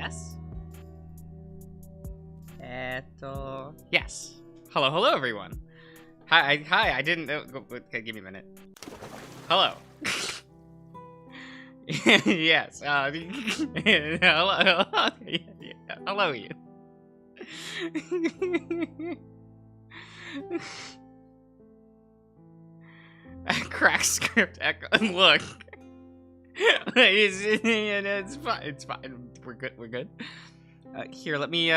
Yes. Yes. Hello, everyone. Hi, I didn't know. Okay, give me a minute. Hello. Yes. Hello. Hello, you. Crack script echo. Look. It's fine. It's fine. We're good. Here, let me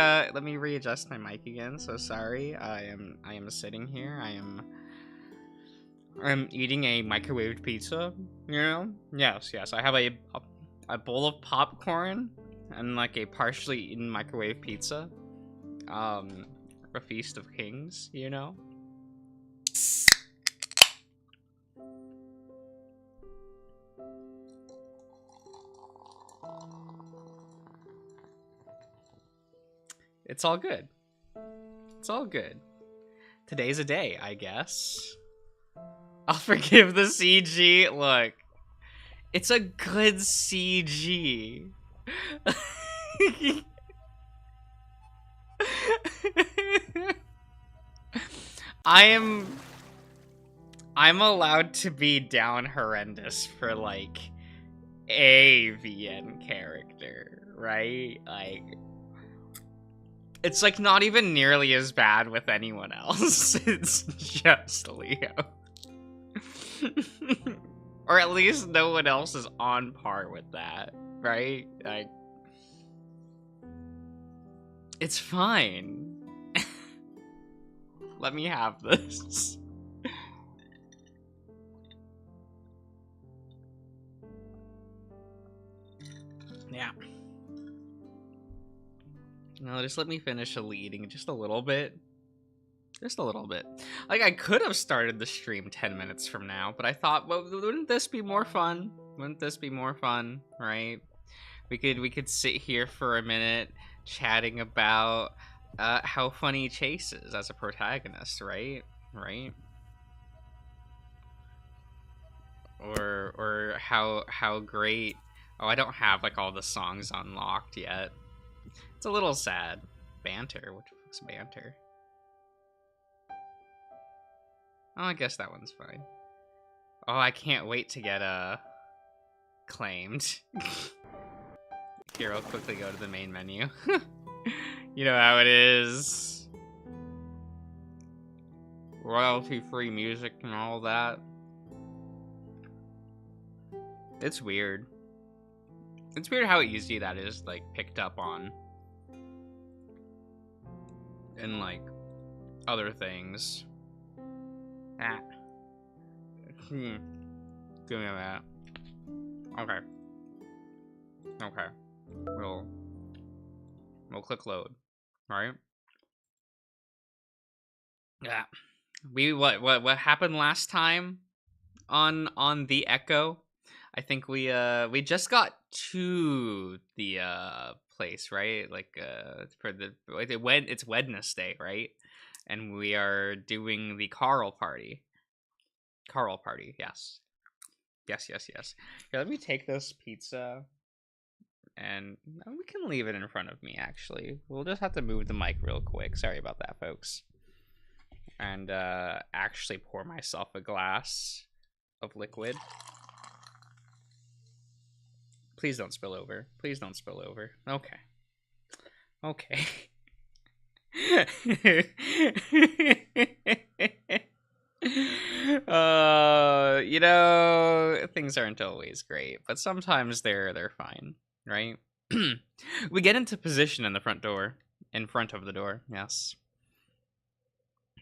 readjust my mic again. So sorry. I am sitting here. I'm eating a microwaved pizza. You know? Yes. I have a bowl of popcorn and like a partially eaten microwave pizza. A feast of kings. You know. It's all good. It's all good. Today's a day, I guess. I'll forgive the CG. Look. It's a good CG. I'm allowed to be down horrendous for like a VN character, right? Like it's like not even nearly as bad with anyone else. It's just Leo. Or at least no one else is on par with that, right? Like it's fine. Let me have this. Yeah. No, just let me finish eating just a little bit. Just a little bit. Like, I could have started the stream 10 minutes from now, but I thought, well, wouldn't this be more fun? Wouldn't this be more fun, right? We could sit here for a minute chatting about how funny Chase is as a protagonist, right? Right? Or how great. Oh, I don't have like all the songs unlocked yet. It's a little sad. Banter. What the fuck's banter? Oh, I guess that one's fine. Oh, I can't wait to get claimed. Here, I'll quickly go to the main menu. You know how it is. Royalty-free music and all that. It's weird. It's weird how easy that is, like, picked up on. And, like, other things. Ah. Give me that. Okay. We'll click load. Right? Yeah. What happened last time on the Echo? I think we just got to the place, right? Like for the it's Wednesday, right? And we are doing the Carl party. Yes. Here, let me take this pizza and we can leave it in front of me, actually. We'll just have to move the mic real quick. Sorry about that, folks. And actually pour myself a glass of liquid. Please don't spill over. Please don't spill over. Okay. You know, things aren't always great, but sometimes they're fine, right? We get into position in the front of the door. Yes.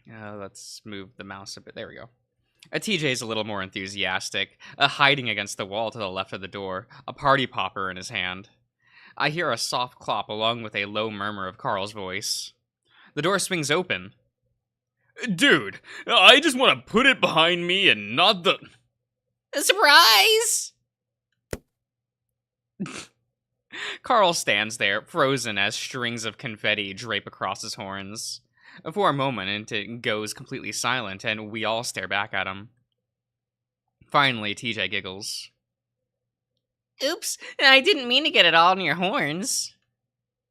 Let's move the mouse a bit. There we go. TJ's a little more enthusiastic, hiding against the wall to the left of the door, a party popper in his hand. I hear a soft clop along with a low murmur of Carl's voice. The door swings open. Dude, I just want to put it behind me and not the... Surprise! Carl stands there, frozen as strings of confetti drape across his horns. For a moment, it goes completely silent, and we all stare back at him. Finally, TJ giggles. Oops, I didn't mean to get it all in your horns.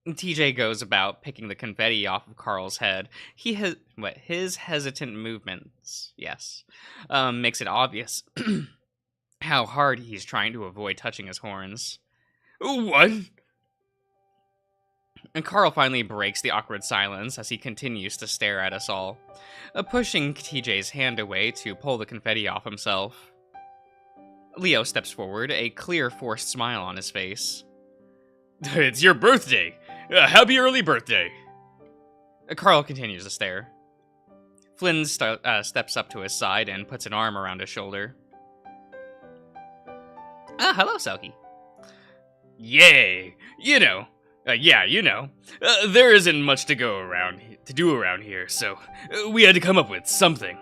TJ goes about picking the confetti off of Carl's head. His hesitant movements, yes, makes it obvious how hard he's trying to avoid touching his horns. What? And Carl finally breaks the awkward silence as he continues to stare at us all, pushing TJ's hand away to pull the confetti off himself. Leo steps forward, a clear forced smile on his face. It's your birthday! Happy early birthday! Carl continues to stare. Flynn steps up to his side and puts an arm around his shoulder. Hello, Selkie. Yay! You know. There isn't much to do around here, so we had to come up with something.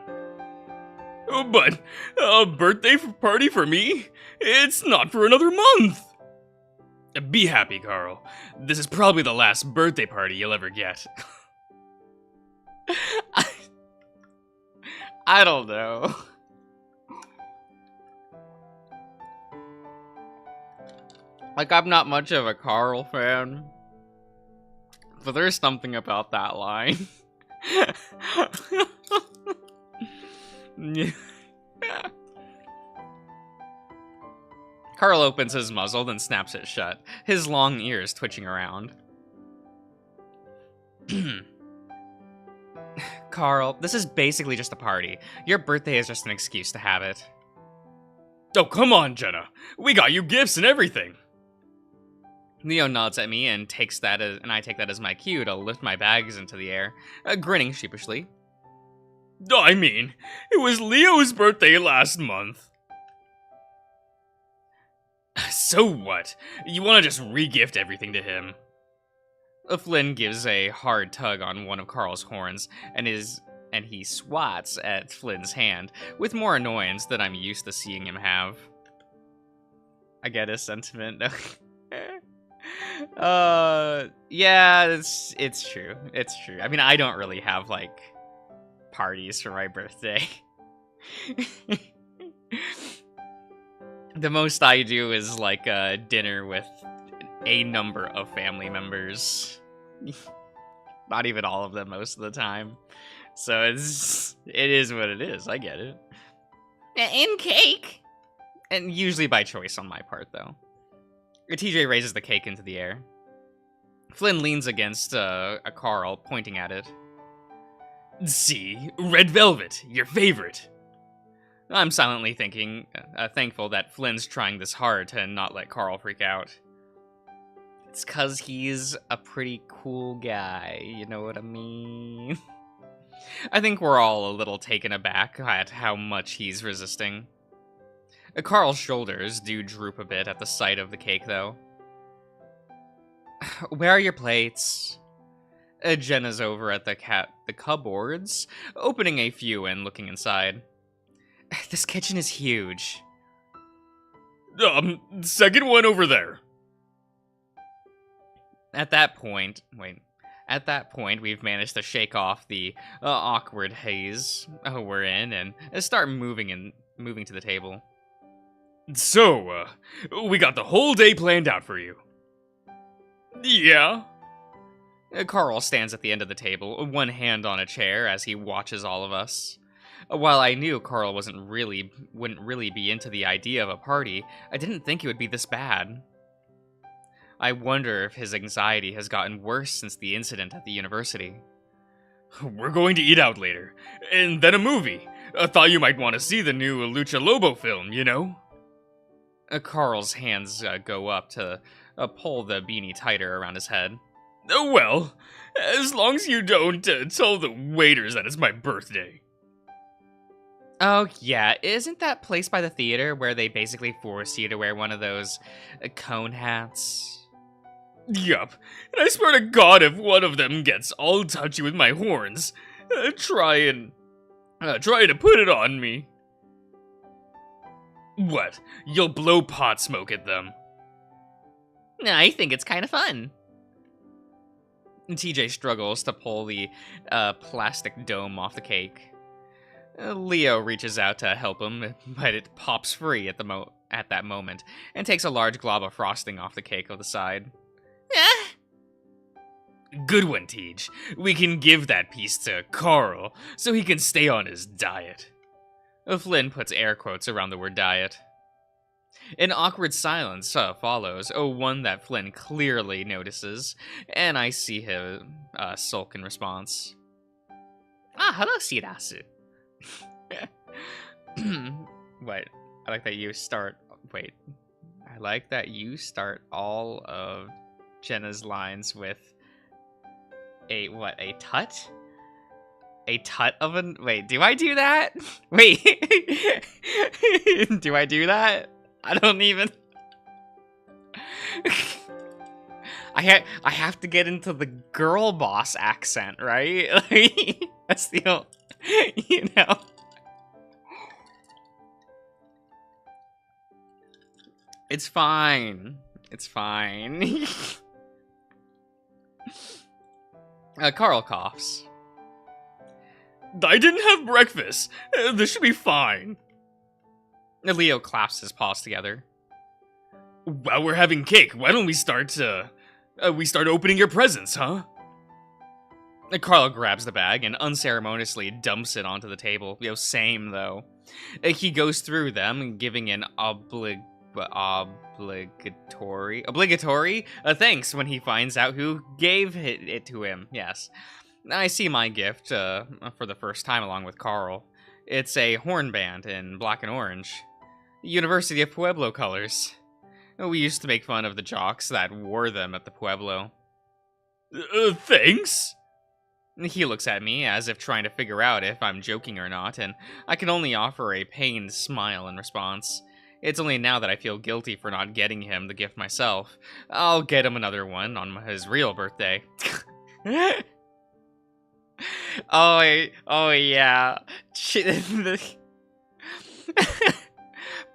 But a birthday party for me? It's not for another month! Be happy, Carl. This is probably the last birthday party you'll ever get. I don't know. Like, I'm not much of a Carl fan, but there's something about that line. Carl opens his muzzle, then snaps it shut, his long ears twitching around. Carl, this is basically just a party. Your birthday is just an excuse to have it. Oh, come on, Jenna. We got you gifts and everything. Leo nods at me and I take that as my cue to lift my bags into the air, grinning sheepishly. I mean, it was Leo's birthday last month. So what? You want to just re-gift everything to him? Flynn gives a hard tug on one of Carl's horns, and he swats at Flynn's hand, with more annoyance than I'm used to seeing him have. I get his sentiment. Yeah, it's true. It's true. I mean, I don't really have, like, parties for my birthday. The most I do is, like, a dinner with a number of family members. Not even all of them most of the time. So it is what it is. I get it. And cake! And usually by choice on my part, though. TJ raises the cake into the air. Flynn leans against a Carl, pointing at it. See? Red velvet, your favorite. I'm silently thankful that Flynn's trying this hard to not let Carl freak out. It's 'cause he's a pretty cool guy, you know what I mean? I think we're all a little taken aback at how much he's resisting. Carl's shoulders do droop a bit at the sight of the cake, though. Where are your plates? Jenna's over at the cupboards, opening a few and looking inside. This kitchen is huge. Second one over there. At that point, we've managed to shake off the awkward haze we're in and start moving to the table. So, we got the whole day planned out for you. Yeah. Carl stands at the end of the table, one hand on a chair as he watches all of us. While I knew Carl wouldn't really be into the idea of a party, I didn't think it would be this bad. I wonder if his anxiety has gotten worse since the incident at the university. We're going to eat out later, and then a movie. I thought you might want to see the new Lucha Lobo film, you know? Carl's hands go up to pull the beanie tighter around his head. Well, as long as you don't tell the waiters that it's my birthday. Oh, yeah, isn't that place by the theater where they basically force you to wear one of those cone hats? Yup, and I swear to God if one of them gets all touchy with my horns, try to put it on me. What? You'll blow pot smoke at them? I think it's kind of fun. TJ struggles to pull the plastic dome off the cake. Leo reaches out to help him, but it pops free at that moment and takes a large glob of frosting off the cake on the side. Good one, Tej. We can give that piece to Carl, so he can stay on his diet. Flynn puts air quotes around the word diet. An awkward silence follows, one that Flynn clearly notices, and I see him sulk in response. Hello, Shirasu. Wait, I like that you start... Wait. I like that you start all of Jenna's lines with a tut? A tut of an... Wait, do I do that? Wait. Do I do that? I don't even... I have to get into the girl boss accent, right? That's the old... You know... It's fine. It's fine. Carl coughs. I didn't have breakfast. This should be fine. Leo claps his paws together. While we're having cake, why don't we start opening your presents, huh? Carl grabs the bag and unceremoniously dumps it onto the table. Same, though. He goes through them, giving an obligatory thanks when he finds out who gave it to him. Yes. I see my gift for the first time along with Carl. It's a horn band in black and orange. University of Pueblo colors. We used to make fun of the jocks that wore them at the Pueblo. Thanks? He looks at me as if trying to figure out if I'm joking or not, and I can only offer a pained smile in response. It's only now that I feel guilty for not getting him the gift myself. I'll get him another one on his real birthday. Oh yeah.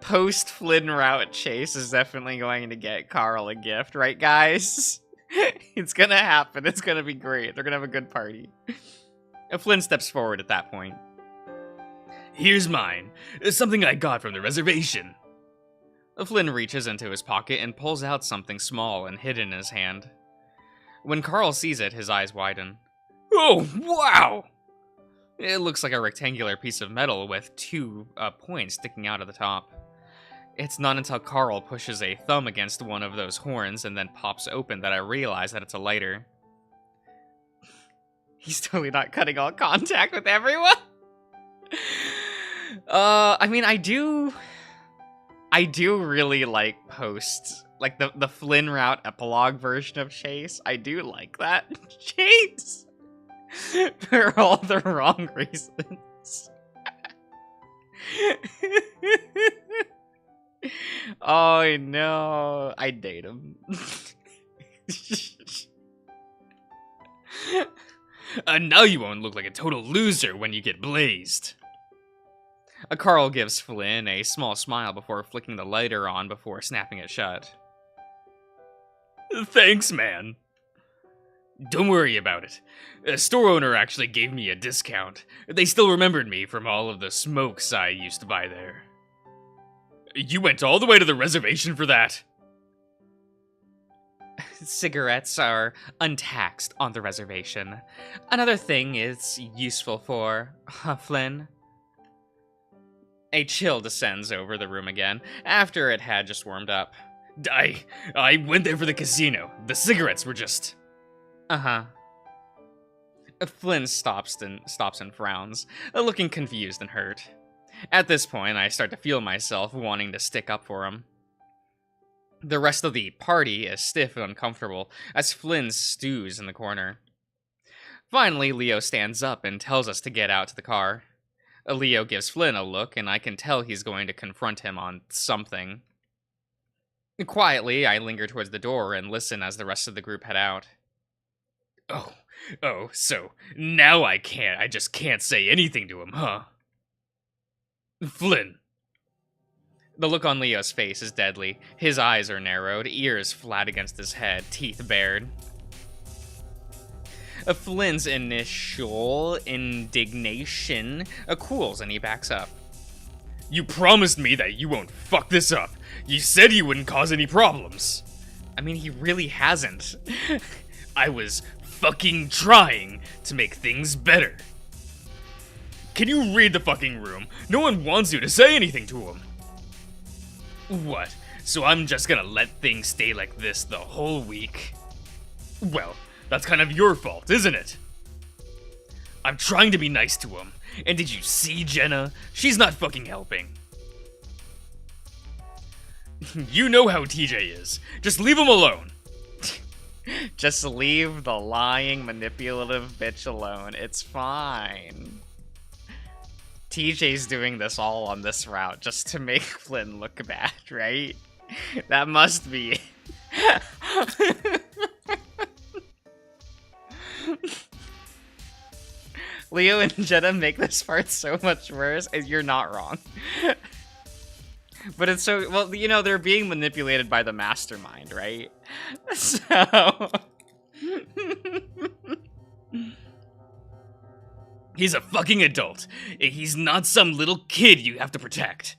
Post Flynn route chase is definitely going to get Carl a gift, right guys? It's gonna happen. It's gonna be great. They're gonna have a good party. Flynn steps forward at that point. Here's mine. It's something I got from the reservation. Flynn reaches into his pocket and pulls out something small and hidden in his hand. When Carl sees it, his eyes widen. Oh, wow! It looks like a rectangular piece of metal with two points sticking out of the top. It's not until Carl pushes a thumb against one of those horns and then pops open that I realize that it's a lighter. He's totally not cutting all contact with everyone. I mean, I do really like like the Flynn route epilogue version of Chase. I do like that Chase for all the wrong reasons. Oh no, I date him. Now you won't look like a total loser when you get blazed. Carl gives Flynn a small smile before flicking the lighter on before snapping it shut. Thanks, man. Don't worry about it. The store owner actually gave me a discount. They still remembered me from all of the smokes I used to buy there. You went all the way to the reservation for that? Cigarettes are untaxed on the reservation. Another thing it's useful for, Flynn? A chill descends over the room again, after it had just warmed up. I went there for the casino. The cigarettes were just... Uh-huh. Flynn stops and frowns, looking confused and hurt. At this point, I start to feel myself wanting to stick up for him. The rest of the party is stiff and uncomfortable, as Flynn stews in the corner. Finally, Leo stands up and tells us to get out to the car. Leo gives Flynn a look, and I can tell he's going to confront him on something. Quietly, I linger towards the door and listen as the rest of the group head out. Oh, so now I just can't say anything to him, huh? Flynn. The look on Leo's face is deadly. His eyes are narrowed, ears flat against his head, teeth bared. Flynn's initial indignation cools and he backs up. You promised me that you won't fuck this up. You said you wouldn't cause any problems. I mean, he really hasn't. I was fucking trying to make things better. Can you read the fucking room? No one wants you to say anything to him. What? So I'm just gonna let things stay like this the whole week? Well, that's kind of your fault, isn't it? I'm trying to be nice to him. And did you see Jenna? She's not fucking helping. You know how TJ is. Just leave him alone. Just leave the lying, manipulative bitch alone. It's fine. TJ's doing this all on this route just to make Flynn look bad, right? That must be. Leo and Jenna make this part so much worse, and you're not wrong. But it's so, well, you know, they're being manipulated by the mastermind, right? So... He's a fucking adult. He's not some little kid you have to protect.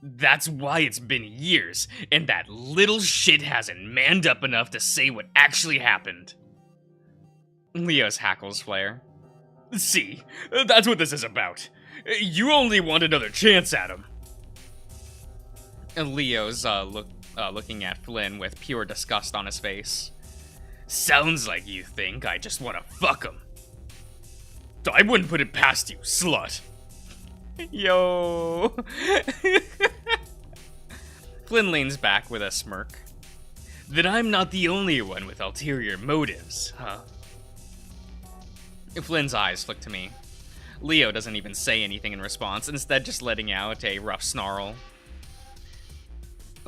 That's why it's been years, and that little shit hasn't manned up enough to say what actually happened. Leo's hackles flare. See, that's what this is about. You only want another chance at him. And Leo's looking at Flynn with pure disgust on his face. Sounds like you think I just want to fuck him. I wouldn't put it past you, slut. Yo. Flynn leans back with a smirk. Then I'm not the only one with ulterior motives, huh? Flynn's eyes flick to me. Leo doesn't even say anything in response, instead just letting out a rough snarl.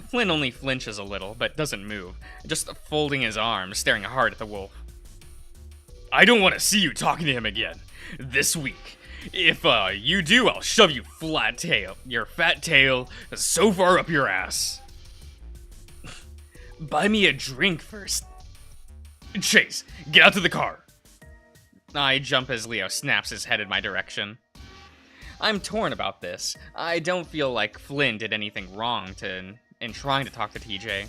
Flynn only flinches a little, but doesn't move, just folding his arms, staring hard at the wolf. I don't want to see you talking to him again. This week. If you do, I'll shove your fat tail so far up your ass. Buy me a drink first. Chase, get out to the car. I jump as Leo snaps his head in my direction. I'm torn about this. I don't feel like Flynn did anything wrong in trying to talk to TJ.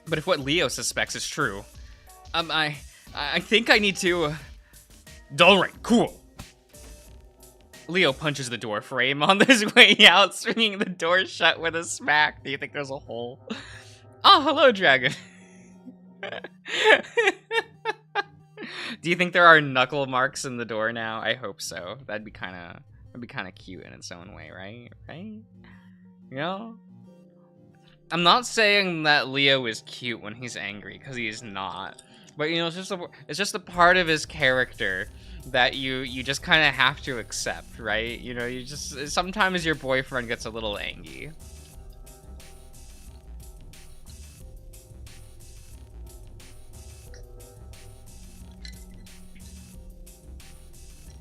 But if what Leo suspects is true, I think I need to... Alright, cool. Leo punches the door frame on his way out, swinging the door shut with a smack. Do you think there's a hole? Oh, hello, dragon. Do you think there are knuckle marks in the door now? I hope so. That'd be kind of cute in its own way, right? Right? You know? I'm not saying that Leo is cute when he's angry, because he's not. But, you know, it's just a part of his character that you just kind of have to accept, right? You know, sometimes your boyfriend gets a little angry.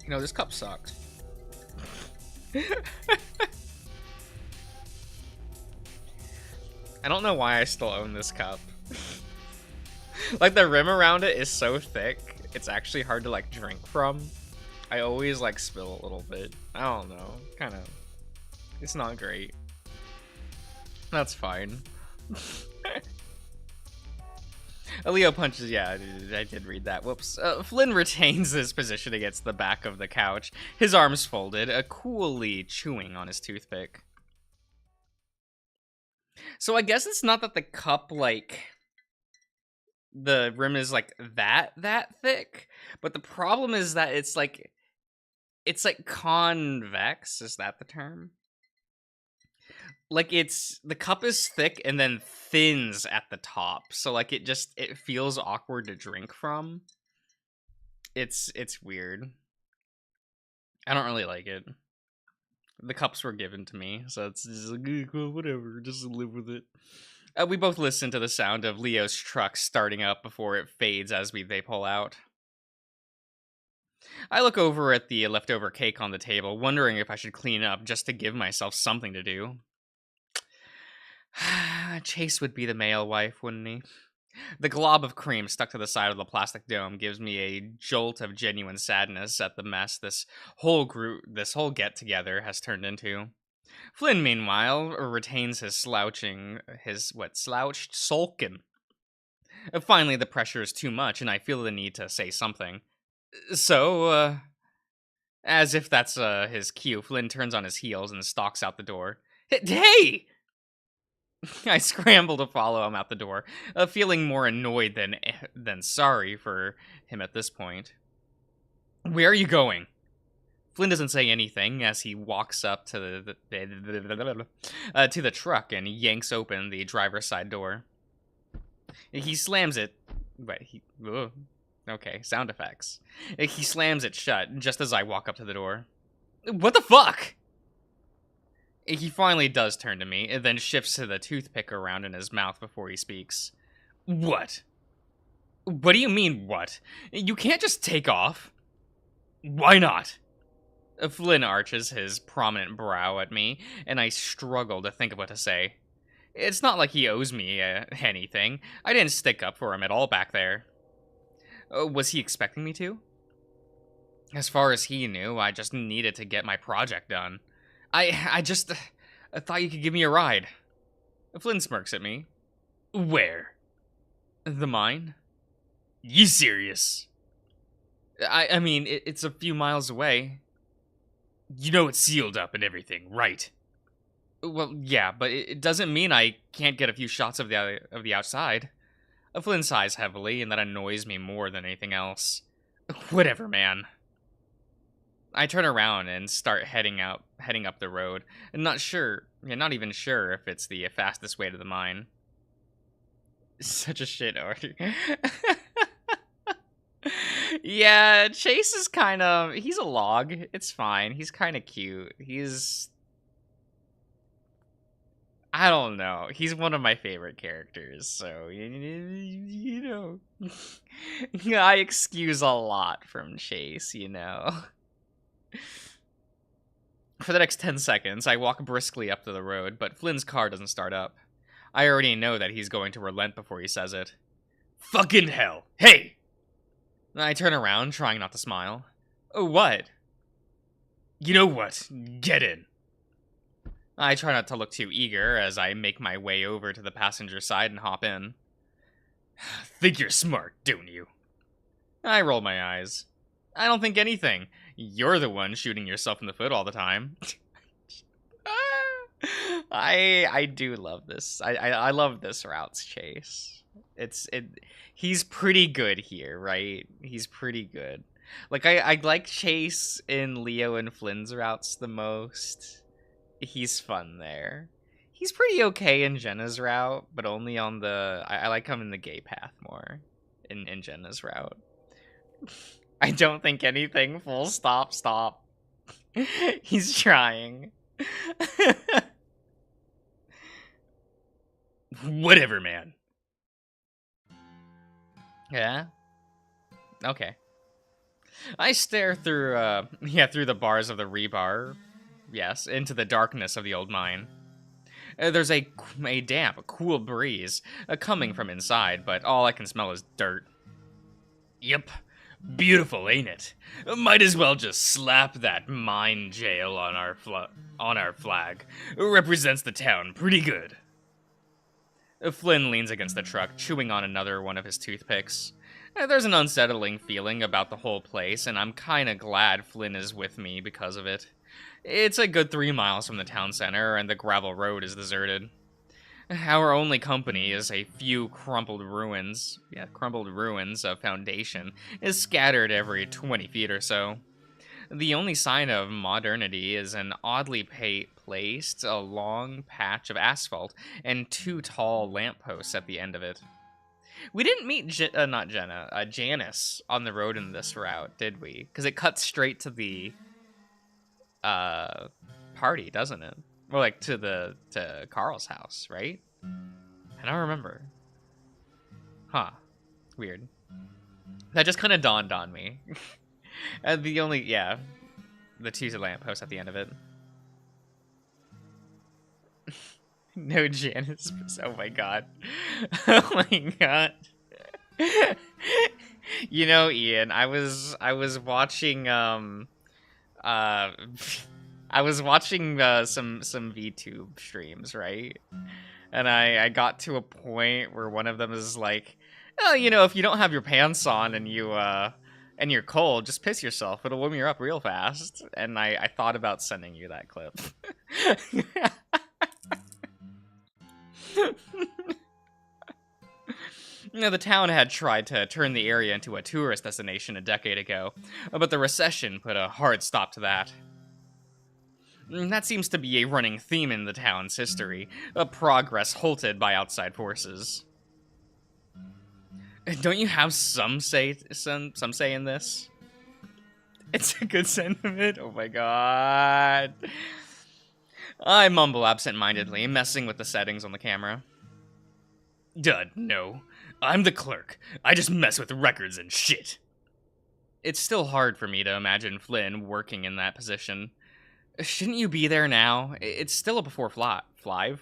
You know, this cup sucks. I don't know why I still own this cup. Like, the rim around it is so thick, it's actually hard to, like, drink from. I always, like, spill a little bit. I don't know. Kind of. It's not great. That's fine. Leo punches, yeah, I did read that. Whoops. Flynn retains his position against the back of the couch, his arms folded, coolly chewing on his toothpick. So I guess it's not that the cup, like, the rim is, like, that thick, but the problem is that it's like convex, is that the term? Like, the cup is thick and then thins at the top, so, like, it feels awkward to drink from. It's weird. I don't really like it. The cups were given to me, so it's just like, whatever, just live with it. We both listen to the sound of Leo's truck starting up before it fades as they pull out. I look over at the leftover cake on the table, wondering if I should clean up just to give myself something to do. Chase would be the male wife, wouldn't he? The glob of cream stuck to the side of the plastic dome gives me a jolt of genuine sadness at the mess this whole get-together has turned into. Flynn, meanwhile, retains his slouched sulking. Finally, the pressure is too much, and I feel the need to say something. So, as if that's his cue, Flynn turns on his heels and stalks out the door. Hey! I scramble to follow him out the door, feeling more annoyed than sorry for him at this point. Where are you going? Flynn doesn't say anything as he walks up to the truck and yanks open the driver's side door. He slams it. Okay, sound effects. He slams it shut just as I walk up to the door. What the fuck? He finally does turn to me, and then shifts to the toothpick around in his mouth before he speaks. What? What do you mean, what? You can't just take off. Why not? Flynn arches his prominent brow at me, and I struggle to think of what to say. It's not like he owes me anything. I didn't stick up for him at all back there. Was he expecting me to? As far as he knew, I just needed to get my project done. I thought you could give me a ride. Flynn smirks at me. Where? The mine? You serious? I mean, it's a few miles away. You know it's sealed up and everything, right? Well, yeah, but it doesn't mean I can't get a few shots of the outside. Flynn sighs heavily, and that annoys me more than anything else. Whatever, man. I turn around and start heading up the road, and not even sure if it's the fastest way to the mine. Such a shit order. Yeah, Chase is he's a log. It's fine. He's kind of cute. I don't know. He's one of my favorite characters, so, you know. Yeah, I excuse a lot from Chase, you know. For the next 10 seconds, I walk briskly up to the road, but Flynn's car doesn't start up. I already know that he's going to relent before he says it. Fucking hell. Hey! I turn around, trying not to smile. What? You know what? Get in. I try not to look too eager as I make my way over to the passenger side and hop in. Think you're smart, don't you? I roll my eyes. I don't think anything. You're the one shooting yourself in the foot all the time. I do love this. I love this route's Chase. He's pretty good here, right? He's pretty good. Like I like Chase in Leo and Flynn's routes the most. He's fun there. He's pretty okay in Jenna's route, but only on the I like him in the gay path more in Jenna's route. I don't think anything, full stop. He's trying. Whatever, man. Yeah? Okay. I stare through the bars of the rebar. Yes, into the darkness of the old mine. There's a damp, cool breeze coming from inside, but all I can smell is dirt. Yep. Beautiful, ain't it? Might as well just slap that mine jail on our flag. Represents the town pretty good. Flynn leans against the truck, chewing on another one of his toothpicks. There's an unsettling feeling about the whole place, and I'm kinda glad Flynn is with me because of it. It's a good 3 miles from the town center, and the gravel road is deserted. Our only company is a few crumpled ruins of foundation is scattered every 20 feet or so. The only sign of modernity is an oddly placed a long patch of asphalt and 2 tall lampposts at the end of it. We didn't meet Janice on the road in this route, did we? Because it cuts straight to the party, doesn't it? Or like to Carl's house, right? I don't remember. Huh. Weird. That just kind of dawned on me. The 2 lampposts at the end of it. No Janice. Oh my god. Oh my god. You know, Ian, I was watching some VTube streams, right? And I got to a point where one of them is like, Well, you know, if you don't have your pants on and and you're cold, just piss yourself. It'll warm you up real fast. And I thought about sending you that clip. You know, the town had tried to turn the area into a tourist destination a decade ago, but the recession put a hard stop to that. That seems to be a running theme in the town's history, a progress halted by outside forces. Don't you have some say in this? It's a good sentiment. Oh my god. I mumble absent-mindedly, messing with the settings on the camera. Dud, no. I'm the clerk. I just mess with records and shit. It's still hard for me to imagine Flynn working in that position. Shouldn't you be there now? It's still before five. Wow.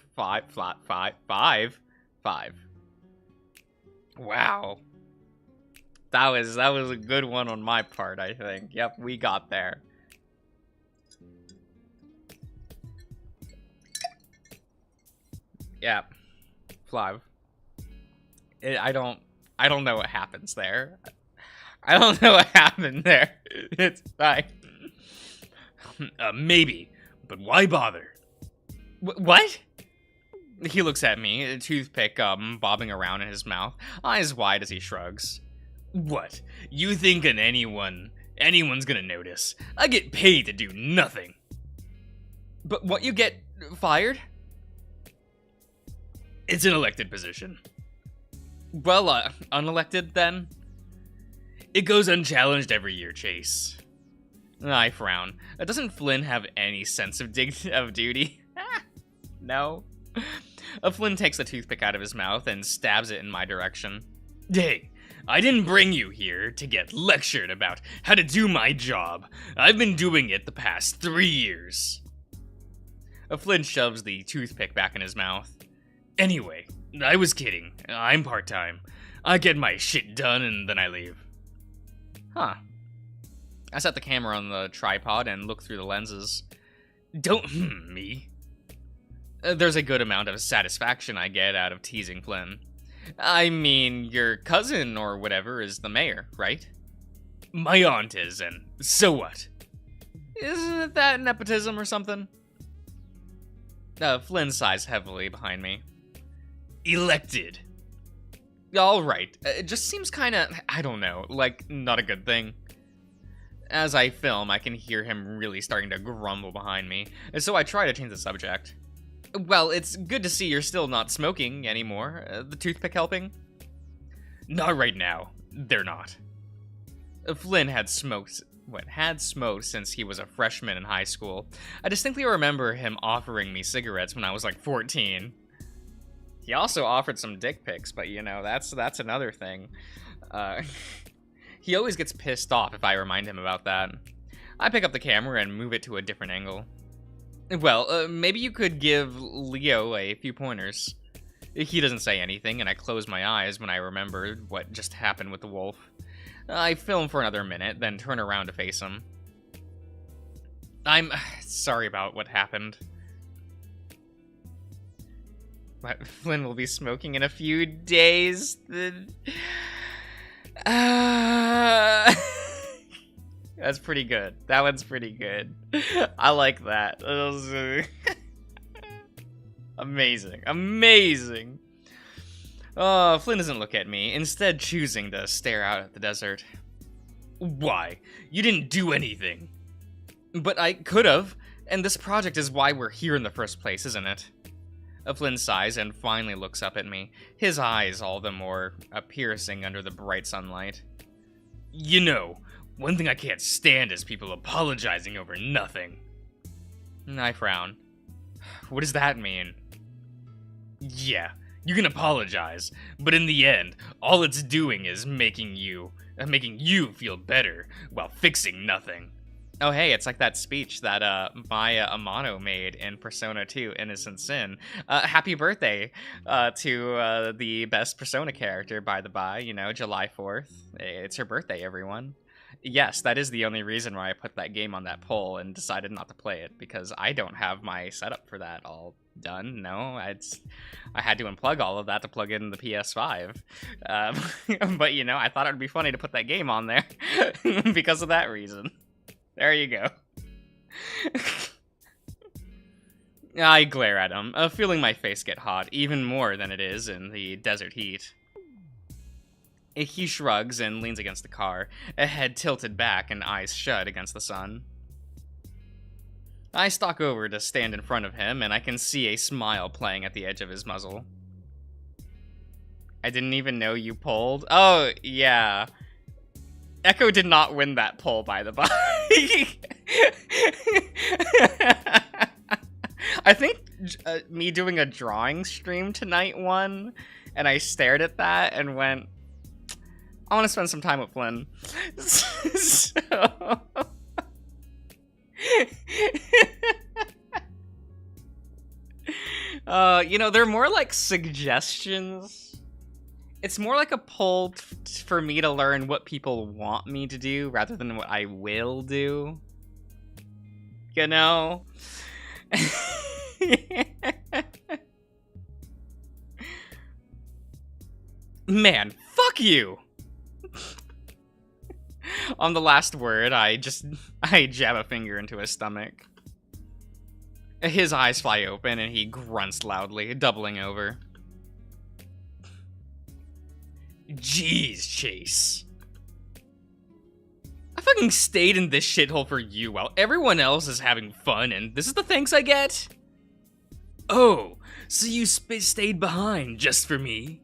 That was a good one on my part, I think. Yep, we got there. Yeah. 5. I don't know what happens there. I don't know what happened there. It's fine. Maybe, but why bother? What? He looks at me, a toothpick bobbing around in his mouth, eyes wide as he shrugs. What? You thinking anyone's gonna notice? I get paid to do nothing. But what, you get fired? It's an elected position. Well, unelected then? It goes unchallenged every year, Chase. I frown. Doesn't Flynn have any sense of duty? No. Flynn takes the toothpick out of his mouth and stabs it in my direction. Hey, I didn't bring you here to get lectured about how to do my job. I've been doing it the past 3 years. Flynn shoves the toothpick back in his mouth. Anyway, I was kidding. I'm part-time. I get my shit done and then I leave. Huh. I set the camera on the tripod and look through the lenses. Don't me. There's a good amount of satisfaction I get out of teasing Flynn. I mean, your cousin or whatever is the mayor, right? My aunt is, and so what? Isn't that nepotism or something? Flynn sighs heavily behind me. Elected. Alright, it just seems kinda, I don't know, like, not a good thing. As I film, I can hear him really starting to grumble behind me, and so I try to change the subject. Well, it's good to see you're still not smoking anymore. The toothpick helping? Not right now. They're not. Flynn had smoked since he was a freshman in high school. I distinctly remember him offering me cigarettes when I was like 14. He also offered some dick pics, but you know, that's another thing. He always gets pissed off if I remind him about that. I pick up the camera and move it to a different angle. Well, maybe you could give Leo a few pointers. He doesn't say anything, and I close my eyes when I remember what just happened with the wolf. I film for another minute, then turn around to face him. I'm sorry about what happened. But Flynn will be smoking in a few days. That's pretty good. That one's pretty good. I like that. That was, amazing. Amazing. Flynn doesn't look at me, instead choosing to stare out at the desert. Why? You didn't do anything. But I could have, and this project is why we're here in the first place, isn't it? Flynn sighs and finally looks up at me, his eyes all the more piercing under the bright sunlight. You know, one thing I can't stand is people apologizing over nothing. I frown. What does that mean? Yeah, you can apologize, but in the end, all it's doing is making you feel better while fixing nothing. Oh hey, it's like that speech that Maya Amano made in Persona 2 Innocent Sin. Happy birthday to the best Persona character, by the by, you know, July 4th. It's her birthday, everyone. Yes, that is the only reason why I put that game on that poll and decided not to play it, because I don't have my setup for that all done. No, I had to unplug all of that to plug in the PS5. But, you know, I thought it would be funny to put that game on there because of that reason. There you go. I glare at him, feeling my face get hot, even more than it is in the desert heat. He shrugs and leans against the car, a head tilted back and eyes shut against the sun. I stalk over to stand in front of him, and I can see a smile playing at the edge of his muzzle. I didn't even know you polled. Oh, yeah. Echo did not win that poll, by the by. I think me doing a drawing stream tonight won, and I stared at that and went, I want to spend some time with Flynn. So... you know, they're more like suggestions. It's more like a poll for me to learn what people want me to do rather than what I will do. You know? Man, fuck you! On the last word, I jab a finger into his stomach. His eyes fly open and he grunts loudly, doubling over. Jeez, Chase. I fucking stayed in this shithole for you while everyone else is having fun, and this is the thanks I get? Oh, so you stayed behind just for me?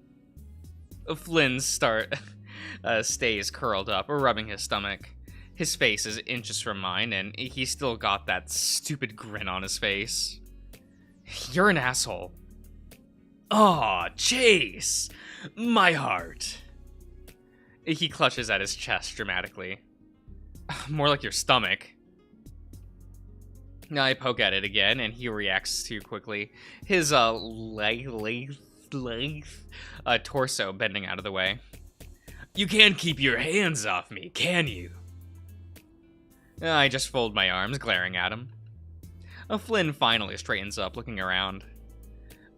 Flynn stays curled up, rubbing his stomach. His face is inches from mine, and he's still got that stupid grin on his face. You're an asshole. Aw, Chase! My heart. He clutches at his chest dramatically. More like your stomach. I poke at it again, and he reacts too quickly. His, torso bending out of the way. You can't keep your hands off me, can you? I just fold my arms, glaring at him. Flynn finally straightens up, looking around.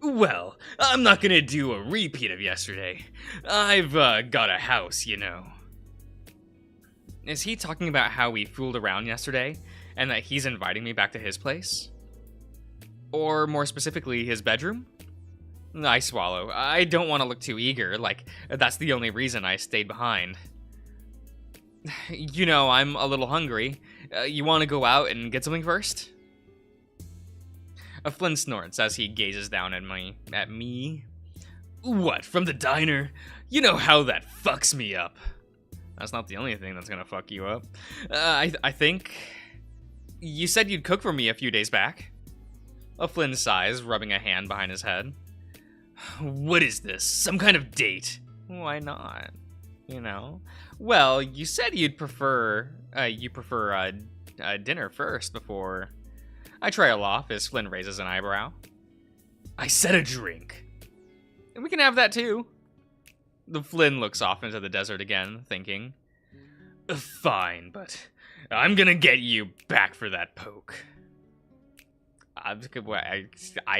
Well, I'm not gonna do a repeat of yesterday. I've, got a house, you know. Is he talking about how we fooled around yesterday, and that he's inviting me back to his place? Or more specifically, his bedroom? I swallow. I don't want to look too eager, like that's the only reason I stayed behind. You know, I'm a little hungry. You want to go out and get something first? Flynn snorts as he gazes down at me. What, from the diner? You know how that fucks me up. That's not the only thing that's gonna fuck you up. I think... You said you'd cook for me a few days back. Flynn sighs, rubbing a hand behind his head. What is this? Some kind of date? Why not? You know? Well, you said you'd prefer... dinner first before... I trail off as Flynn raises an eyebrow. I said a drink. And we can have that too. The Flynn looks off into the desert again, thinking. Fine, but I'm gonna get you back for that poke. I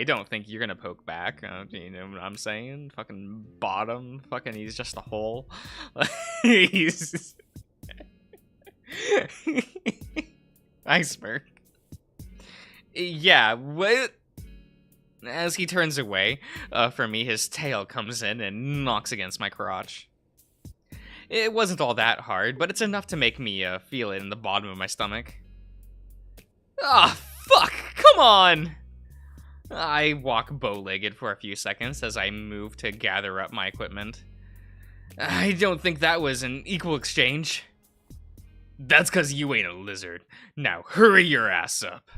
don't think you're gonna poke back. You know what I'm saying? Fucking bottom. Fucking he's just a hole. He's... I smirk. Yeah, what? As he turns away from me, his tail comes in and knocks against my crotch. It wasn't all that hard, but it's enough to make me feel it in the bottom of my stomach. Ah, fuck! Come on! I walk bow-legged for a few seconds as I move to gather up my equipment. I don't think that was an equal exchange. That's 'cause you ain't a lizard. Now hurry your ass up.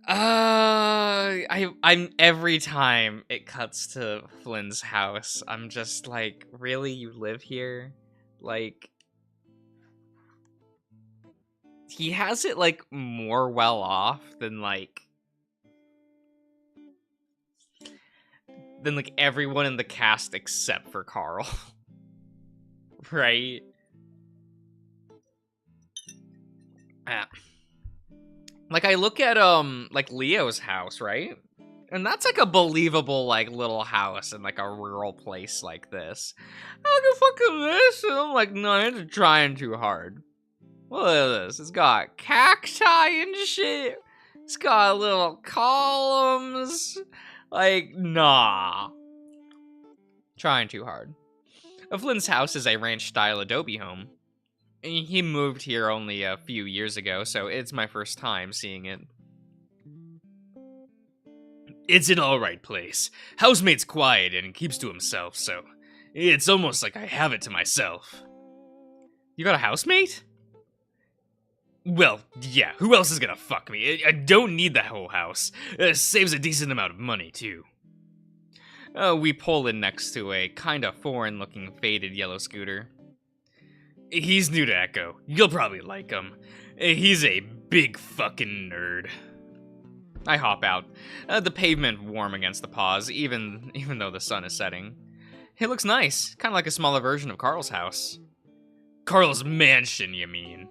I'm every time it cuts to Flynn's house, I'm just like, really, you live here? Like, he has it like more well off than like than like everyone in the cast except for Carl. Right? Ah. Like I look at like Leo's house, right? And that's like a believable like little house in like a rural place like this. I look at fucking this and I'm like, no, you're trying too hard. Look at this. It's got cacti and shit. It's got little columns. Like, nah. Trying too hard. Flynn's house is a ranch-style adobe home. He moved here only a few years ago, so it's my first time seeing it. It's an alright place. Housemate's quiet and keeps to himself, so it's almost like I have it to myself. You got a housemate? Well, yeah, who else is gonna fuck me? I don't need the whole house. Saves a decent amount of money, too. We pull in next to a kinda foreign-looking faded yellow scooter. He's new to Echo. You'll probably like him. He's a big fucking nerd. I hop out. The pavement warm against the paws, even though the sun is setting. It looks nice, kind of like a smaller version of Carl's house. Carl's mansion, you mean?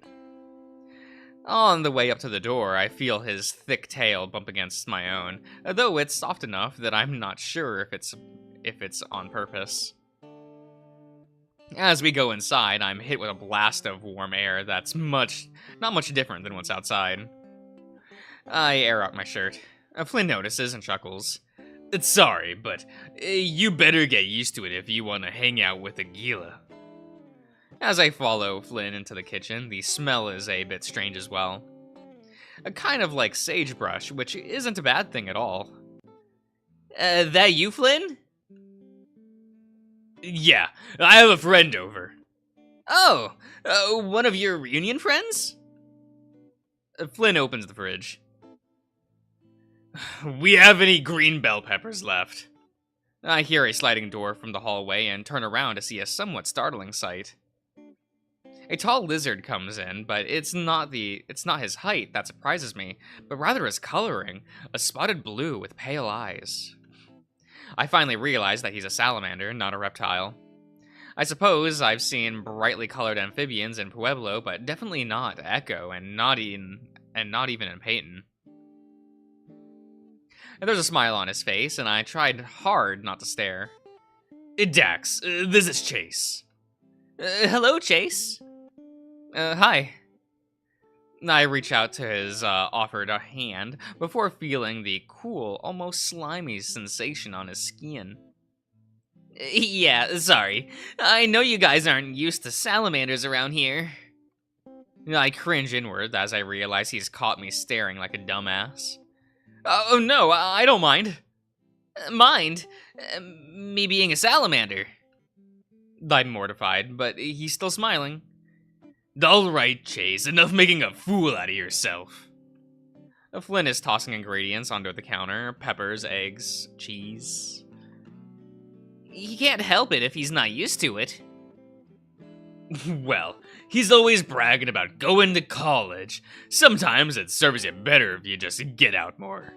On the way up to the door, I feel his thick tail bump against my own, though it's soft enough that I'm not sure if it's on purpose. As we go inside, I'm hit with a blast of warm air that's not much different than what's outside. I air out my shirt. Flynn notices and chuckles. Sorry, but you better get used to it if you want to hang out with Aguila. As I follow Flynn into the kitchen, the smell is a bit strange as well. A kind of like sagebrush, which isn't a bad thing at all. That you, Flynn? Yeah, I have a friend over. Oh, one of your reunion friends? Flynn opens the fridge. We have any green bell peppers left? I hear a sliding door from the hallway and turn around to see a somewhat startling sight. A tall lizard comes in, but it's not his height that surprises me, but rather his coloring, a spotted blue with pale eyes. I finally realize that he's a salamander, not a reptile. I suppose I've seen brightly colored amphibians in Pueblo, but definitely not Echo, and not even in Peyton. And there's a smile on his face, and I tried hard not to stare. Dax, this is Chase. Hello, Chase. Hi. I reach out to his offered a hand before feeling the cool, almost slimy sensation on his skin. Yeah, sorry. I know you guys aren't used to salamanders around here. I cringe inward as I realize he's caught me staring like a dumbass. Oh no, I don't mind. Mind? Me being a salamander? I'm mortified, but he's still smiling. Alright, Chase, enough making a fool out of yourself. Flynn is tossing ingredients onto the counter, peppers, eggs, cheese. He can't help it if he's not used to it. Well, he's always bragging about going to college. Sometimes it serves you better if you just get out more.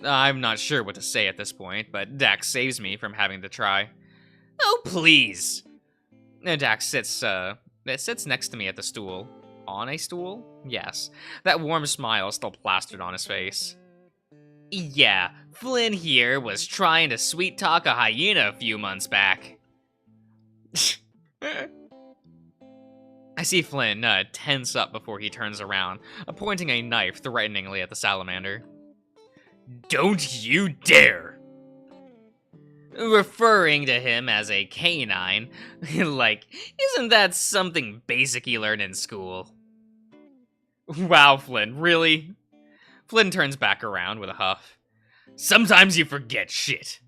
I'm not sure what to say at this point, but Dax saves me from having to try. Oh, please! Dax sits next to me at the stool. On a stool? Yes. That warm smile still plastered on his face. Yeah, Flynn here was trying to sweet-talk a hyena a few months back. I see Flynn tense up before he turns around, pointing a knife threateningly at the salamander. Don't you dare! Referring to him as a canine. Like, isn't that something basic you learn in school? Wow, Flynn, really? Flynn turns back around with a huff. Sometimes you forget shit.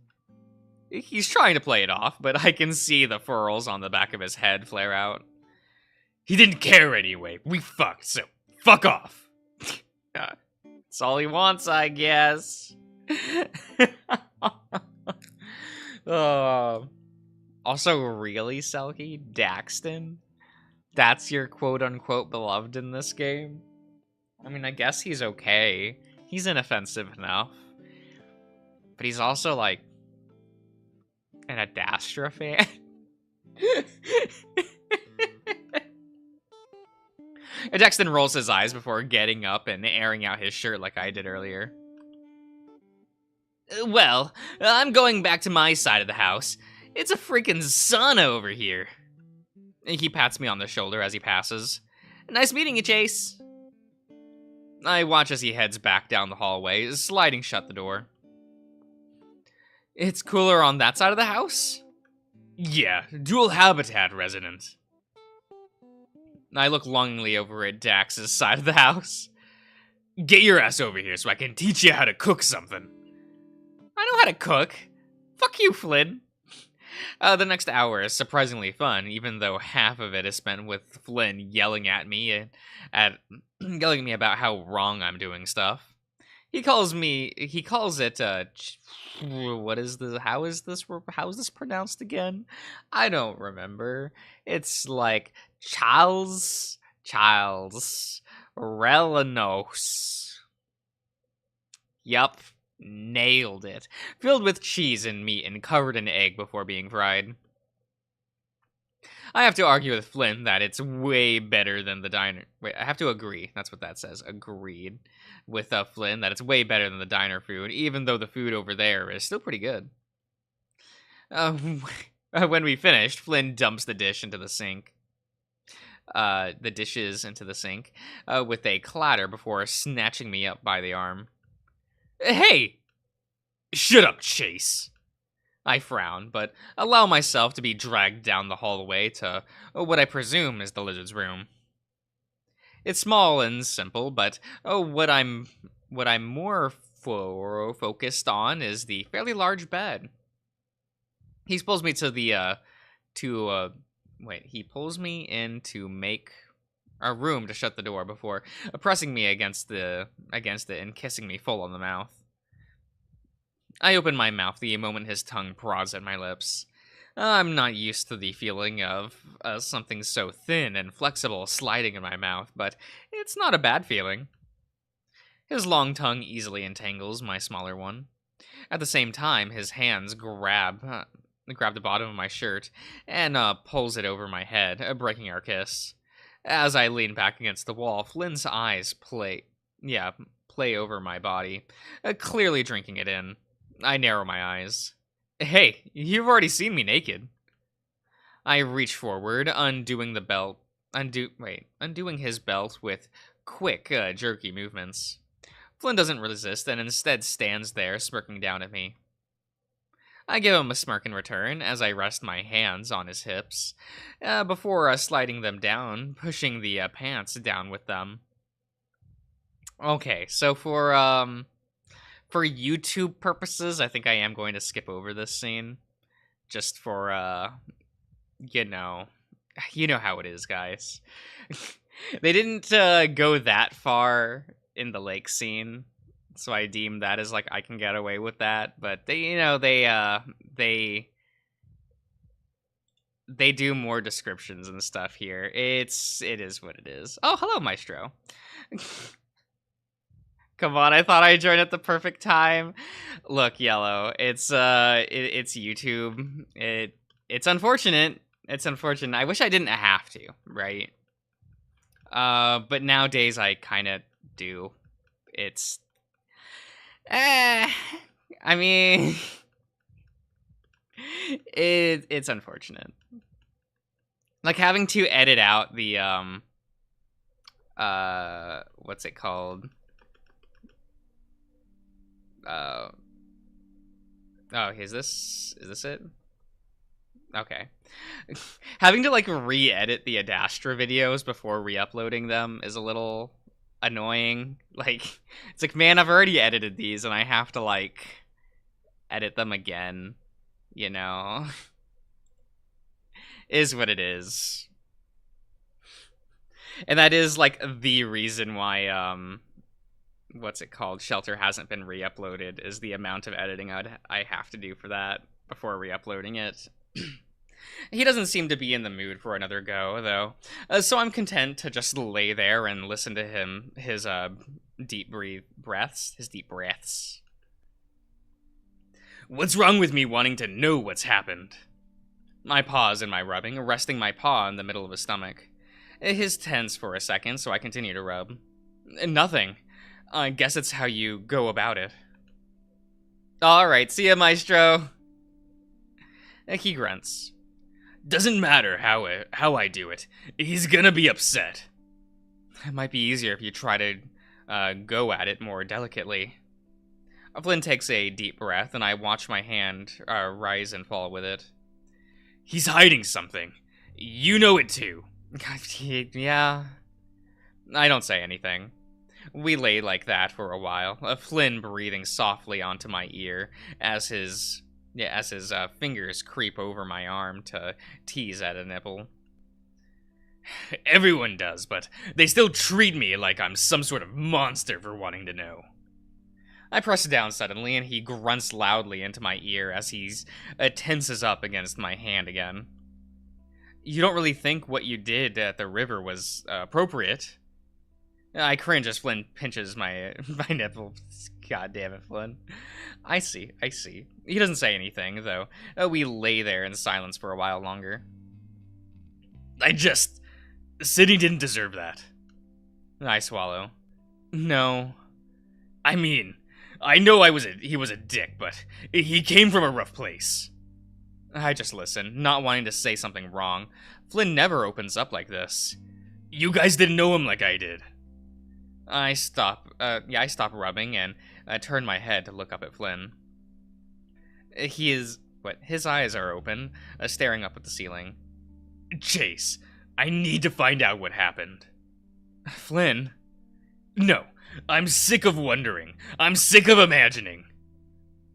He's trying to play it off, but I can see the furrows on the back of his head flare out. He didn't care anyway. We fucked, so fuck off. That's all he wants, I guess. Also, really, Selkie? Daxton? That's your quote-unquote beloved in this game? I mean, I guess he's okay. He's inoffensive enough. But he's also, like, An Adastra fan? Jackson rolls his eyes before getting up and airing out his shirt like I did earlier. Well, I'm going back to my side of the house. It's a freaking sauna over here. He pats me on the shoulder as he passes. Nice meeting you, Chase. I watch as he heads back down the hallway, sliding shut the door. It's cooler on that side of the house? Yeah, dual habitat resident. I look longingly over at Dax's side of the house. Get your ass over here so I can teach you how to cook something. I know how to cook. Fuck you, Flynn. The next hour is surprisingly fun, even though half of it is spent with Flynn yelling at me yelling me about how wrong I'm doing stuff. He calls it what is this? How is this pronounced again? I don't remember. It's like Charles Relanos. Yup. Nailed it. Filled with cheese and meat and covered in egg before being fried. I have to argue with Flynn that it's way better than the diner. Wait, I have to agree. That's what that says. Agreed. With Flynn that it's way better than the diner food, even though the food over there is still pretty good. When we finished, Flynn dumps the dish into the sink. The dishes into the sink with a clatter before snatching me up by the arm. Hey! Shut up, Chase. I frown, but allow myself to be dragged down the hallway to what I presume is the lizard's room. It's small and simple, but what I'm more focused on is the fairly large bed. He pulls me he pulls me in to make a room to shut the door before pressing me against it and kissing me full on the mouth. I open my mouth the moment his tongue prods at my lips. I'm not used to the feeling of something so thin and flexible sliding in my mouth, but it's not a bad feeling. His long tongue easily entangles my smaller one. At the same time, his hands grab the bottom of my shirt and pulls it over my head, breaking our kiss. As I lean back against the wall, Flynn's eyes play over my body, clearly drinking it in. I narrow my eyes. Hey, you've already seen me naked. I reach forward, undoing his belt with quick, jerky movements. Flynn doesn't resist and instead stands there, smirking down at me. I give him a smirk in return as I rest my hands on his hips, before sliding them down, pushing the pants down with them. Okay, so for YouTube purposes, I think I am going to skip over this scene. Just for, you know how it is, guys. They didn't go that far in the lake scene, so I deem that as like I can get away with that. But they do more descriptions and stuff here. It is what it is. Oh, hello, Maestro. Come on, I thought I joined at the perfect time. Look, Yellow, it's YouTube. It's unfortunate. It's unfortunate. I wish I didn't have to, right? But nowadays I kind of do. It's I mean it's unfortunate. Like having to edit out the what's it called? Oh, is this it? Okay. Having to like re-edit the Adastra videos before re-uploading them is a little annoying. Like, it's like, man, I've already edited these and I have to like edit them again, you know? Is what it is. And that is like the reason why what's it called? Shelter hasn't been re-uploaded, is the amount of editing I have to do for that before re-uploading it. He doesn't seem to be in the mood for another go, though, so I'm content to just lay there and listen to his deep breaths. What's wrong with me wanting to know what's happened? I pause in my rubbing, resting my paw in the middle of his stomach. His tense for a second, so I continue to rub. Nothing. I guess it's how you go about it. Alright, see ya, Maestro. He grunts. Doesn't matter how I do it. He's gonna be upset. It might be easier if you try to go at it more delicately. Flynn takes a deep breath, and I watch my hand rise and fall with it. He's hiding something. You know it too. Yeah. I don't say anything. We lay like that for a while, Flynn breathing softly onto my ear as his fingers creep over my arm to tease at a nipple. Everyone does, but they still treat me like I'm some sort of monster for wanting to know. I press down suddenly, and he grunts loudly into my ear as he tenses up against my hand again. You don't really think what you did at the river was appropriate? I cringe as Flynn pinches my nipple. God damn it, Flynn. I see. He doesn't say anything, though. We lay there in silence for a while longer. City didn't deserve that. I swallow. No. I mean, I know he was a dick, but he came from a rough place. I just listen, not wanting to say something wrong. Flynn never opens up like this. You guys didn't know him like I did. I stop rubbing and turn my head to look up at Flynn. His eyes are open, staring up at the ceiling. Chase, I need to find out what happened. Flynn? No, I'm sick of wondering. I'm sick of imagining.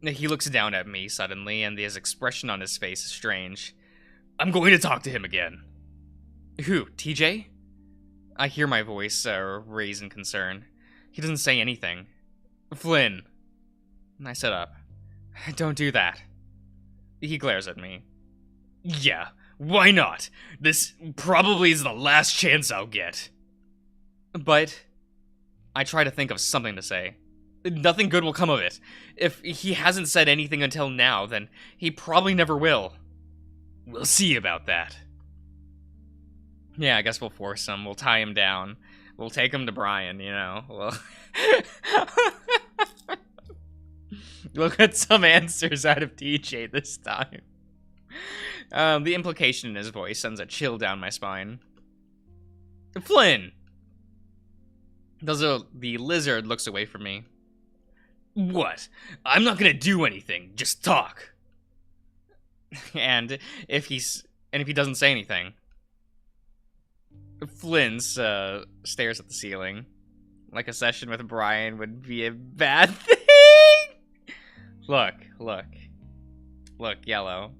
He looks down at me suddenly, and his expression on his face is strange. I'm going to talk to him again. Who, TJ? I hear my voice raise in concern. He doesn't say anything. Flynn. I sit up. Don't do that. He glares at me. Yeah, why not? This probably is the last chance I'll get. But I try to think of something to say. Nothing good will come of it. If he hasn't said anything until now, then he probably never will. We'll see about that. Yeah, I guess we'll force him. We'll tie him down. We'll take him to Brian, you know. We'll get some answers out of TJ this time. The implication in his voice sends a chill down my spine. Flynn! The lizard looks away from me. What? I'm not gonna do anything. Just talk. And if he doesn't say anything, Flynn stares at the ceiling, like a session with Brian would be a bad thing. Look, yellow.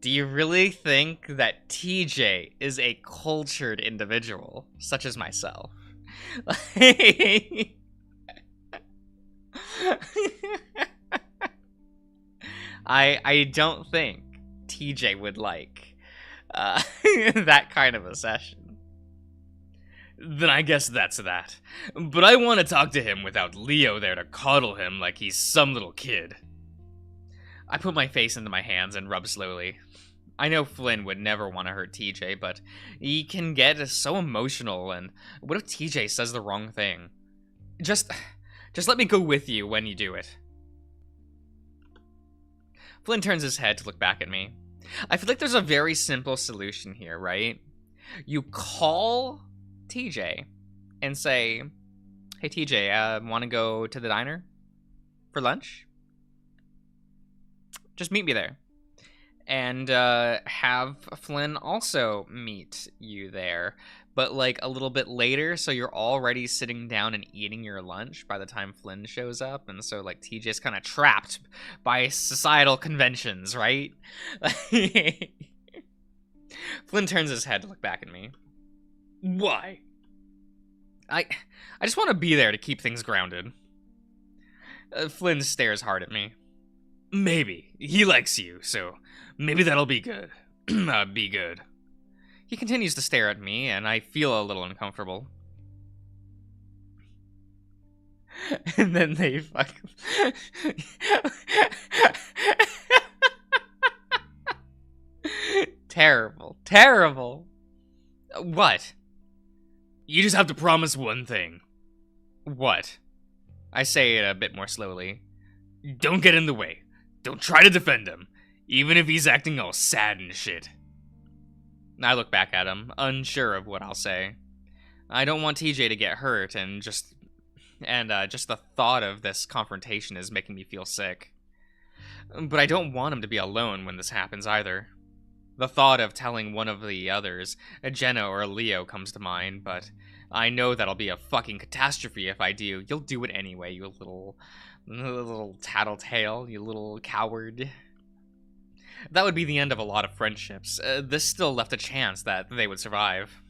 Do you really think that TJ is a cultured individual, such as myself? I don't think TJ would like that kind of a session. Then I guess that's that. But I want to talk to him without Leo there to coddle him like he's some little kid. I put my face into my hands and rub slowly. I know Flynn would never want to hurt TJ, but he can get so emotional, and what if TJ says the wrong thing? Just let me go with you when you do it. Flynn turns his head to look back at me. I feel like there's a very simple solution here, right? You call TJ and say, hey TJ, want to go to the diner for lunch? Just meet me there. And have Flynn also meet you there, but like a little bit later, so you're already sitting down and eating your lunch by the time Flynn shows up, and so like TJ's kind of trapped by societal conventions, right? Flynn turns his head to look back at me. Why? I just want to be there to keep things grounded. Flynn stares hard at me. Maybe. He likes you, so maybe that'll be good. Be good. He continues to stare at me, and I feel a little uncomfortable. And then they fucking... Terrible. Terrible. What? You just have to promise one thing. What? I say it a bit more slowly. Don't get in the way. Don't try to defend him, even if he's acting all sad and shit. I look back at him, unsure of what I'll say. I don't want TJ to get hurt, and just the thought of this confrontation is making me feel sick. But I don't want him to be alone when this happens either. The thought of telling one of the others, a Jenna or a Leo, comes to mind, but I know that'll be a fucking catastrophe if I do. You'll do it anyway, you little tattletale, you little coward. That would be the end of a lot of friendships. This still left a chance that they would survive.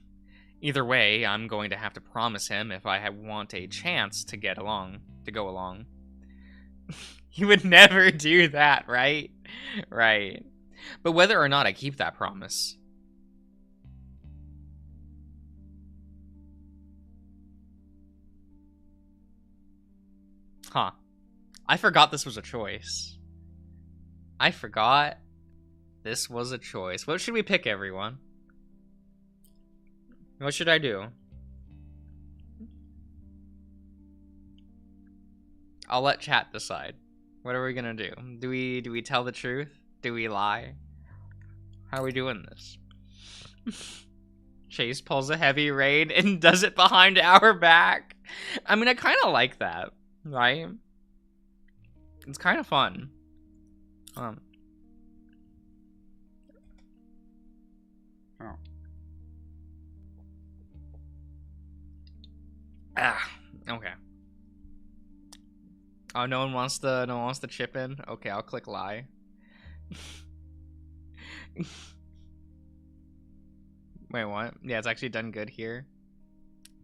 Either way, I'm going to have to promise him if I want a chance to go along. You would never do that, right? Right. But whether or not I keep that promise... Huh. I forgot this was a choice. I forgot this was a choice. What should we pick, everyone? What should I do? I'll let chat decide. What are we gonna do? Do we tell the truth? Do we lie? How are we doing this? Chase pulls a heavy raid and does it behind our back. I mean, I kind of like that, right? It's kind of fun. Oh. Okay. Oh, no one wants to chip in? Okay, I'll click lie. Wait, what? Yeah, it's actually done good here.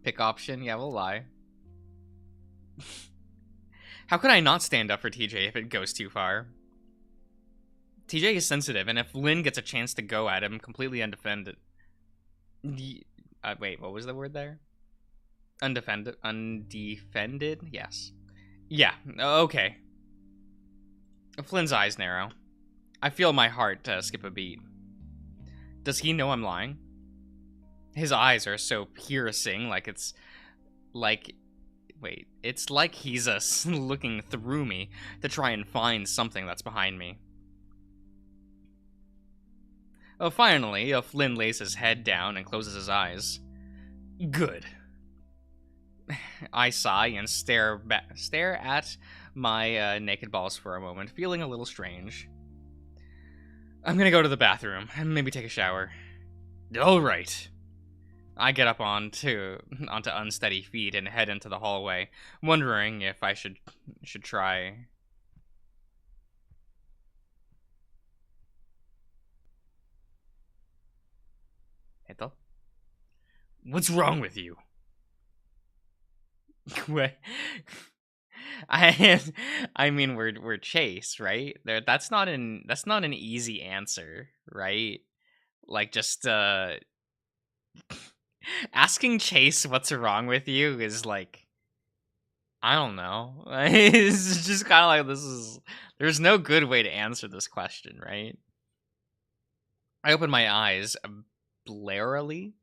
Pick option. Yeah, we'll lie. How could I not stand up for TJ if it goes too far? TJ is sensitive, and if Flynn gets a chance to go at him completely undefended... wait, what was the word there? Undefended? Yes. Yeah, okay. Flynn's eyes narrow. I feel my heart skip a beat. Does he know I'm lying? His eyes are so piercing, it's like he's looking through me to try and find something that's behind me. Oh, finally, Flynn lays his head down and closes his eyes. Good. I sigh and stare at my naked balls for a moment, feeling a little strange. I'm gonna go to the bathroom and maybe take a shower. All right. I get up onto unsteady feet and head into the hallway, wondering if I should try. Eto? What's wrong with you? I mean, we're Chase, right? That's not an easy answer, right? Like, just asking Chase what's wrong with you is like, I don't know. It's just kind of like, there's no good way to answer this question, right? I open my eyes blarily,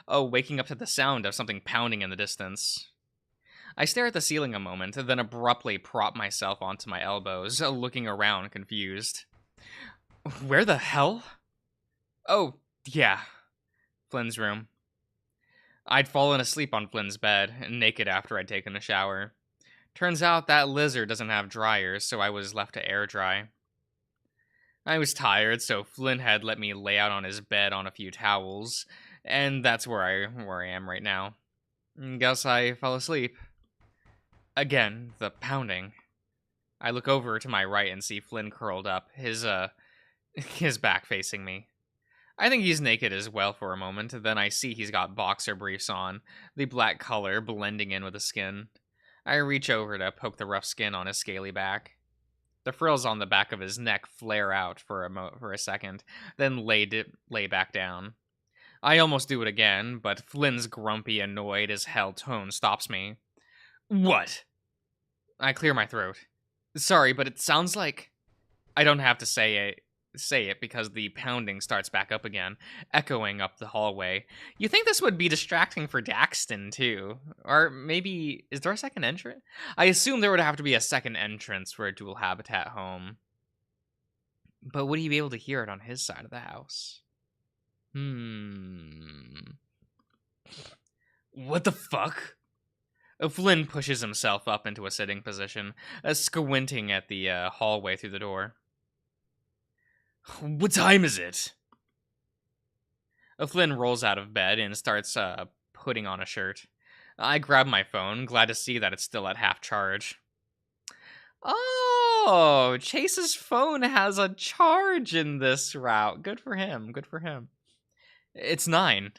waking up to the sound of something pounding in the distance. I stare at the ceiling a moment, then abruptly prop myself onto my elbows, looking around confused. Where the hell? Oh, yeah. Flynn's room. I'd fallen asleep on Flynn's bed, naked after I'd taken a shower. Turns out that lizard doesn't have dryers, so I was left to air dry. I was tired, so Flynn had let me lay out on his bed on a few towels, and that's where I am right now. Guess I fell asleep. Again, the pounding. I look over to my right and see Flynn curled up, his back facing me. I think he's naked as well for a moment, then I see he's got boxer briefs on, the black color blending in with the skin. I reach over to poke the rough skin on his scaly back. The frills on the back of his neck flare out for a second, then lay back down. I almost do it again, but Flynn's grumpy, annoyed as hell tone stops me. What? I clear my throat. Sorry, but it sounds like I don't have to say it because the pounding starts back up again, echoing up the hallway. You think this would be distracting for Daxton too? Or maybe is there a second entrance? I assume there would have to be a second entrance for a dual habitat home. But would he be able to hear it on his side of the house? What the fuck? Flynn pushes himself up into a sitting position, squinting at the hallway through the door. What time is it? Flynn rolls out of bed and starts putting on a shirt. I grab my phone, glad to see that it's still at half charge. Oh, Chase's phone has a charge in this route. Good for him. Good for him. It's 9.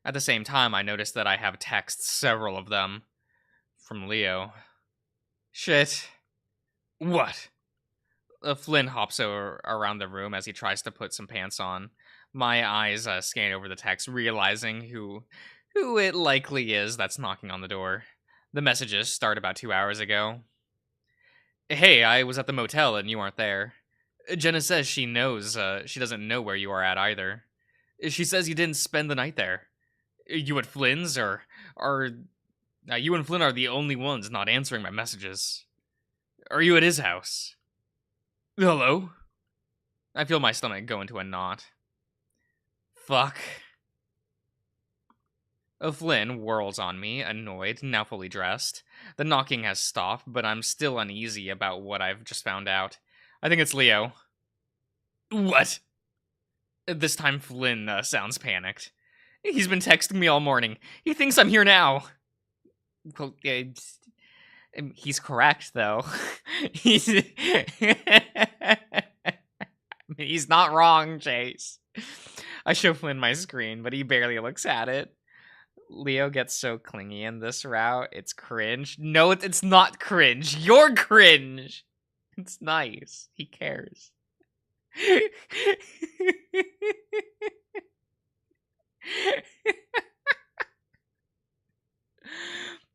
At the same time, I notice that I have texts, several of them, from Leo. Shit. What? Flynn hops around the room as he tries to put some pants on. My eyes scan over the text, realizing who it likely is that's knocking on the door. The messages start about 2 hours ago. Hey, I was at the motel and you aren't there. Jenna says she knows, she doesn't know where you are at either. She says you didn't spend the night there. You at Flynn's, or are you and Flynn are the only ones not answering my messages? Are you at his house? Hello? I feel my stomach go into a knot. Fuck. Flynn whirls on me, annoyed, now fully dressed. The knocking has stopped, but I'm still uneasy about what I've just found out. I think it's Leo. What? This time Flynn sounds panicked. He's been texting me all morning. He thinks I'm here now. Well, he's correct, though. He's not wrong, Chase. I show Flynn my screen, but he barely looks at it. Leo gets so clingy in this route, it's cringe. No, it's not cringe. You're cringe. It's nice. He cares.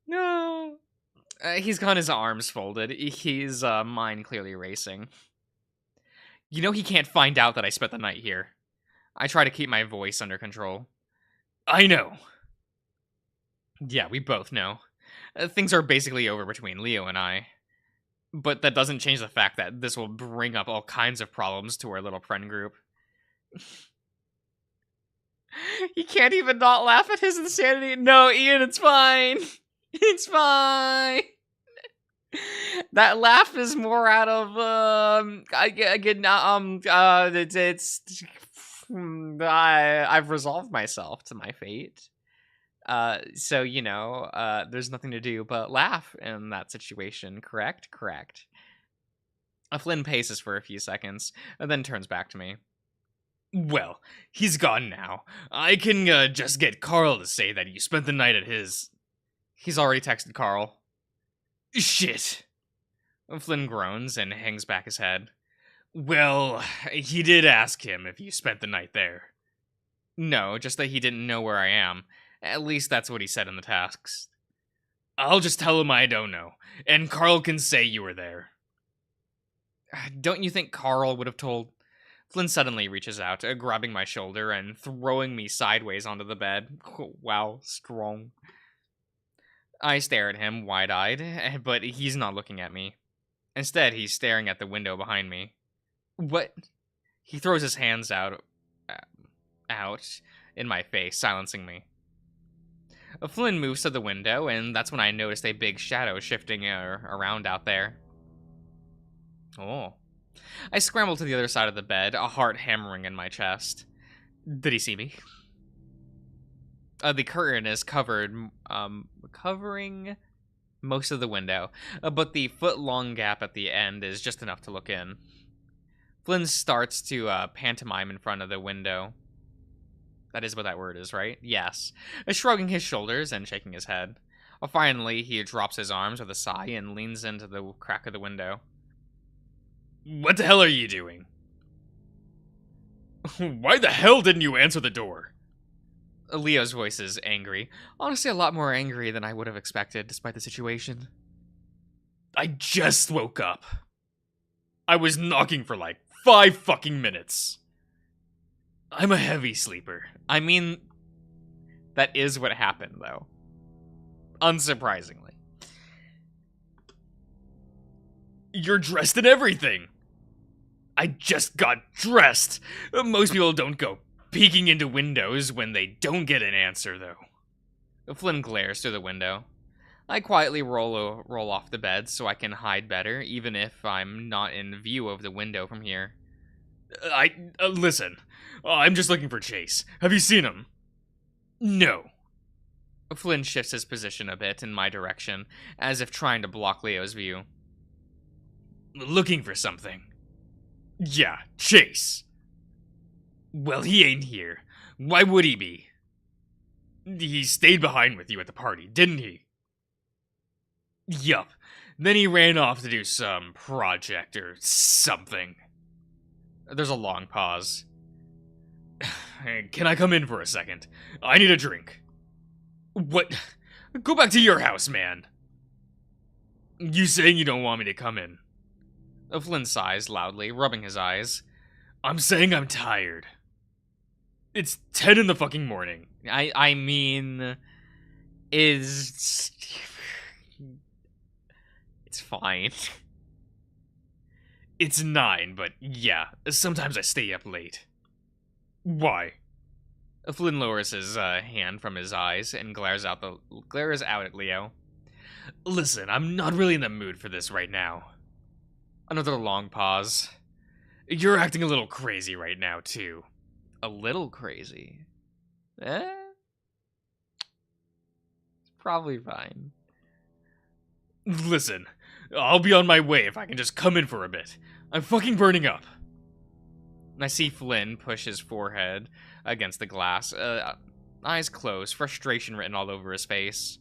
No. He's got his arms folded. His mind clearly racing. You know he can't find out that I spent the night here. I try to keep my voice under control. I know. Yeah, we both know. Things are basically over between Leo and I. But that doesn't change the fact that this will bring up all kinds of problems to our little friend group. He can't even not laugh at his insanity. No, Ian, it's fine. It's fine. That laugh is more out of I've resolved myself to my fate. So, there's nothing to do but laugh in that situation. Correct? Correct. Flynn paces for a few seconds, and then turns back to me. Well, he's gone now. I can just get Carl to say that you spent the night at his... He's already texted Carl. Shit. Flynn groans and hangs back his head. Well, he did ask him if you spent the night there. No, just that he didn't know where I am. At least that's what he said in the text. I'll just tell him I don't know, and Carl can say you were there. Don't you think Carl would have told... Flynn suddenly reaches out, grabbing my shoulder and throwing me sideways onto the bed. Wow, strong. I stare at him, wide-eyed, but he's not looking at me. Instead, he's staring at the window behind me. What? He throws his hands out in my face, silencing me. Flynn moves to the window, and that's when I noticed a big shadow shifting around out there. Oh. I scramble to the other side of the bed, a heart hammering in my chest. Did he see me? The curtain is covering most of the window, but the foot-long gap at the end is just enough to look in. Flynn starts to pantomime in front of the window. That is what that word is, right? Yes. Shrugging his shoulders and shaking his head. Finally, he drops his arms with a sigh and leans into the crack of the window. What the hell are you doing? Why the hell didn't you answer the door? Leo's voice is angry. Honestly, a lot more angry than I would have expected, despite the situation. I just woke up. I was knocking for like 5 fucking minutes. I'm a heavy sleeper. I mean, that is what happened, though. Unsurprisingly. You're dressed in everything. I just got dressed. Most people don't go peeking into windows when they don't get an answer, though. Flynn glares through the window. I quietly roll off the bed so I can hide better, even if I'm not in view of the window from here. Listen. I'm just looking for Chase. Have you seen him? No. Flynn shifts his position a bit in my direction, as if trying to block Leo's view. Looking for something. Yeah, Chase. Well, he ain't here. Why would he be? He stayed behind with you at the party, didn't he? Yup. Then he ran off to do some project or something. There's a long pause. Can I come in for a second? I need a drink. What? Go back to your house, man. You saying you don't want me to come in? Flynn sighs loudly, rubbing his eyes. I'm saying I'm tired. It's 10 in the fucking morning. I mean... It's fine. It's 9, but yeah, sometimes I stay up late. Why? Flynn lowers his hand from his eyes and glares out at Leo. Listen, I'm not really in the mood for this right now. Another long pause. You're acting a little crazy right now, too. A little crazy? It's probably fine. Listen, I'll be on my way if I can just come in for a bit. I'm fucking burning up. I see Flynn push his forehead against the glass, eyes closed, frustration written all over his face.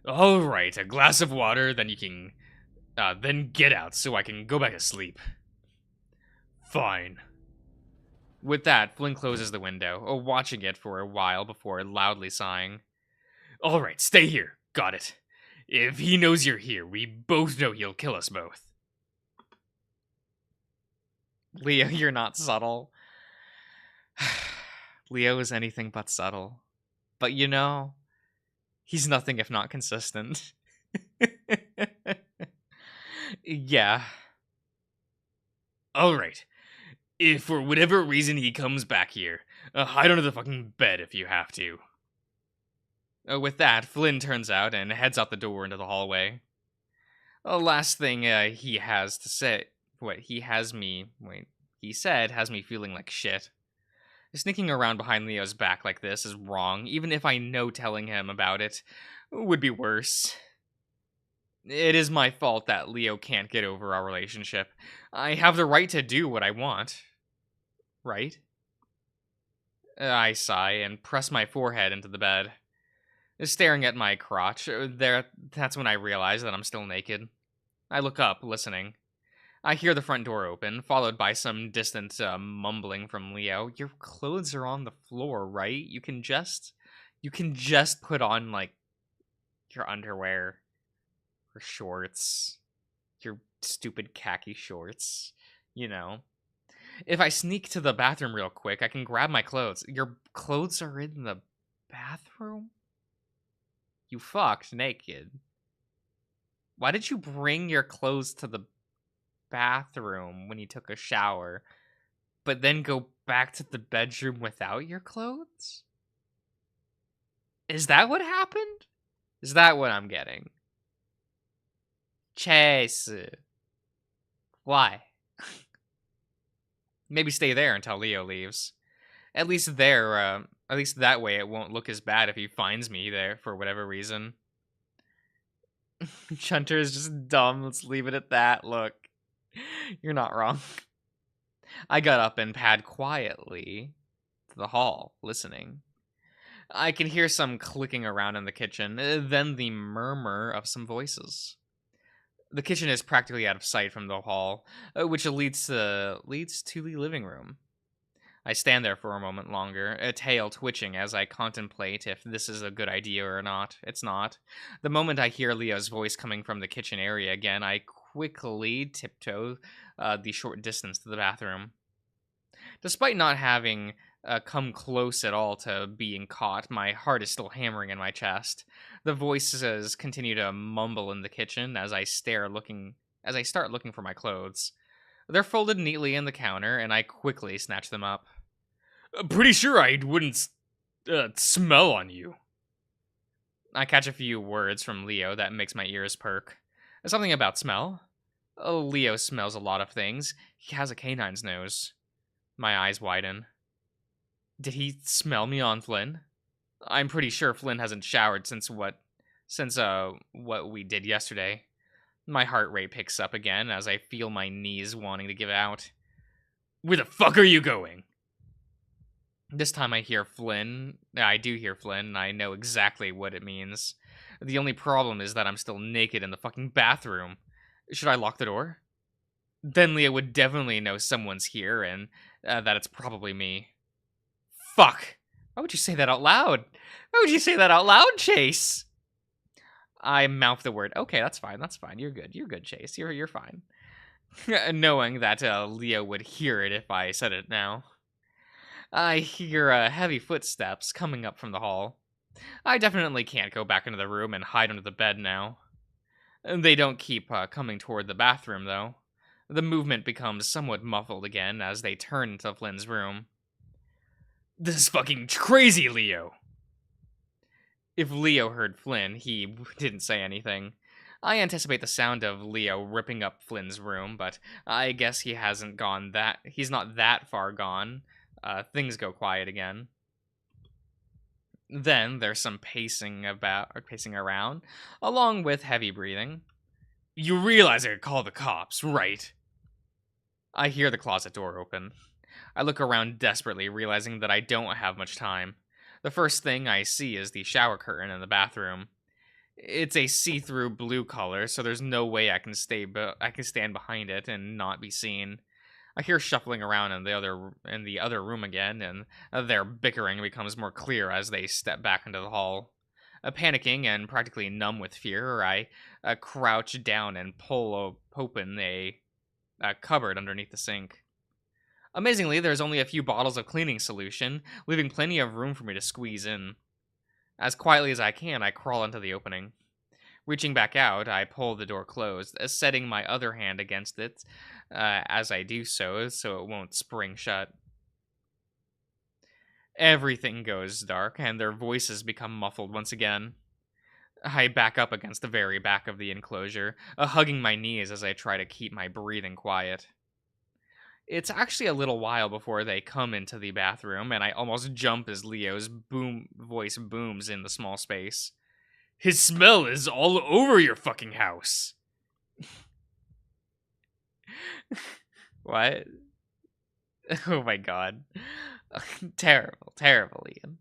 Alright, a glass of water, then you can... then get out so I can go back to sleep. Fine. With that, Flynn closes the window, watching it for a while before loudly sighing. Alright, stay here. Got it. If he knows you're here, we both know he'll kill us both. Leo, you're not subtle. Leo is anything but subtle. But you know, he's nothing if not consistent. Yeah. Alright. If for whatever reason he comes back here, hide under the fucking bed if you have to. With that, Flynn turns out and heads out the door into the hallway. Last thing he has to say... he said has me feeling like shit. Sneaking around behind Leo's back like this is wrong, even if I know telling him about it would be worse. It is my fault that Leo can't get over our relationship. I have the right to do what I want. Right? I sigh and press my forehead into the bed. Staring at my crotch, that's when I realize that I'm still naked. I look up, listening. I hear the front door open, followed by some distant mumbling from Leo. Your clothes are on the floor, right? You can just put on, like, your underwear. Or shorts. Your stupid khaki shorts. You know. If I sneak to the bathroom real quick, I can grab my clothes. Your clothes are in the bathroom? You fucked naked. Why did you bring your clothes to the bathroom when you took a shower, but then go back to the bedroom without your clothes? Is that what happened? Is that what I'm getting? Chase. Why? Maybe stay there until Leo leaves. At least that way it won't look as bad if he finds me there for whatever reason. Chunter is just dumb. Let's leave it at that. Look. You're not wrong. I got up and pad quietly to the hall, listening. I can hear some clicking around in the kitchen, then the murmur of some voices. The kitchen is practically out of sight from the hall, which leads to the living room. I stand there for a moment longer, a tail twitching as I contemplate if this is a good idea or not. It's not. The moment I hear Leo's voice coming from the kitchen area again, I quickly tiptoe the short distance to the bathroom. Despite not having come close at all to being caught, my heart is still hammering in my chest. The voices continue to mumble in the kitchen as I start looking for my clothes. They're folded neatly in the counter, and I quickly snatch them up. Pretty sure I wouldn't smell on you. I catch a few words from Leo that makes my ears perk. Something about smell? Oh, Leo smells a lot of things. He has a canine's nose. My eyes widen. Did he smell me on Flynn? I'm pretty sure Flynn hasn't showered since what we did yesterday. My heart rate picks up again as I feel my knees wanting to give out. Where the fuck are you going? This time I hear Flynn. I do hear Flynn, and I know exactly what it means. The only problem is that I'm still naked in the fucking bathroom. Should I lock the door? Then Leah would definitely know someone's here, and that it's probably me. Fuck! Why would you say that out loud? Why would you say that out loud, Chase? I mouth the word. Okay, that's fine. That's fine. You're good. You're good, Chase. You're fine. Knowing that Leo would hear it if I said it now. I hear heavy footsteps coming up from the hall. I definitely can't go back into the room and hide under the bed now. They don't keep coming toward the bathroom, though. The movement becomes somewhat muffled again as they turn into Flynn's room. This is fucking crazy, Leo. If Leo heard Flynn, he didn't say anything. I anticipate the sound of Leo ripping up Flynn's room, but I guess he's not that far gone. Things go quiet again. Then there's some pacing around, along with heavy breathing. You realize I could call the cops, right? I hear the closet door open. I look around desperately, realizing that I don't have much time. The first thing I see is the shower curtain in the bathroom. It's a see-through blue color, so there's no way I can stand behind it and not be seen. I hear shuffling around in the other room again, and their bickering becomes more clear as they step back into the hall. Panicking and practically numb with fear, I crouch down and pull open a cupboard underneath the sink. Amazingly, there's only a few bottles of cleaning solution, leaving plenty of room for me to squeeze in. As quietly as I can, I crawl into the opening. Reaching back out, I pull the door closed, setting my other hand against it as I do so it won't spring shut. Everything goes dark, and their voices become muffled once again. I back up against the very back of the enclosure, hugging my knees as I try to keep my breathing quiet. It's actually a little while before they come into the bathroom, and I almost jump as Leo's voice booms in the small space. His smell is all over your fucking house. What? Oh my god. Terrible, Ian.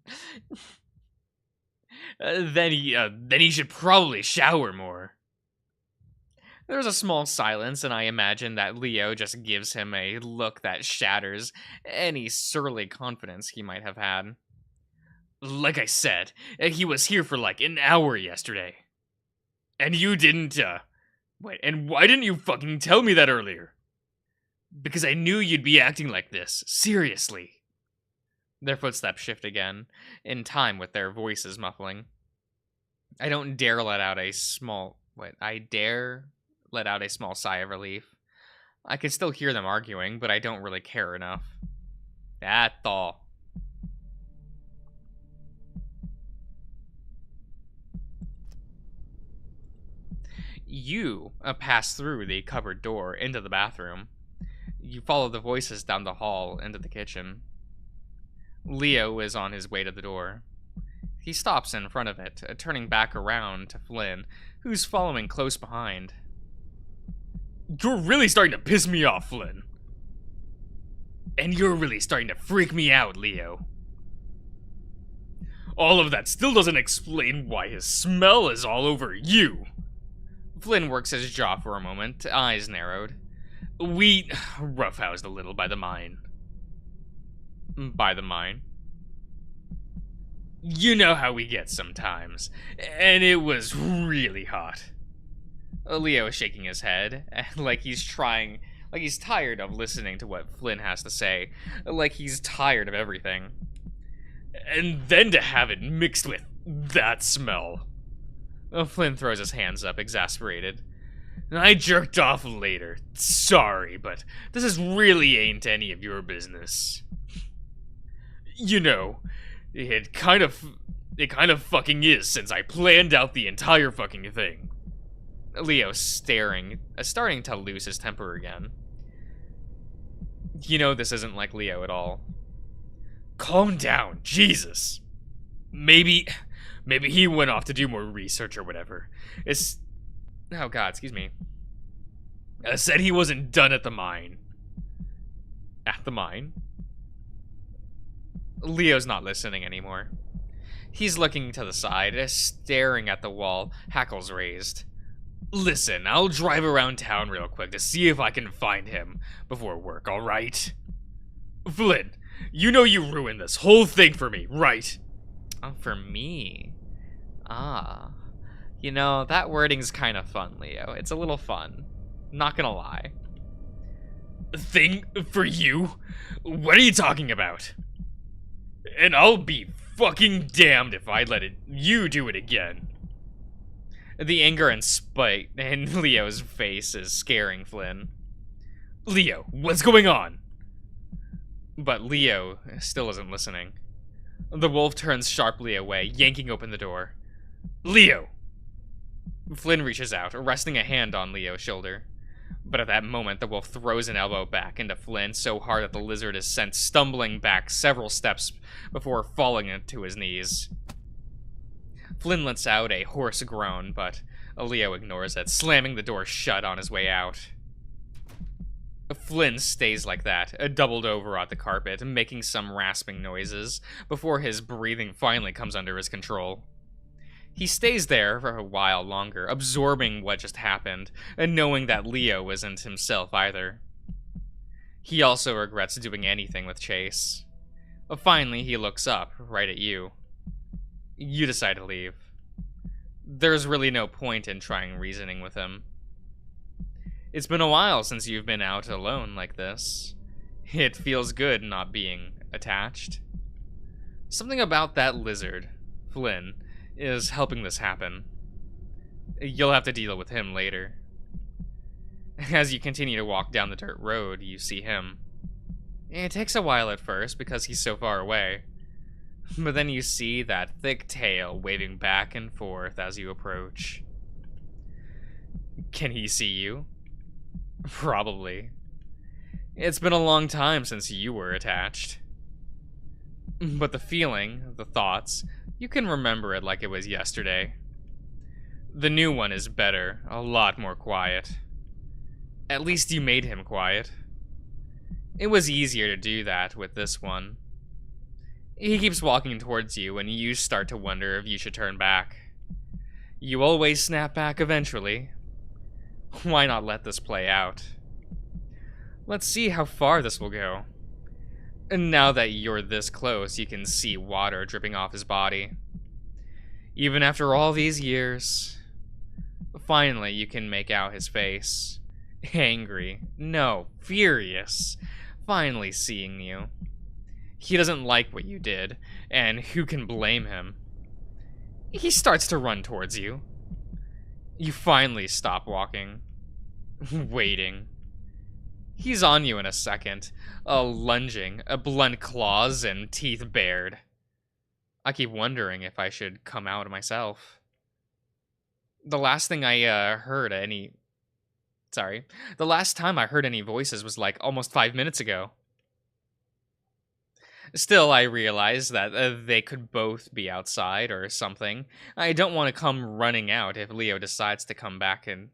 Then he should probably shower more. There's a small silence, and I imagine that Leo just gives him a look that shatters any surly confidence he might have had. Like I said, he was here for like an hour yesterday. And you didn't, wait, and why didn't you fucking tell me that earlier? Because I knew you'd be acting like this, seriously. Their footsteps shift again, in time with their voices muffling. I dare let out a small sigh of relief. I can still hear them arguing, but I don't really care enough. That's all. You pass through the cupboard door into the bathroom. You follow the voices down the hall into the kitchen. Leo is on his way to the door. He stops in front of it, turning back around to Flynn, who's following close behind. You're really starting to piss me off, Flynn. And you're really starting to freak me out, Leo. All of that still doesn't explain why his smell is all over you. Flynn works his jaw for a moment, eyes narrowed. We roughhoused a little by the mine. By the mine. You know how we get sometimes, and it was really hot. Leo is shaking his head, like he's tired of listening to what Flynn has to say, like he's tired of everything. And then to have it mixed with that smell. Flynn throws his hands up, exasperated. I jerked off later. Sorry, but this really ain't any of your business. You know, it kind of fucking is, since I planned out the entire fucking thing. Leo starting to lose his temper again. You know this isn't like Leo at all. Calm down, Jesus. Maybe he went off to do more research or whatever. Oh god, excuse me. Said he wasn't done at the mine. At the mine? Leo's not listening anymore. He's looking to the side, staring at the wall, hackles raised. Listen, I'll drive around town real quick to see if I can find him before work, alright? Flynn, you know you ruined this whole thing for me, right? Oh, for me? Ah. You know, that wording's kind of fun, Leo. It's a little fun. Not gonna lie. Thing for you? What are you talking about? And I'll be fucking damned if I let you do it again. The anger and spite in Leo's face is scaring Flynn. Leo, what's going on? But Leo still isn't listening. The wolf turns sharply away, yanking open the door. Leo! Flynn reaches out, resting a hand on Leo's shoulder. But at that moment, the wolf throws an elbow back into Flynn so hard that the lizard is sent stumbling back several steps before falling to his knees. Flynn lets out a hoarse groan, but Leo ignores it, slamming the door shut on his way out. Flynn stays like that, doubled over on the carpet, making some rasping noises, before his breathing finally comes under his control. He stays there for a while longer, absorbing what just happened, and knowing that Leo isn't himself either. He also regrets doing anything with Chase. Finally, he looks up, right at you. You decide to leave. There's really no point in trying reasoning with him. It's been a while since you've been out alone like this. It feels good not being attached. Something about that lizard, Flynn, is helping this happen. You'll have to deal with him later. As you continue to walk down the dirt road, you see him. It takes a while at first because he's so far away. But then you see that thick tail waving back and forth as you approach. Can he see you? Probably. It's been a long time since you were attached. But the feeling, the thoughts, you can remember it like it was yesterday. The new one is better, a lot more quiet. At least you made him quiet. It was easier to do that with this one. He keeps walking towards you, and you start to wonder if you should turn back. You always snap back eventually. Why not let this play out? Let's see how far this will go. And now that you're this close, you can see water dripping off his body. Even after all these years, finally you can make out his face. Angry. No, furious. Finally seeing you. He doesn't like what you did, and who can blame him? He starts to run towards you. You finally stop walking. Waiting. He's on you in a second, lunging, blunt claws and teeth bared. I keep wondering if I should come out myself. The last time I heard any voices was like almost 5 minutes ago. Still, I realize that they could both be outside or something. I don't want to come running out if Leo decides to come back in.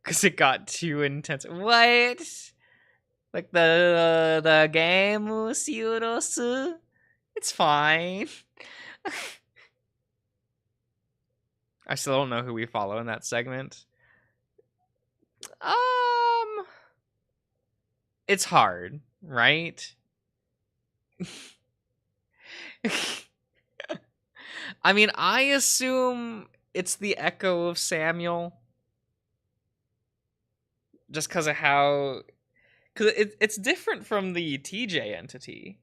Cause it got too intense. What? Like the game Siurosu? It's fine. I still don't know who we follow in that segment. It's hard, right? I mean, I assume it's the echo of Samuel. Just because of how... Because it's different from the TJ entity.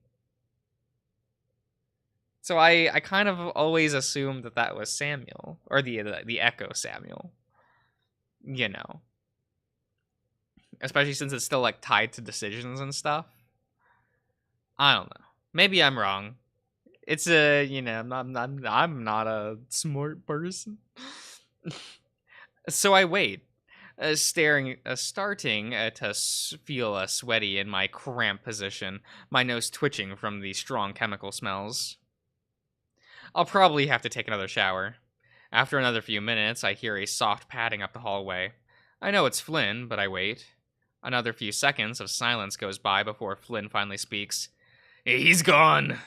So I kind of always assumed that that was Samuel. Or the echo Samuel. You know. Especially since it's still, like, tied to decisions and stuff. I don't know. Maybe I'm wrong. It's I'm not a smart person. So I wait, starting to feel sweaty in my cramped position, my nose twitching from the strong chemical smells. I'll probably have to take another shower. After another few minutes, I hear a soft padding up the hallway. I know it's Flynn, but I wait. Another few seconds of silence goes by before Flynn finally speaks. He's gone.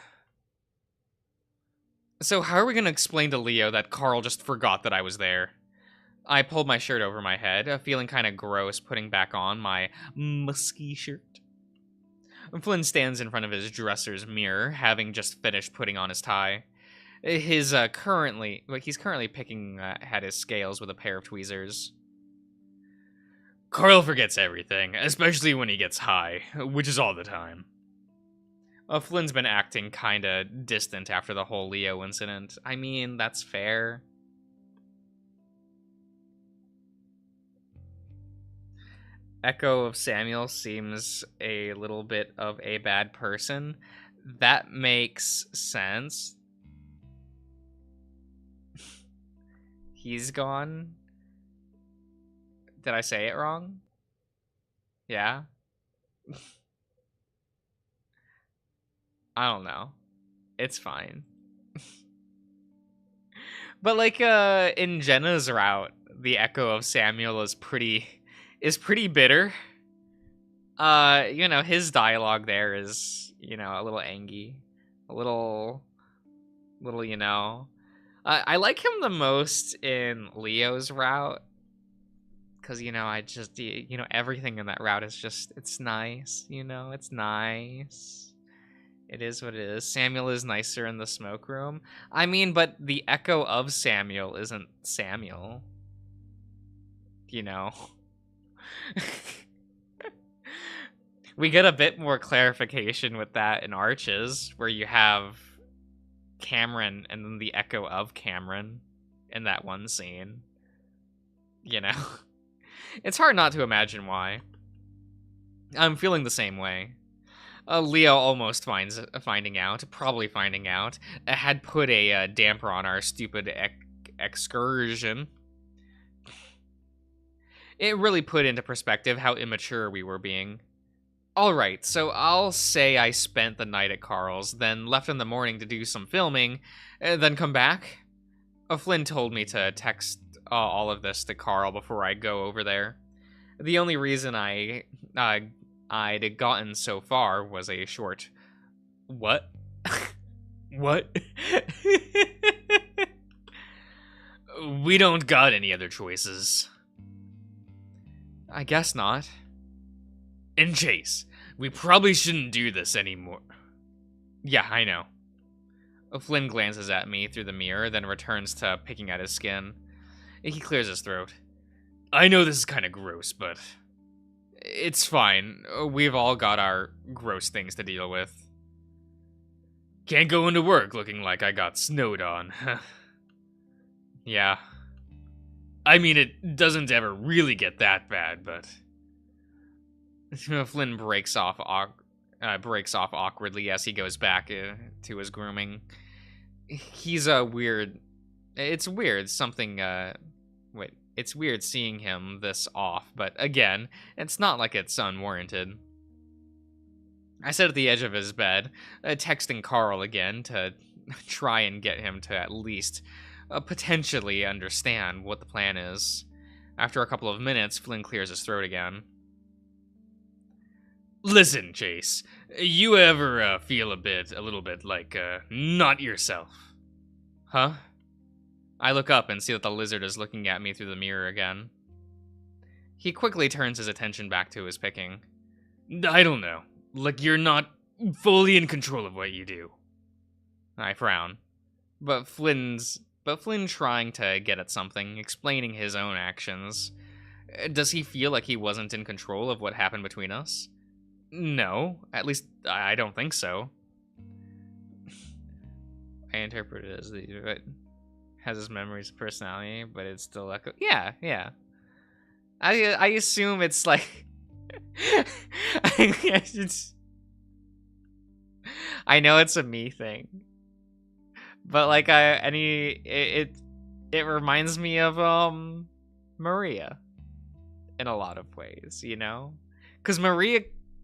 So how are we going to explain to Leo that Carl just forgot that I was there? I pulled my shirt over my head, feeling kind of gross putting back on my musky shirt. Flynn stands in front of his dresser's mirror, having just finished putting on his tie. He's currently picking at his scales with a pair of tweezers. Carl forgets everything, especially when he gets high, which is all the time. Flynn's been acting kinda distant after the whole Leo incident. I mean, that's fair. Echo of Samuel seems a little bit of a bad person. That makes sense. He's gone. Did I say it wrong? Yeah. I don't know. It's fine. But like in Jenna's route, the echo of Samuel is pretty bitter. His dialogue there is, a little angy. A little I like him the most in Leo's route. Because, I just, everything in that route is just, it's nice, it's nice. It is what it is. Samuel is nicer in the smoke room. I mean, but the echo of Samuel isn't Samuel. We get a bit more clarification with that in Arches, where you have Cameron and then the echo of Cameron in that one scene. It's hard not to imagine why. I'm feeling the same way. Leo almost finding out, had put a damper on our stupid excursion. It really put into perspective how immature we were being. Alright, so I'll say I spent the night at Carl's, then left in the morning to do some filming, then come back. Flynn told me to text all of this to Carl before I go over there. The only reason I'd gotten so far was a short, "What?" What? We don't got any other choices. I guess not. And Chase, we probably shouldn't do this anymore. Yeah, I know. Flynn glances at me through the mirror, then returns to picking at his skin. He clears his throat. I know this is kind of gross, but it's fine. We've all got our gross things to deal with. Can't go into work looking like I got snowed on. Yeah. I mean, it doesn't ever really get that bad, but... Flynn breaks off awkwardly as he goes back to his grooming. He's weird. It's weird it's weird seeing him this off, but again, it's not like it's unwarranted. I sit at the edge of his bed, texting Carl again to try and get him to at least potentially understand what the plan is. After a couple of minutes, Flynn clears his throat again. Listen, Chase, you ever feel a little bit like, not yourself? Huh? I look up and see that the lizard is looking at me through the mirror again. He quickly turns his attention back to his picking. I don't know. Like you're not fully in control of what you do. I frown. But Flynn trying to get at something, explaining his own actions. Does he feel like he wasn't in control of what happened between us? No, at least I don't think so. I interpret it as it has his memories of personality, but it's still echo. Yeah. I assume it's like I know it's a me thing, but like it reminds me of Maria in a lot of ways, you know, because Maria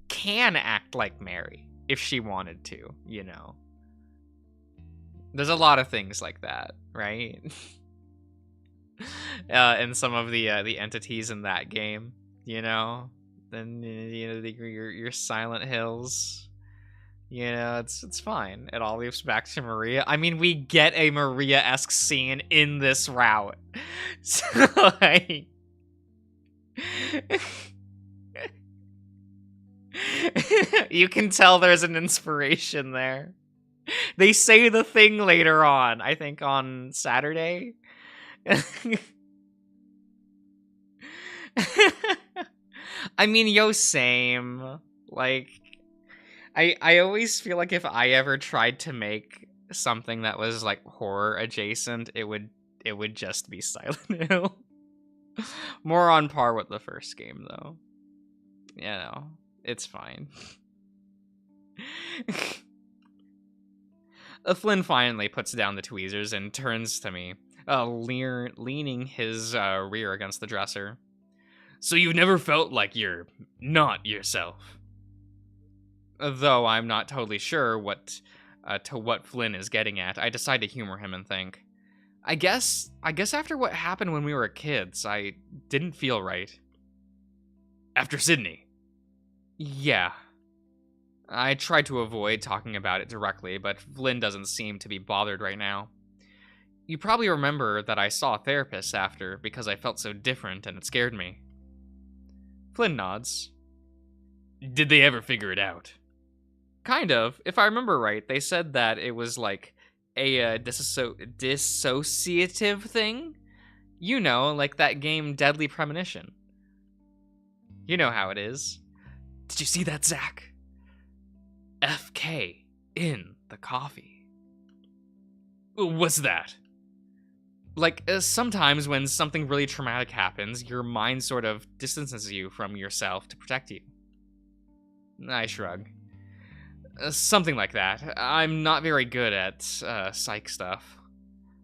can act like Mary if she wanted to, you know. There's a lot of things like that, right? And some of the entities in that game, you know, then you know your Silent Hills, you know, it's fine. It all leads back to Maria. I mean, we get a Maria-esque scene in this route, so like, you can tell there's an inspiration there. They say the thing later on, I think on Saturday. I mean, yo, same. Like, I always feel like if I ever tried to make something that was like horror adjacent, it would just be Silent Hill. More on par with the first game, though. You know, it's fine. Flynn finally puts down the tweezers and turns to me, leaning his rear against the dresser. So you've never felt like you're not yourself? Though I'm not totally sure what Flynn is getting at, I decide to humor him and think, I guess after what happened when we were kids, I didn't feel right. After Sydney? Yeah. I tried to avoid talking about it directly, but Flynn doesn't seem to be bothered right now. You probably remember that I saw a therapist after because I felt so different and it scared me. Flynn nods. Did they ever figure it out? Kind of. If I remember right, they said that it was like a dissociative thing. You know, like that game Deadly Premonition. You know how it is. Did you see that, Zach? FK in the coffee. What's that? Like, sometimes when something really traumatic happens, your mind sort of distances you from yourself to protect you. I shrug. Something like that. I'm not very good at psych stuff.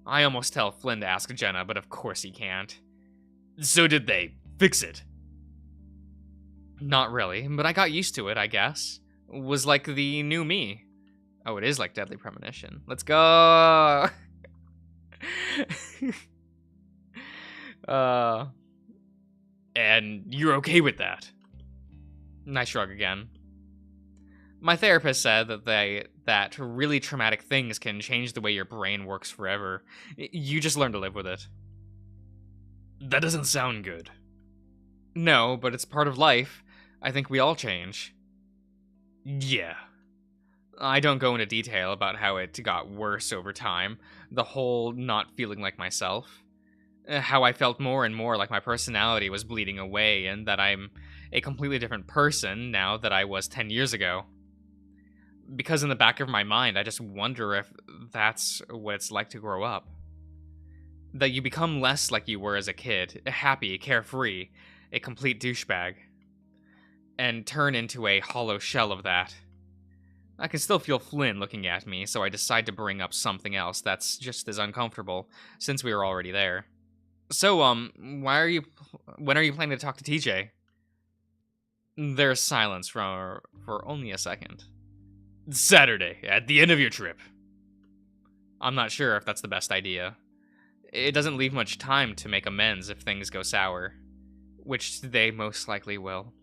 I almost tell Flynn to ask Jenna, but of course he can't. So did they fix it? Not really, but I got used to it, I guess. Was like the new me. Oh, it is like Deadly Premonition. Let's go! And you're okay with that? I shrug again. My therapist said that really traumatic things can change the way your brain works forever. You just learn to live with it. That doesn't sound good. No, but it's part of life. I think we all change. Yeah. I don't go into detail about how it got worse over time, the whole not feeling like myself. How I felt more and more like my personality was bleeding away and that I'm a completely different person now that I was 10 years ago. Because in the back of my mind, I just wonder if that's what it's like to grow up. That you become less like you were as a kid, happy, carefree, a complete douchebag, and turn into a hollow shell of that. I can still feel Flynn looking at me, so I decide to bring up something else that's just as uncomfortable, since we were already there. So, when are you planning to talk to TJ? There's silence for only a second. Saturday, at the end of your trip. I'm not sure if that's the best idea. It doesn't leave much time to make amends if things go sour, which they most likely will.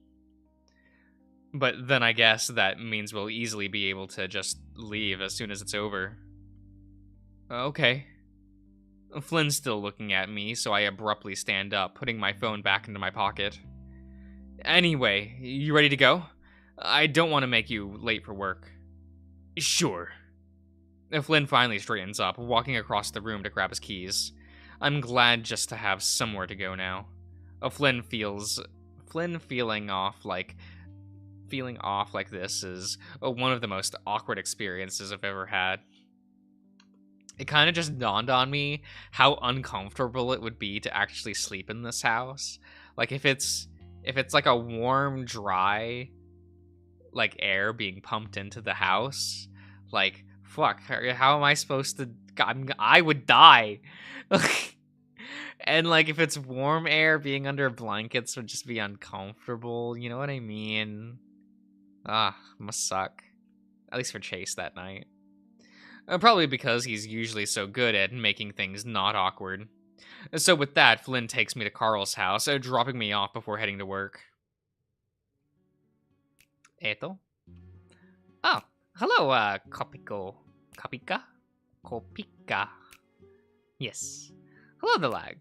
But then I guess that means we'll easily be able to just leave as soon as it's over. Okay. Flynn's still looking at me, so I abruptly stand up, putting my phone back into my pocket. Anyway, you ready to go? I don't want to make you late for work. Sure. Flynn finally straightens up, walking across the room to grab his keys. I'm glad just to have somewhere to go now. Flynn feeling off like this is one of the most awkward experiences I've ever had. It kind of just dawned on me how uncomfortable it would be to actually sleep in this house. Like if it's like a warm, dry, like air being pumped into the house, like fuck, how am I supposed to? I would die. And like if it's warm air, being under blankets would just be uncomfortable. You know what I mean? Must suck. At least for Chase that night. Probably because he's usually so good at making things not awkward. So with that, Flynn takes me to Carl's house, dropping me off before heading to work. Eto? Oh, hello, Kopika? Kopika. Yes. Hello, the lag.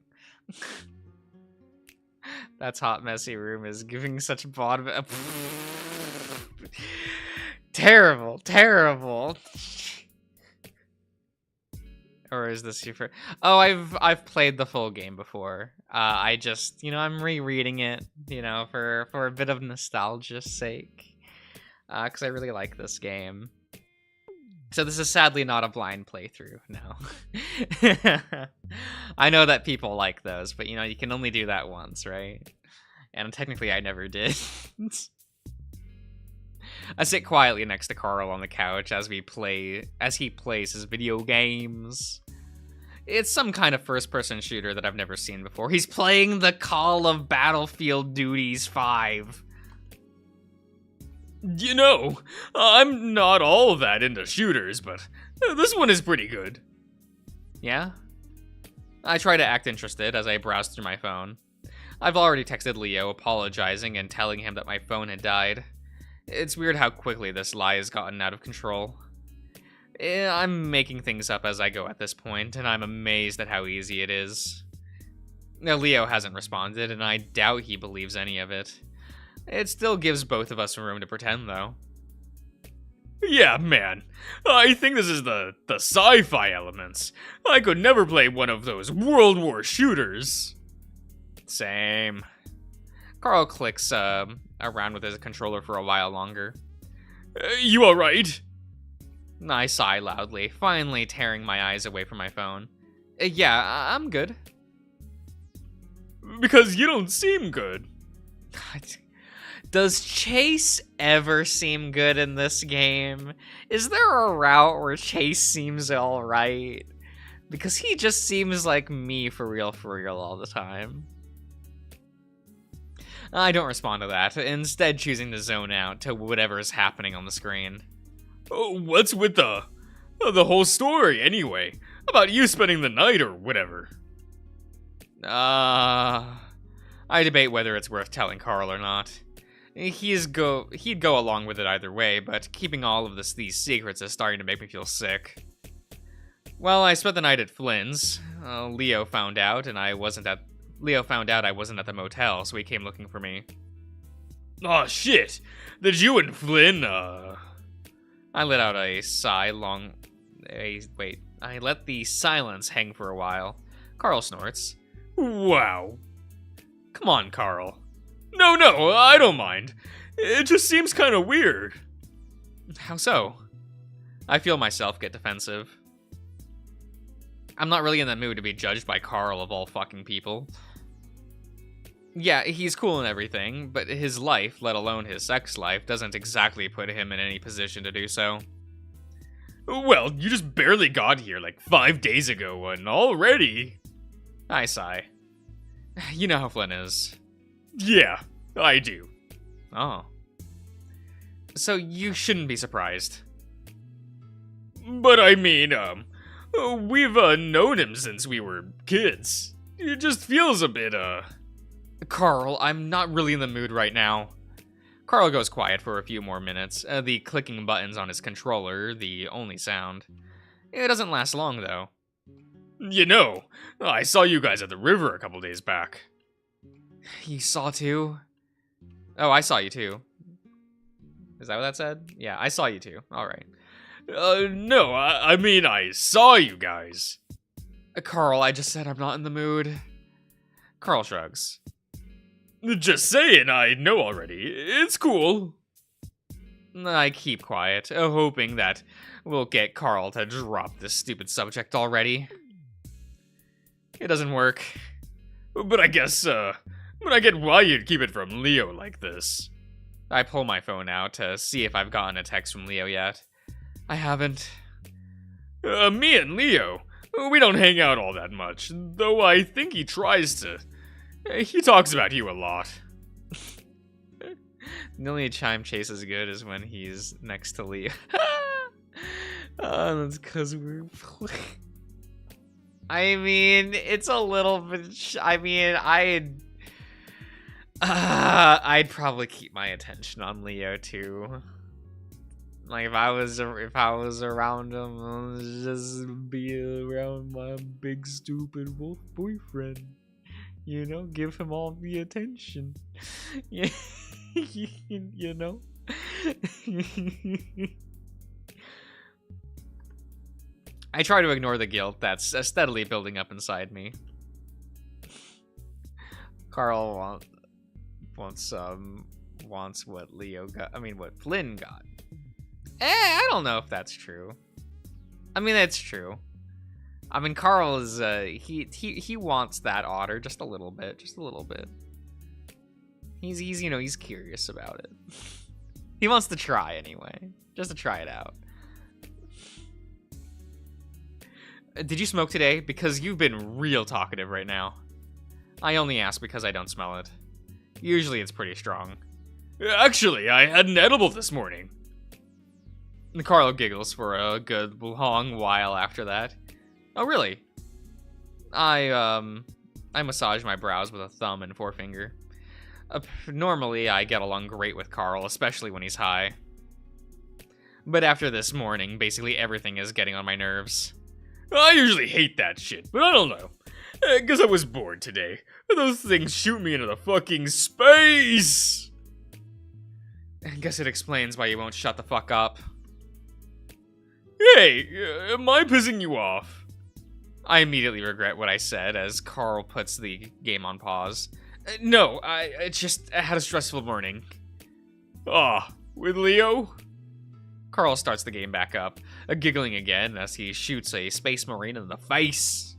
That's hot, messy room is giving such bottom... Terrible, terrible. Or is this your first? Oh, I've played the full game before. I just, I'm rereading it, for a bit of nostalgia's sake. Because I really like this game. So this is sadly not a blind playthrough, no. I know that people like those, but you can only do that once, right? And technically I never did. I sit quietly next to Carl on the couch as he plays his video games. It's some kind of first-person shooter that I've never seen before. He's playing the Call of Battlefield Duties 5. I'm not all that into shooters, but this one is pretty good. Yeah? I try to act interested as I browse through my phone. I've already texted Leo apologizing and telling him that my phone had died. It's weird how quickly this lie has gotten out of control. I'm making things up as I go at this point, and I'm amazed at how easy it is. Now, Leo hasn't responded, and I doubt he believes any of it. It still gives both of us room to pretend, though. Yeah, man. I think this is the sci-fi elements. I could never play one of those World War shooters. Same. Carl clicks around with his controller for a while longer. You alright? I sigh loudly, finally tearing my eyes away from my phone. Yeah, I'm good. Because you don't seem good. Does Chase ever seem good in this game? Is there a route where Chase seems alright? Because he just seems like me for real all the time. I don't respond to that, instead choosing to zone out to whatever is happening on the screen. Oh, what's with the whole story, anyway? About you spending the night or whatever? I debate whether it's worth telling Carl or not. He'd go along with it either way, but keeping all of these secrets is starting to make me feel sick. Well, I spent the night at Flynn's. Leo found out I wasn't at the motel, so he came looking for me. Oh shit! Did you and Flynn, I let out a sigh I let the silence hang for a while. Carl snorts. Wow. Come on, Carl. No, I don't mind. It just seems kind of weird. How so? I feel myself get defensive. I'm not really in the mood to be judged by Carl of all fucking people. Yeah, he's cool and everything, but his life, let alone his sex life, doesn't exactly put him in any position to do so. Well, you just barely got here like 5 days ago, and already... I sigh. You know how Flynn is. Yeah, I do. Oh. So you shouldn't be surprised. But I mean, we've known him since we were kids. It just feels a bit, Carl, I'm not really in the mood right now. Carl goes quiet for a few more minutes, the clicking buttons on his controller the only sound. It doesn't last long, though. I saw you guys at the river a couple days back. You saw too? Oh, I saw you too. Is that what that said? Yeah, I saw you too. Alright. No, I mean, I saw you guys. Carl, I just said I'm not in the mood. Carl shrugs. Just saying, I know already. It's cool. I keep quiet, hoping that we'll get Carl to drop this stupid subject already. It doesn't work. But I guess, but I get why you'd keep it from Leo like this. I pull my phone out to see if I've gotten a text from Leo yet. I haven't. Me and Leo, we don't hang out all that much, though I think he tries to. He talks about you a lot. The only chime chase is good is when he's next to Leo. That's because we're playing. I mean, it's a little bit. I'd probably keep my attention on Leo too. Like if I was around him, I'll just be around my big stupid wolf boyfriend. You know, give him all the attention. Yeah, you know. I try to ignore the guilt that's steadily building up inside me. Carl wants what Leo got. I mean, what Flynn got. I don't know if that's true. I mean, that's true. I mean, Carl is he wants that otter just a little bit, He's you know, he's curious about it. He wants to try anyway, just to try it out. Did you smoke today? Because you've been real talkative right now. I only ask because I don't smell it. Usually it's pretty strong. Actually, I had an edible this morning. Carl giggles for a good long while after that. Oh, really? I massage my brows with a thumb and forefinger. Normally, I get along great with Carl, especially when he's high. But after this morning, basically everything is getting on my nerves. I usually hate that shit, but I don't know. Guess I was bored today. Those things shoot me into the fucking space! I guess it explains why you won't shut the fuck up. Hey, am I pissing you off? I immediately regret what I said as Carl puts the game on pause. No, I just had a stressful morning. With Leo? Carl starts the game back up, giggling again as he shoots a space marine in the face.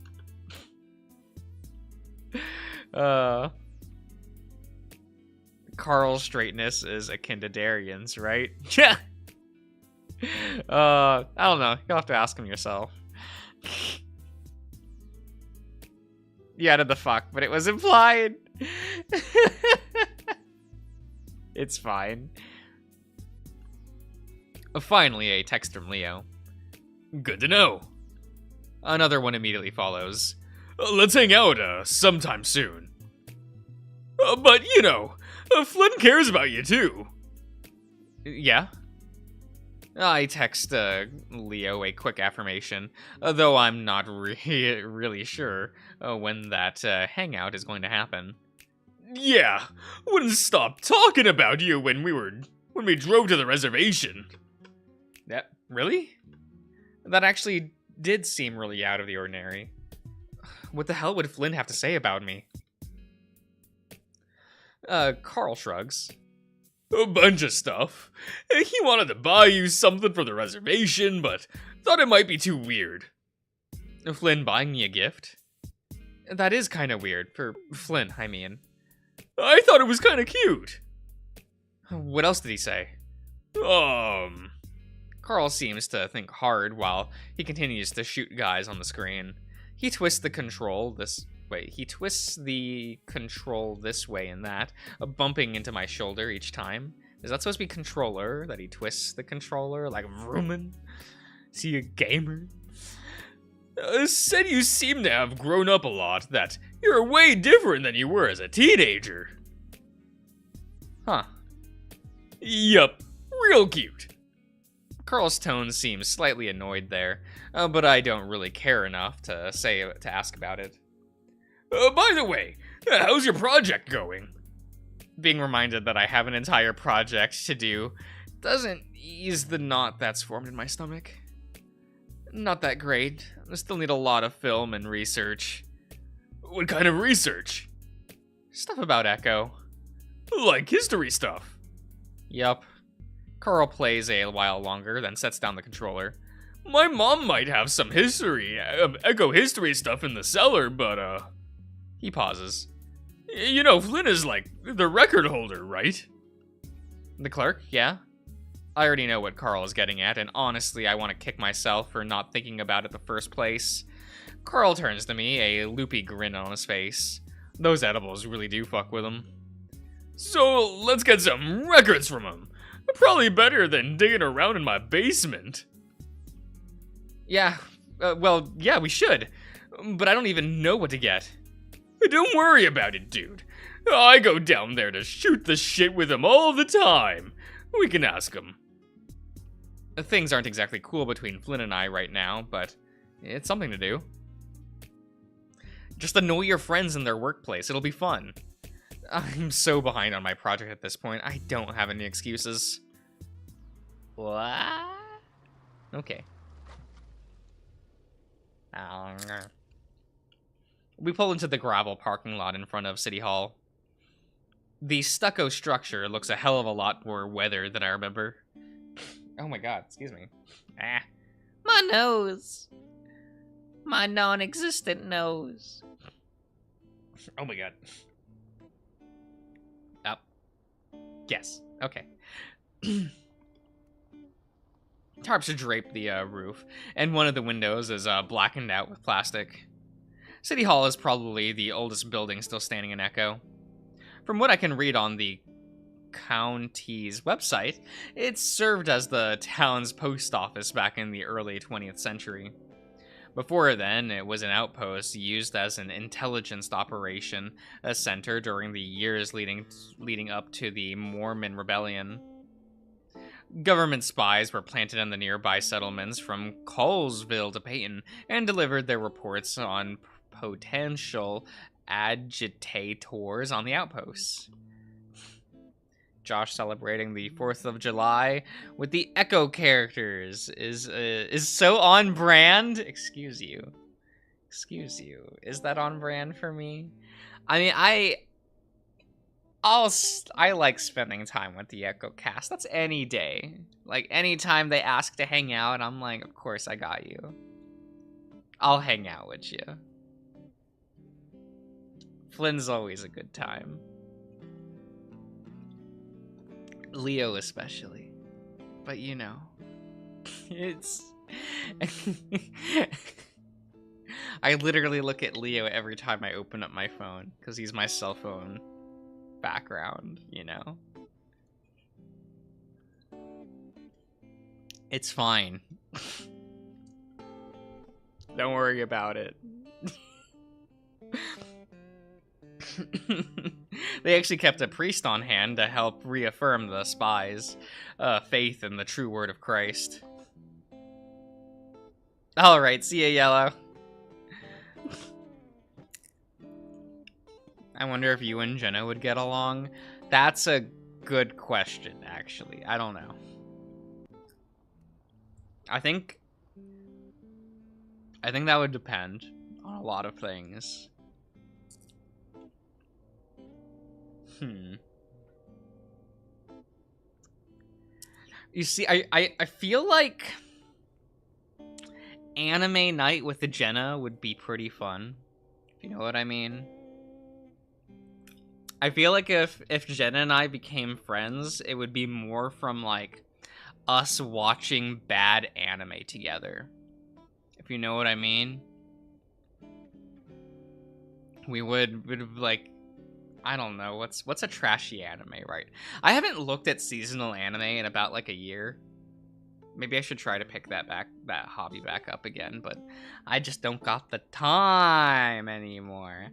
Carl's straightness is akin to Darian's, right? Yeah. I don't know. You'll have to ask him yourself. You added the fuck, but it was implied. It's fine. Finally, a text from Leo. Good to know. Another one immediately follows. Let's hang out, sometime soon. But, you know, Flynn cares about you, too. Yeah? I text Leo a quick affirmation, though I'm not really sure when that hangout is going to happen. Yeah, wouldn't stop talking about you when we drove to the reservation. Yeah, really? That actually did seem really out of the ordinary. What the hell would Flynn have to say about me? Carl shrugs. A bunch of stuff. He wanted to buy you something for the reservation, but thought it might be too weird. Flynn buying me a gift? That is kind of weird. For Flynn, I mean. I thought it was kind of cute. What else did he say? Carl seems to think hard while he continues to shoot guys on the screen. He twists the control this way and that, bumping into my shoulder each time. Is that supposed to be controller? That he twists the controller like Vrooman? Is he a gamer? Said you seem to have grown up a lot, that you're way different than you were as a teenager. Huh. Yup, real cute. Carl's tone seems slightly annoyed there, but I don't really care enough to ask about it. By the way, how's your project going? Being reminded that I have an entire project to do doesn't ease the knot that's formed in my stomach. Not that great. I still need a lot of film and research. What kind of research? Stuff about Echo. Like history stuff. Yup. Carl plays a while longer, then sets down the controller. My mom might have some Echo history stuff in the cellar, but, He pauses. You know, Flynn is, like, the record holder, right? The clerk, yeah? I already know what Carl is getting at, and honestly, I want to kick myself for not thinking about it the first place. Carl turns to me, a loopy grin on his face. Those edibles really do fuck with him. So, let's get some records from him. Probably better than digging around in my basement. Yeah, yeah, we should. But I don't even know what to get. Don't worry about it, dude. I go down there to shoot the shit with him all the time. We can ask him. Things aren't exactly cool between Flynn and I right now, but it's something to do. Just annoy your friends in their workplace. It'll be fun. I'm so behind on my project at this point. I don't have any excuses. What? Okay. We pull into the gravel parking lot in front of City Hall. The stucco structure looks a hell of a lot more weathered than I remember. Oh my god, excuse me. Ah. My nose. My non-existent nose. Oh my god. Up. Yes. Okay. Tarps drape the roof, and one of the windows is blackened out with plastic. City Hall is probably the oldest building still standing in Echo. From what I can read on the county's website, it served as the town's post office back in the early 20th century. Before then, it was an outpost used as an intelligence operation center during the years leading up to the Mormon Rebellion. Government spies were planted in the nearby settlements from Colesville to Peyton and delivered their reports on potential agitators on the outposts. Josh celebrating the 4th of July with the Echo characters is so on brand. Excuse you. Is that on brand for me? I mean, I like spending time with the Echo cast. That's any day. Like, anytime they ask to hang out, I'm like, of course I got you. I'll hang out with you. Flynn's always a good time. Leo especially. But you know, it's... I literally look at Leo every time I open up my phone, because he's my cell phone background, you know? It's fine. Don't worry about it. They actually kept a priest on hand to help reaffirm the spies' faith in the true word of Christ. Alright, see ya, Yellow. I wonder if you and Jenna would get along. That's a good question, actually. I don't know. I think that would depend on a lot of things. You see, I feel like anime night with the Jenna would be pretty fun. If you know what I mean. I feel like if Jenna and I became friends, it would be more from like us watching bad anime together. If you know what I mean. We would like, I don't know, what's a trashy anime, right? I haven't looked at seasonal anime in about like a year. Maybe I should try to pick that hobby back up again, but I just don't got the time anymore.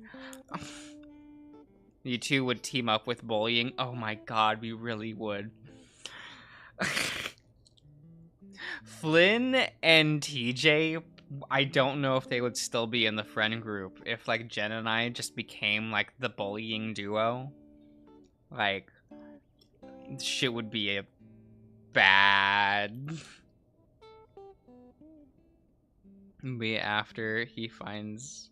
You two would team up with bullying? Oh my god, we really would. Flynn and TJ, I don't know if they would still be in the friend group if like Jen and I just became like the bullying duo. Like, shit would be bad. Be after he finds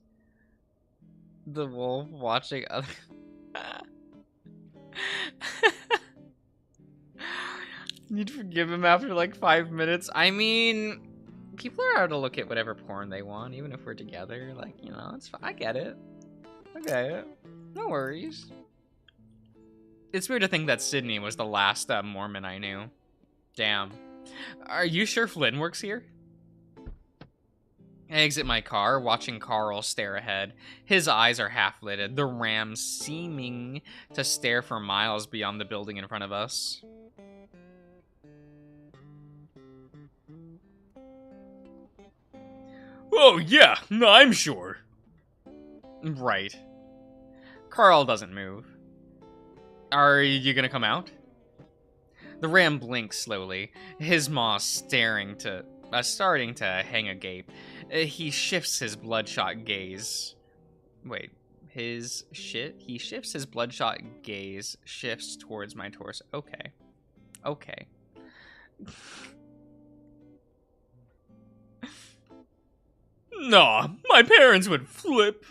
the wolf watching other. You'd forgive him after like 5 minutes. I mean, people are allowed to look at whatever porn they want, even if we're together. Like, you know, it's fine. I get it. No worries. It's weird to think that Sydney was the last Mormon I knew. Damn. Are you sure Flynn works here? I exit my car, watching Carl stare ahead. His eyes are half-lidded, the ram seeming to stare for miles beyond the building in front of us. Oh, yeah, I'm sure. Right. Carl doesn't move. Are you gonna come out? The ram blinks slowly, his maw starting to hang agape. He shifts his bloodshot gaze. Wait, he shifts his bloodshot gaze, shifts towards my torso. Okay. Nah, my parents would flip.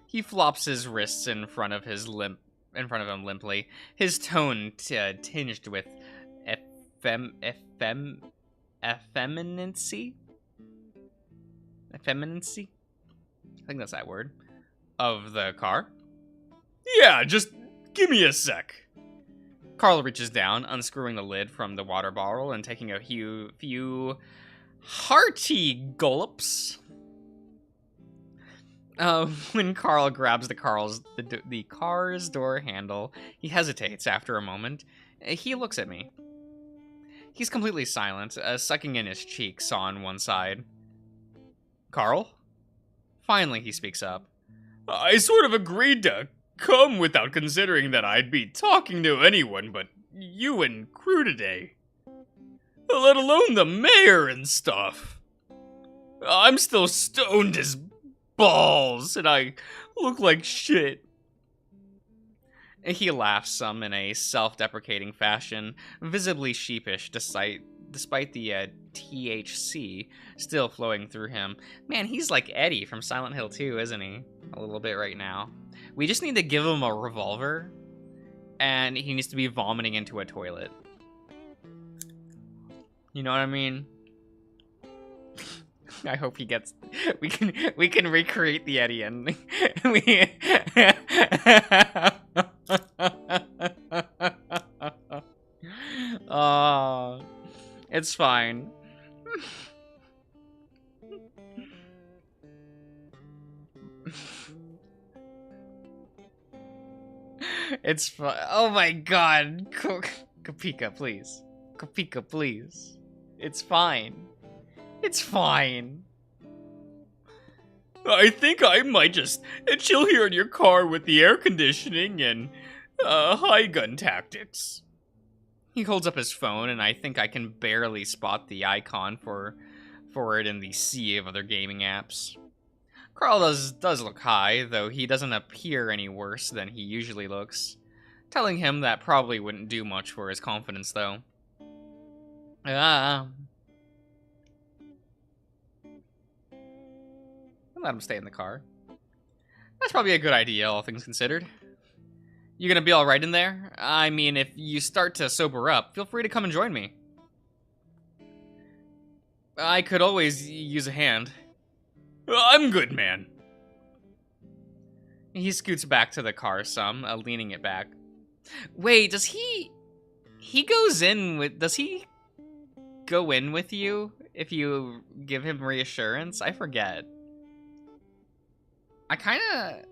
He flops his wrists in front of him limply, his tone tinged with effeminacy? Effeminacy? I think that's that word. Of the car? Yeah, just give me a sec. Carl reaches down, unscrewing the lid from the water bottle and taking a few hearty gulps. When Carl grabs the car's door handle, he hesitates after a moment. He looks at me. He's completely silent, sucking in his cheeks on one side. Carl? Finally, he speaks up. I sort of agreed to come without considering that I'd be talking to anyone but you and crew today. Let alone the mayor and stuff. I'm still stoned as balls, and I look like shit. He laughs some in a self-deprecating fashion, visibly sheepish despite the THC still flowing through him. Man, he's like Eddie from Silent Hill 2, isn't he? A little bit right now. We just need to give him a revolver, and he needs to be vomiting into a toilet. You know what I mean? I hope he gets. We can recreate the Eddie and Oh, it's fine. It's fine. Oh my god, Kapika, please. Kapika, please. It's fine. It's fine. I think I might just chill here in your car with the air conditioning and high gun tactics. He holds up his phone, and I think I can barely spot the icon for it in the sea of other gaming apps. Carl does look high, though he doesn't appear any worse than he usually looks. Telling him that probably wouldn't do much for his confidence, though. I'll let him stay in the car. That's probably a good idea, all things considered. You gonna be alright in there? I mean, if you start to sober up, feel free to come and join me. I could always use a hand. I'm good, man. He scoots back to the car some, leaning it back. Wait, does he goes in with... Does he go in with you if you give him reassurance? I forget. I kinda...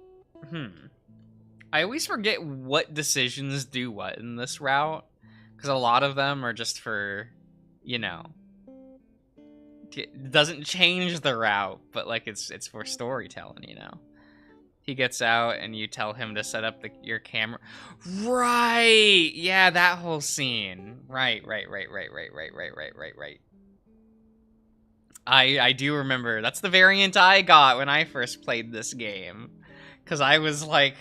I always forget what decisions do what in this route. Because a lot of them are just for, you know... It doesn't change the route, but like it's for storytelling, you know. He gets out and you tell him to set up your camera. Right! Yeah, that whole scene. Right. I do remember. That's the variant I got when I first played this game. Because I was like,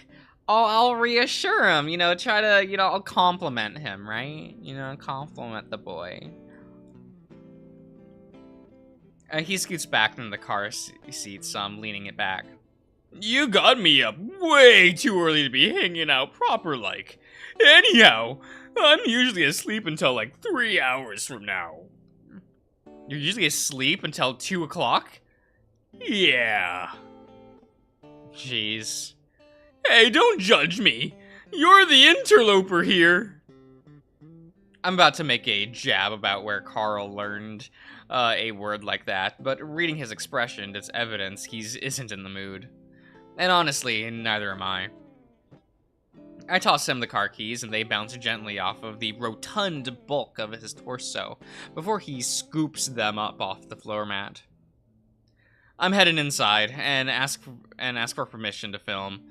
I'll reassure him, you know, try to, you know, I'll compliment him, right? You know, compliment the boy. He scoots back from the car seat, so I'm leaning it back. You got me up way too early to be hanging out proper like. Anyhow, I'm usually asleep until like 3 hours from now. You're usually asleep until 2 o'clock? Yeah. Jeez. Hey, don't judge me. You're the interloper here. I'm about to make a jab about where Carl learned a word like that, but reading his expression, it's evidence he isn't in the mood. And honestly, neither am I. I toss him the car keys, and they bounce gently off of the rotund bulk of his torso before he scoops them up off the floor mat. I'm heading inside and ask for permission to film,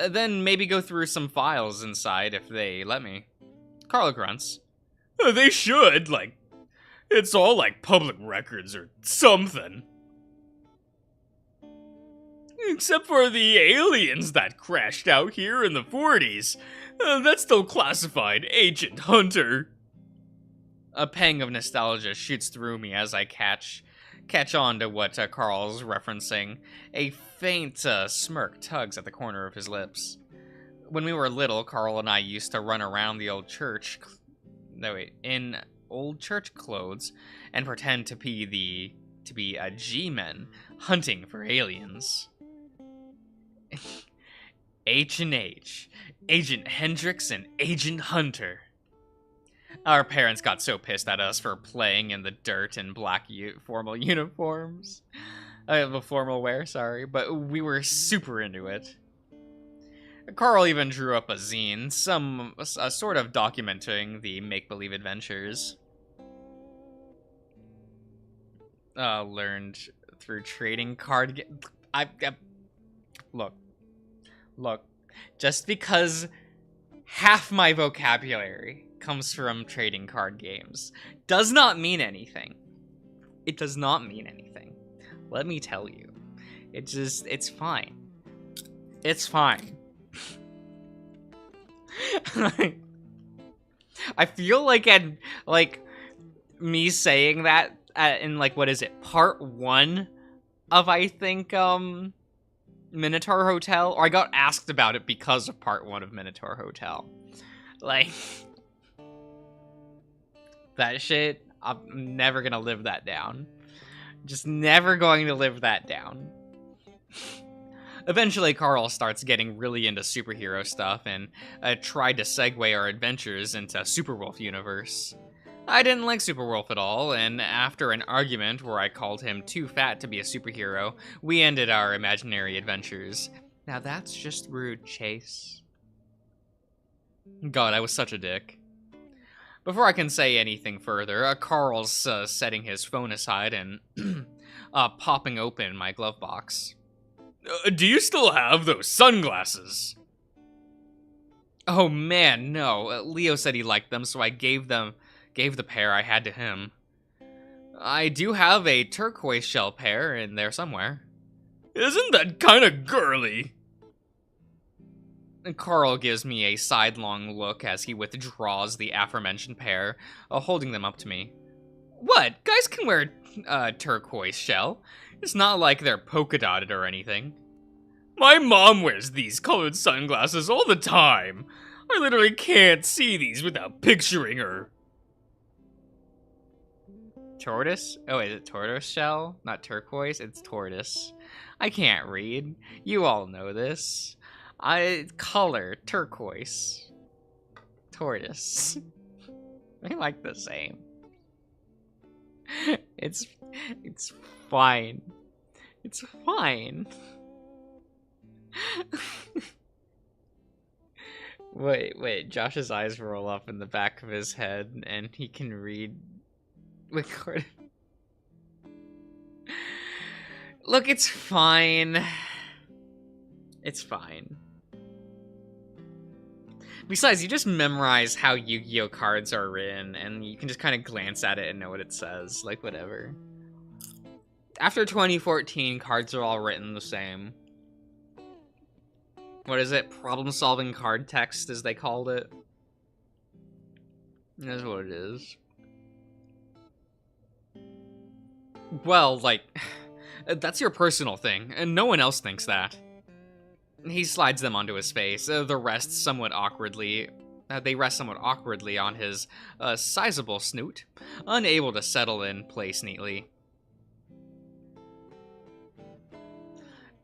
then maybe go through some files inside if they let me. Carl grunts. They should, like, it's all like public records or something. Except for the aliens that crashed out here in the 40s. That's still classified Agent Hunter. A pang of nostalgia shoots through me as I catch on to what Carl's referencing. A faint smirk tugs at the corner of his lips. When we were little, Carl and I used to run around the old church... in old church clothes and pretend to be G-men hunting for aliens. H&H, Agent Hendrix and Agent Hunter. Our parents got so pissed at us for playing in the dirt in black formal uniforms. Formal wear, sorry, but we were super into it. Carl even drew up a zine, a sort of documenting the make-believe adventures. Learned through trading card Look, just because half my vocabulary comes from trading card games does not mean anything. It does not mean anything. Let me tell you. It's fine. It's fine. I feel like me saying that in what is it, part 1 of I think Minotaur Hotel, or I got asked about it because of part 1 of Minotaur Hotel. Like that shit, I'm never gonna live that down. Just never going to live that down. Eventually, Carl starts getting really into superhero stuff and tried to segue our adventures into Superwolf universe. I didn't like Superwolf at all, and after an argument where I called him too fat to be a superhero, we ended our imaginary adventures. Now that's just rude, Chase. God, I was such a dick. Before I can say anything further, Carl's setting his phone aside and popping open my glove box. Do you still have those sunglasses? Oh man, no. Leo said he liked them, so I gave the pair I had to him. I do have a turquoise shell pair in there somewhere. Isn't that kinda girly? Carl gives me a sidelong look as he withdraws the aforementioned pair, holding them up to me. What? Guys can wear turquoise shell. It's not like they're polka dotted or anything. My mom wears these colored sunglasses all the time. I literally can't see these without picturing her. Tortoise? Oh, is it tortoise shell? Not turquoise? It's tortoise. I can't read. You all know this. Color, turquoise. Tortoise. They like the same. It's fine. It's fine. Wait, Josh's eyes roll up in the back of his head and he can read. Look, it's fine. It's fine. Besides, you just memorize how Yu-Gi-Oh cards are written, and you can just kind of glance at it and know what it says. Like, whatever. After 2014, cards are all written the same. What is it? Problem-solving card text, as they called it. That's what it is. Well, like, that's your personal thing, and no one else thinks that. He slides them onto his face. The rest somewhat awkwardly. They rest somewhat awkwardly on his sizable snoot, unable to settle in place neatly.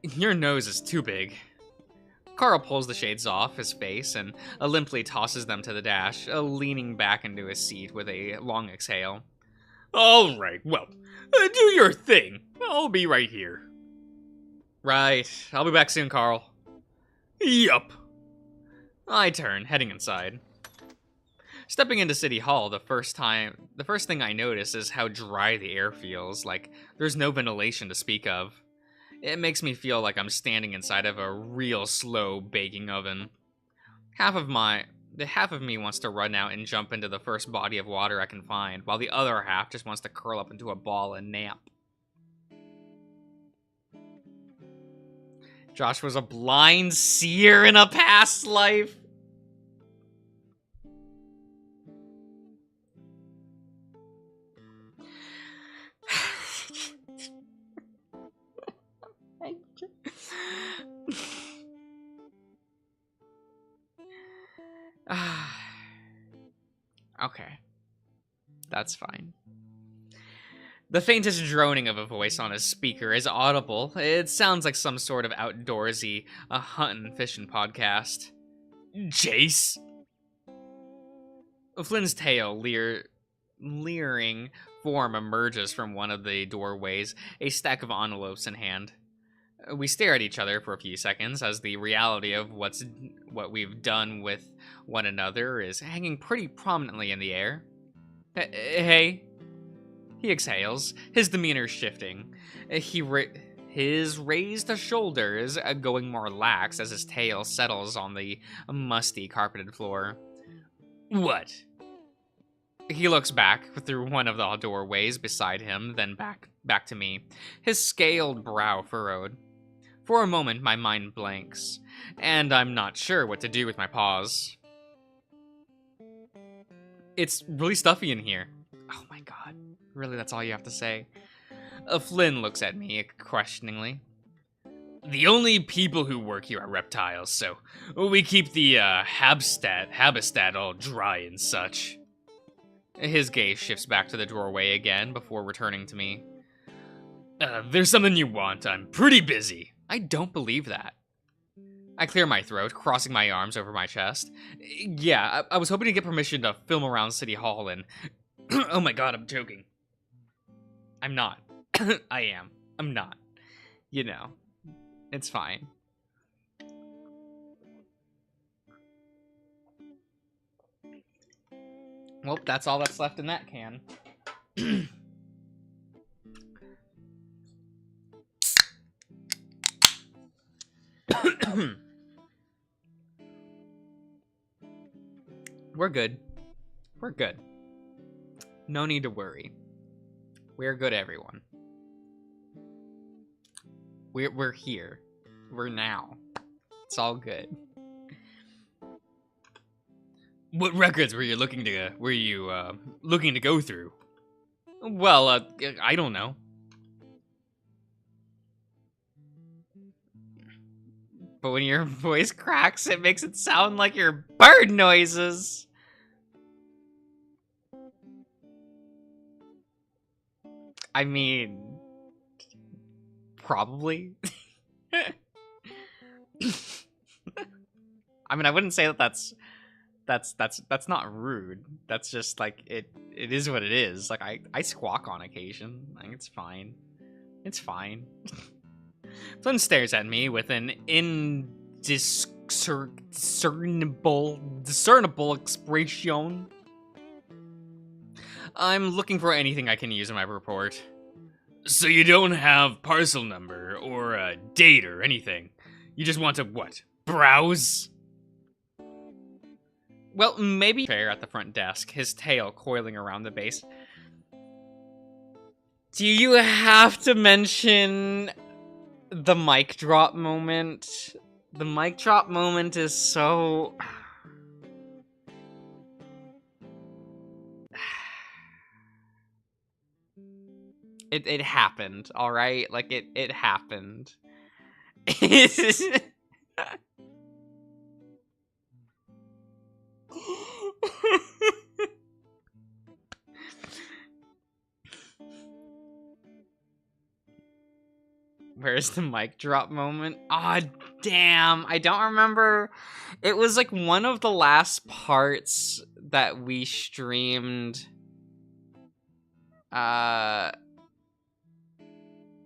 Your nose is too big. Carl pulls the shades off his face and limply tosses them to the dash, leaning back into his seat with a long exhale. All right, well, do your thing. I'll be right here. Right. I'll be back soon, Carl. Yup. I turn, heading inside. Stepping into City Hall the first thing I notice is how dry the air feels, like there's no ventilation to speak of. It makes me feel like I'm standing inside of a real slow baking oven. Half of me wants to run out and jump into the first body of water I can find, while the other half just wants to curl up into a ball and nap. Josh was a blind seer in a past life. Okay. That's fine. The faintest droning of a voice on his speaker is audible. It sounds like some sort of outdoorsy, huntin' fishin' podcast. Jace? Flynn's tail, leering form emerges from one of the doorways, a stack of envelopes in hand. We stare at each other for a few seconds as the reality of what we've done with one another is hanging pretty prominently in the air. Hey? He exhales, his demeanor shifting. His raised shoulders going more lax as his tail settles on the musty carpeted floor. What? He looks back through one of the doorways beside him, then back to me, his scaled brow furrowed. For a moment, my mind blanks, and I'm not sure what to do with my paws. It's really stuffy in here. Oh my god. Really, that's all you have to say? Flynn looks at me questioningly. The only people who work here are reptiles, so we keep the habitat all dry and such. His gaze shifts back to the doorway again before returning to me. There's something you want. I'm pretty busy. I don't believe that. I clear my throat, crossing my arms over my chest. Yeah, I was hoping to get permission to film around City Hall and... Oh my god, I'm choking. I'm not. I am. I'm not. You know. It's fine. Well, that's all that's left in that can. We're good. We're good. No need to worry. We're good, everyone. We're here. We're now. It's all good. What records were you looking to go through? Well, I don't know. But when your voice cracks, it makes it sound like your bird noises. I mean, probably. I mean, I wouldn't say that that's not rude. That's just like it is what it is. Like I squawk on occasion. Like it's fine. It's fine. Flynn stares at me with an discernible expression. I'm looking for anything I can use in my report. So you don't have parcel number or a date or anything? You just want to, what, browse? Well, maybe fair at the front desk, his tail coiling around the base. Do you have to mention the mic drop moment? The mic drop moment is so... It happened, alright? Like, it happened. Where's the mic drop moment? Ah, damn. I don't remember. It was like one of the last parts that we streamed.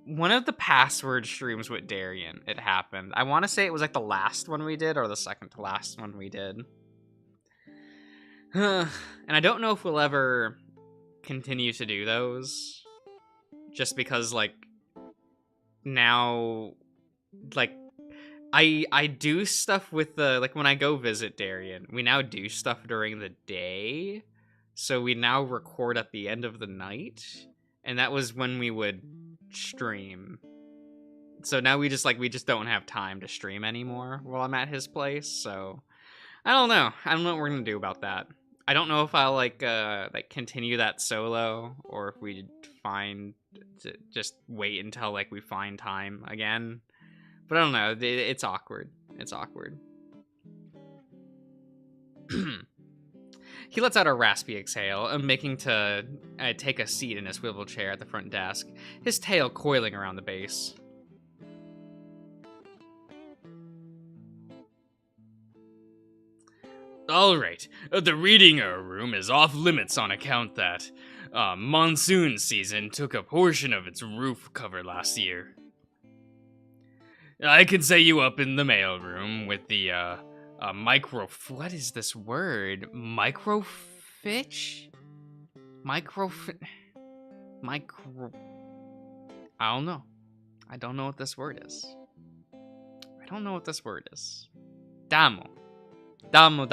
One of the password streams with Darian, it happened. I want to say it was like the last one we did or the second to last one we did. And I don't know if we'll ever continue to do those. Just because, like, now, like, I do stuff with the, like, when I go visit Darian, we now do stuff during the day. So we now record at the end of the night. And that was when we would stream. So now we just don't have time to stream anymore while I'm at his place. So I don't know. I don't know what we're gonna do about that. I don't know if I'll like continue that solo or if we find to just wait until like we find time again. But I don't know. It's awkward. It's awkward. He lets out a raspy exhale, making to take a seat in his swivel chair at the front desk, his tail coiling around the base. Alright, the reading room is off limits on account that monsoon season took a portion of its roof cover last year. I can set you up in the mail room with the what is this word? Microfitch? Micro... I don't know. I don't know what this word is. I don't know what this word is. Damo. Damo.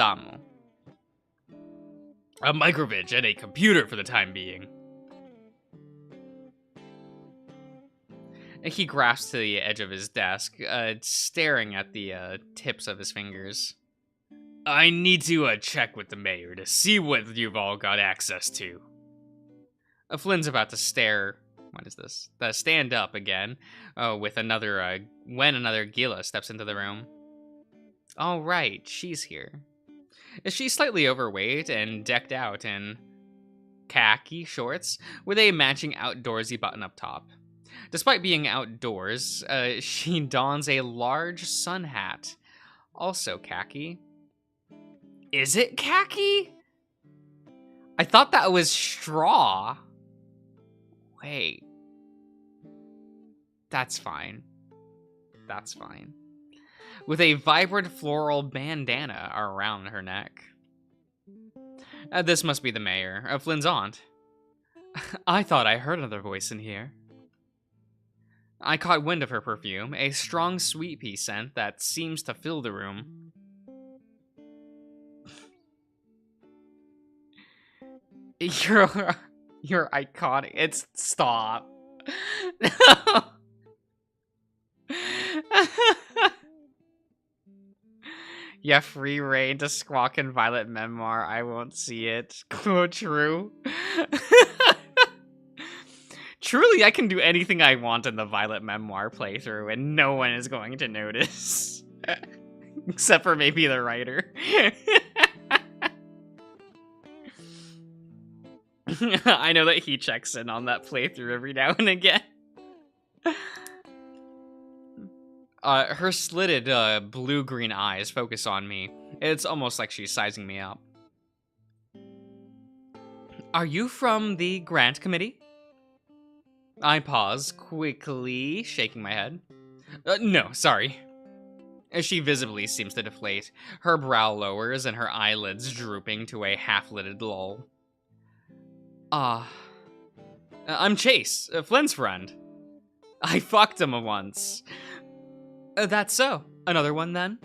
A microvitch and a computer for the time being. He grasps to the edge of his desk, staring at the tips of his fingers. I need to check with the mayor to see what you've all got access to. Flynn's about to stare. What is this? Stand up again. With another. When another Gila steps into the room. All right, she's here. She's slightly overweight and decked out in khaki shorts with a matching outdoorsy button-up top. Despite being outdoors, she dons a large sun hat, also khaki. Is it khaki? I thought that was straw. Wait. That's fine. That's fine. With a vibrant floral bandana around her neck. This must be the mayor, Flynn's aunt. I thought I heard another voice in here. I caught wind of her perfume, a strong sweet pea scent that seems to fill the room. You're iconic. It's stop. No. Yeah, free reign to Squawk and Violet Memoir. I won't see it. True. Truly, I can do anything I want in the Violet Memoir playthrough, and no one is going to notice. Except for maybe the writer. I know that he checks in on that playthrough every now and again. Her slitted blue-green eyes focus on me. It's almost like she's sizing me up. Are you from the grant committee? I pause, quickly shaking my head. No, sorry. She visibly seems to deflate. Her brow lowers and her eyelids drooping to a half-lidded lull. I'm Chase, Flynn's friend. I fucked him once. That's so. Another one, then?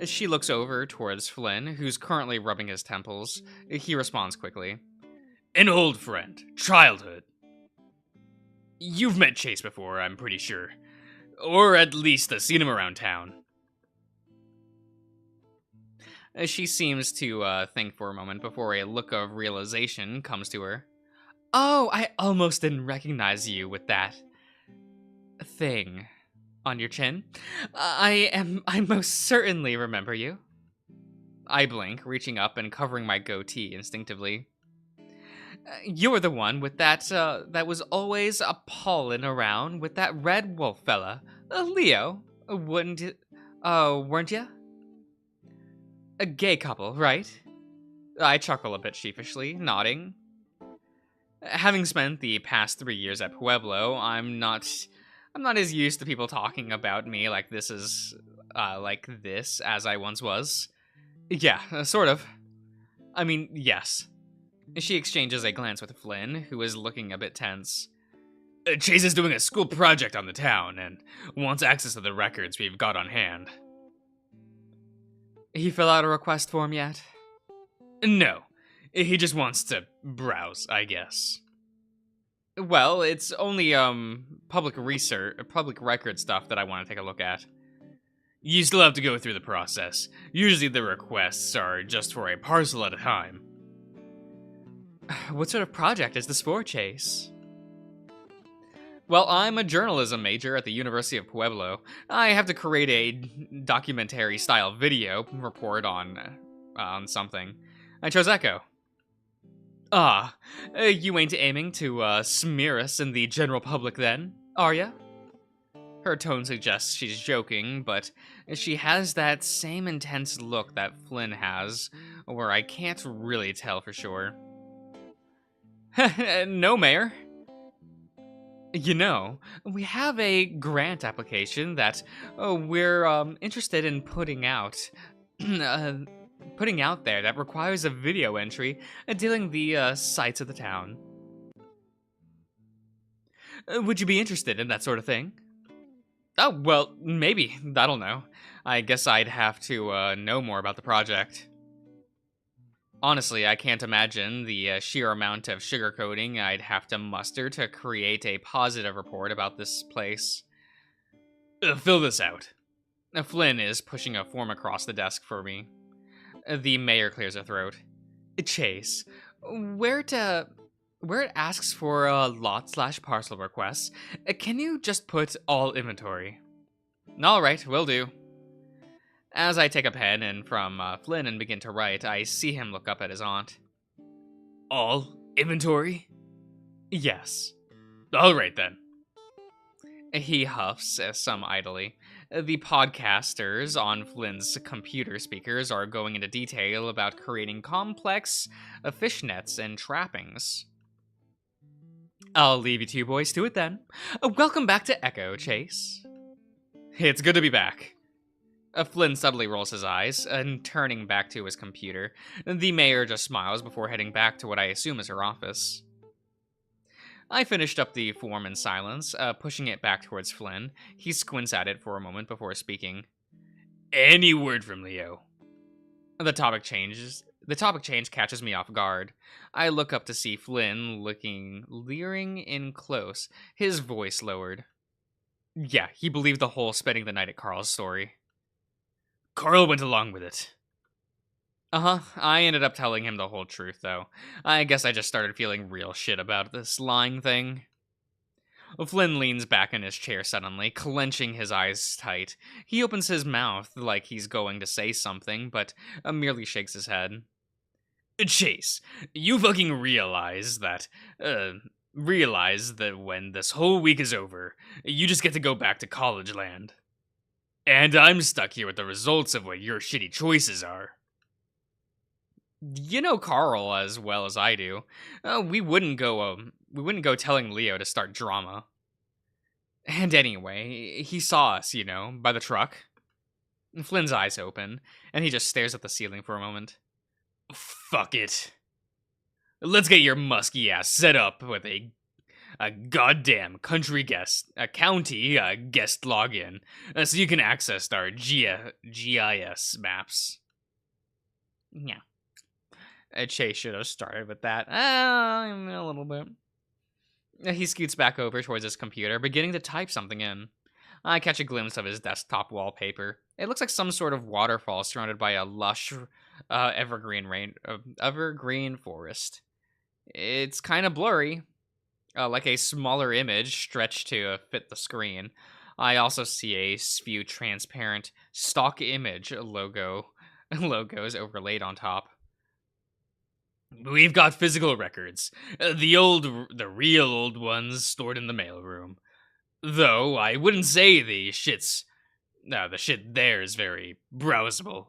She looks over towards Flynn, who's currently rubbing his temples. He responds quickly. An old friend. Childhood. You've met Chase before, I'm pretty sure. Or at least seen him around town. She seems to think for a moment before a look of realization comes to her. Oh, I almost didn't recognize you with that thing on your chin. I most certainly remember you. I blink, reaching up and covering my goatee instinctively. You're the one with that was always appallin' around with that red wolf fella. Leo, weren't ya? A gay couple, right? I chuckle a bit sheepishly, nodding. Having spent the past 3 years at Pueblo, I'm not as used to people talking about me like this as I once was. Yeah, sort of. I mean, yes. She exchanges a glance with Flynn, who is looking a bit tense. Chase is doing a school project on the town and wants access to the records we've got on hand. He fill out a request form yet? No, he just wants to browse, I guess. Well, it's only public record stuff that I want to take a look at. You still have to go through the process. Usually the requests are just for a parcel at a time. What sort of project is this for, Chase? Well, I'm a journalism major at the University of Pueblo. I have to create a documentary-style video report on something. I chose Echo. You ain't aiming to smear us in the general public then, are ya? Her tone suggests she's joking, but she has that same intense look that Flynn has, where I can't really tell for sure. No, Mayor. You know, we have a grant application that we're interested in putting out there that requires a video entry detailing the sights of the town. Would you be interested in that sort of thing? Oh, well, maybe. I don't know. I guess I'd have to know more about the project. Honestly, I can't imagine the sheer amount of sugarcoating I'd have to muster to create a positive report about this place. Fill this out. Flynn is pushing a form across the desk for me. The mayor clears her throat. Chase, where it asks for lot/parcel requests, can you just put all inventory? All right, will do. As I take a pen and from Flynn and begin to write, I see him look up at his aunt. All inventory? Yes. All right then. He huffs some idly. The podcasters on Flynn's computer speakers are going into detail about creating complex fishnets and trappings. I'll leave you two boys to it then. Welcome back to Echo, Chase. It's good to be back. Flynn subtly rolls his eyes, and turning back to his computer, the mayor just smiles before heading back to what I assume is her office. I finished up the form in silence, pushing it back towards Flynn. He squints at it for a moment before speaking. Any word from Leo? The topic change catches me off guard. I look up to see Flynn leering in close, his voice lowered. Yeah, he believed the whole spending the night at Carl's story. Carl went along with it. I ended up telling him the whole truth, though. I guess I just started feeling real shit about this lying thing. Flynn leans back in his chair suddenly, clenching his eyes tight. He opens his mouth like he's going to say something, but merely shakes his head. Chase, you fucking realize that when this whole week is over, you just get to go back to college land. And I'm stuck here with the results of what your shitty choices are. You know Carl as well as I do. We wouldn't go telling Leo to start drama. And anyway, he saw us, by the truck. Flynn's eyes open, and he just stares at the ceiling for a moment. Fuck it. Let's get your musky ass set up with a goddamn county guest login, so you can access our GIS maps. Yeah. Chase should have started with that. A little bit. He scoots back over towards his computer, beginning to type something in. I catch a glimpse of his desktop wallpaper. It looks like some sort of waterfall surrounded by a lush evergreen forest. It's kind of blurry, like a smaller image stretched to fit the screen. I also see a few transparent stock image logos overlaid on top. We've got physical records. The real old ones stored in the mailroom. Though I wouldn't say the shit there is very browsable.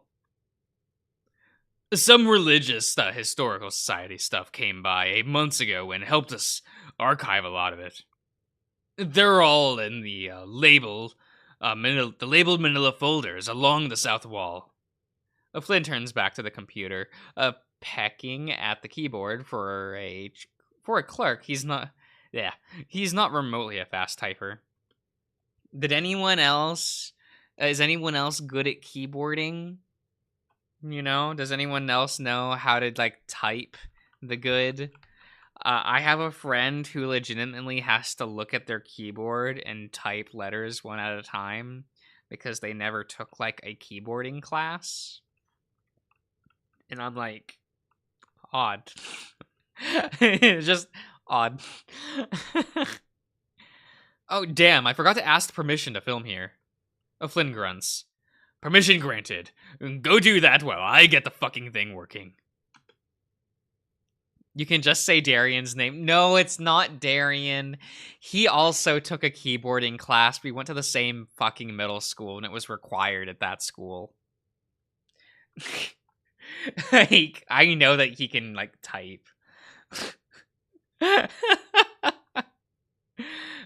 Some religious historical society stuff came by 8 months ago and helped us archive a lot of it. They're all in the labeled manila folders along the south wall. Flynn turns back to the computer, pecking at the keyboard for a clerk. He's not remotely a fast typer. Is anyone else good at keyboarding? You know, does anyone else know how to like type the good? I have a friend who legitimately has to look at their keyboard and type letters one at a time because they never took like a keyboarding class. And I'm like, odd. It's just odd. Oh, damn, I forgot to ask permission to film here. Flynn grunts. Permission granted. Go do that while I get the fucking thing working. You can just say Darian's name. No, it's not Darian. He also took a keyboarding class. We went to the same fucking middle school, and it was required at that school. Like, I know that he can, like, type.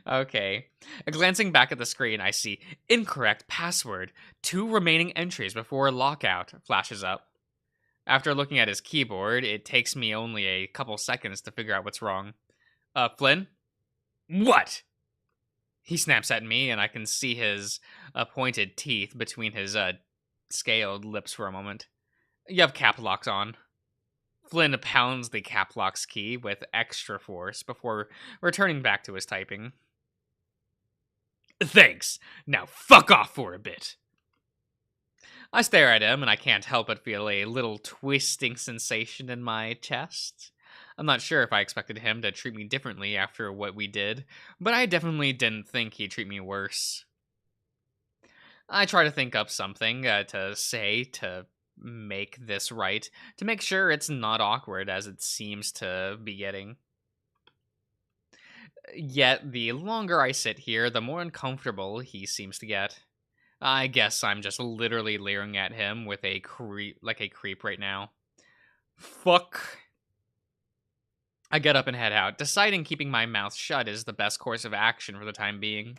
Okay. Glancing back at the screen, I see incorrect password. 2 remaining entries before lockout flashes up. After looking at his keyboard, it takes me only a couple seconds to figure out what's wrong. Flynn? What? He snaps at me, and I can see his pointed teeth between his scaled lips for a moment. You have cap locks on. Flynn pounds the cap locks key with extra force before returning back to his typing. Thanks. Now fuck off for a bit. I stare at him, and I can't help but feel a little twisting sensation in my chest. I'm not sure if I expected him to treat me differently after what we did, but I definitely didn't think he'd treat me worse. I try to think up something to say to make this right, to make sure it's not awkward as it seems to be getting. Yet, the longer I sit here, the more uncomfortable he seems to get. I guess I'm just literally leering at him with a creep right now. Fuck. I get up and head out, deciding keeping my mouth shut is the best course of action for the time being.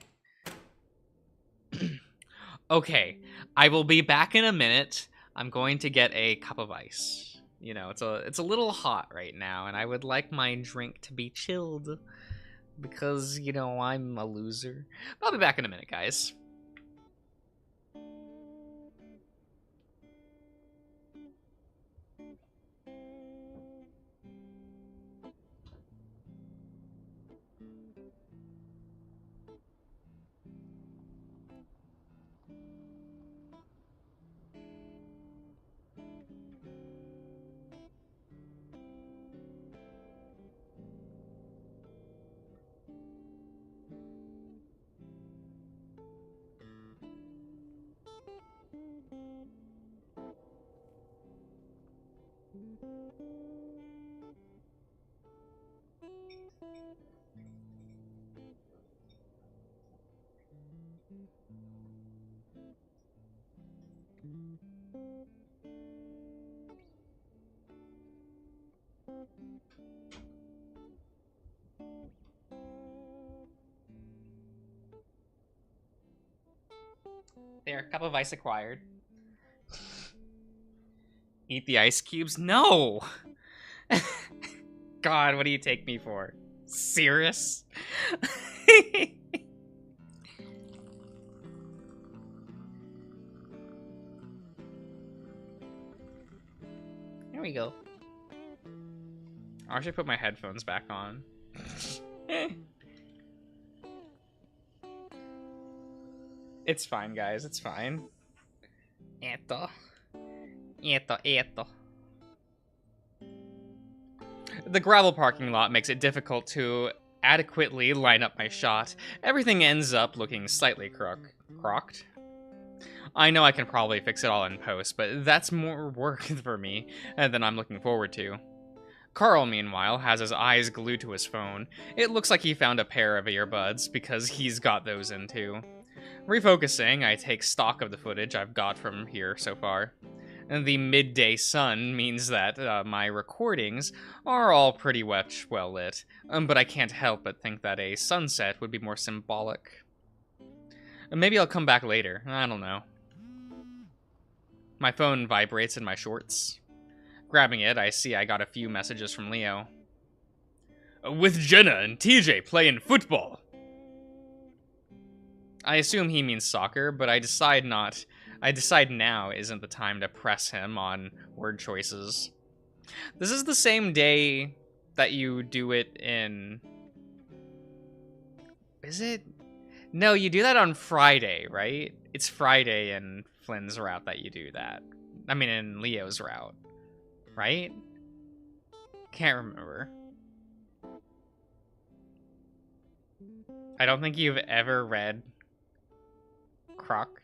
Okay, I will be back in a minute. I'm going to get a cup of ice. You know, it's a little hot right now, and I would like my drink to be chilled. Because, you know, I'm a loser. I'll be back in a minute, guys. There, cup of ice acquired. Eat the ice cubes? No! God, what do you take me for? Serious? There we go. I should put my headphones back on. It's fine, guys. It's fine. Eto. Eto. The gravel parking lot makes it difficult to adequately line up my shot. Everything ends up looking slightly crocked. I know I can probably fix it all in post, but that's more work for me than I'm looking forward to. Carl, meanwhile, has his eyes glued to his phone. It looks like he found a pair of earbuds, because he's got those in too. Refocusing, I take stock of the footage I've got from here so far. The midday sun means that my recordings are all pretty much well lit, but I can't help but think that a sunset would be more symbolic. Maybe I'll come back later, I don't know. My phone vibrates in my shorts. Grabbing it, I see I got a few messages from Leo. With Jenna and TJ playing football. I assume he means soccer, but I decide now isn't the time to press him on word choices. This is the same day that you do it in... Is it? No, you do that on Friday, right? It's Friday in Flynn's route that you do that. I mean, in Leo's route. Right? Can't remember. I don't think you've ever read Crooked.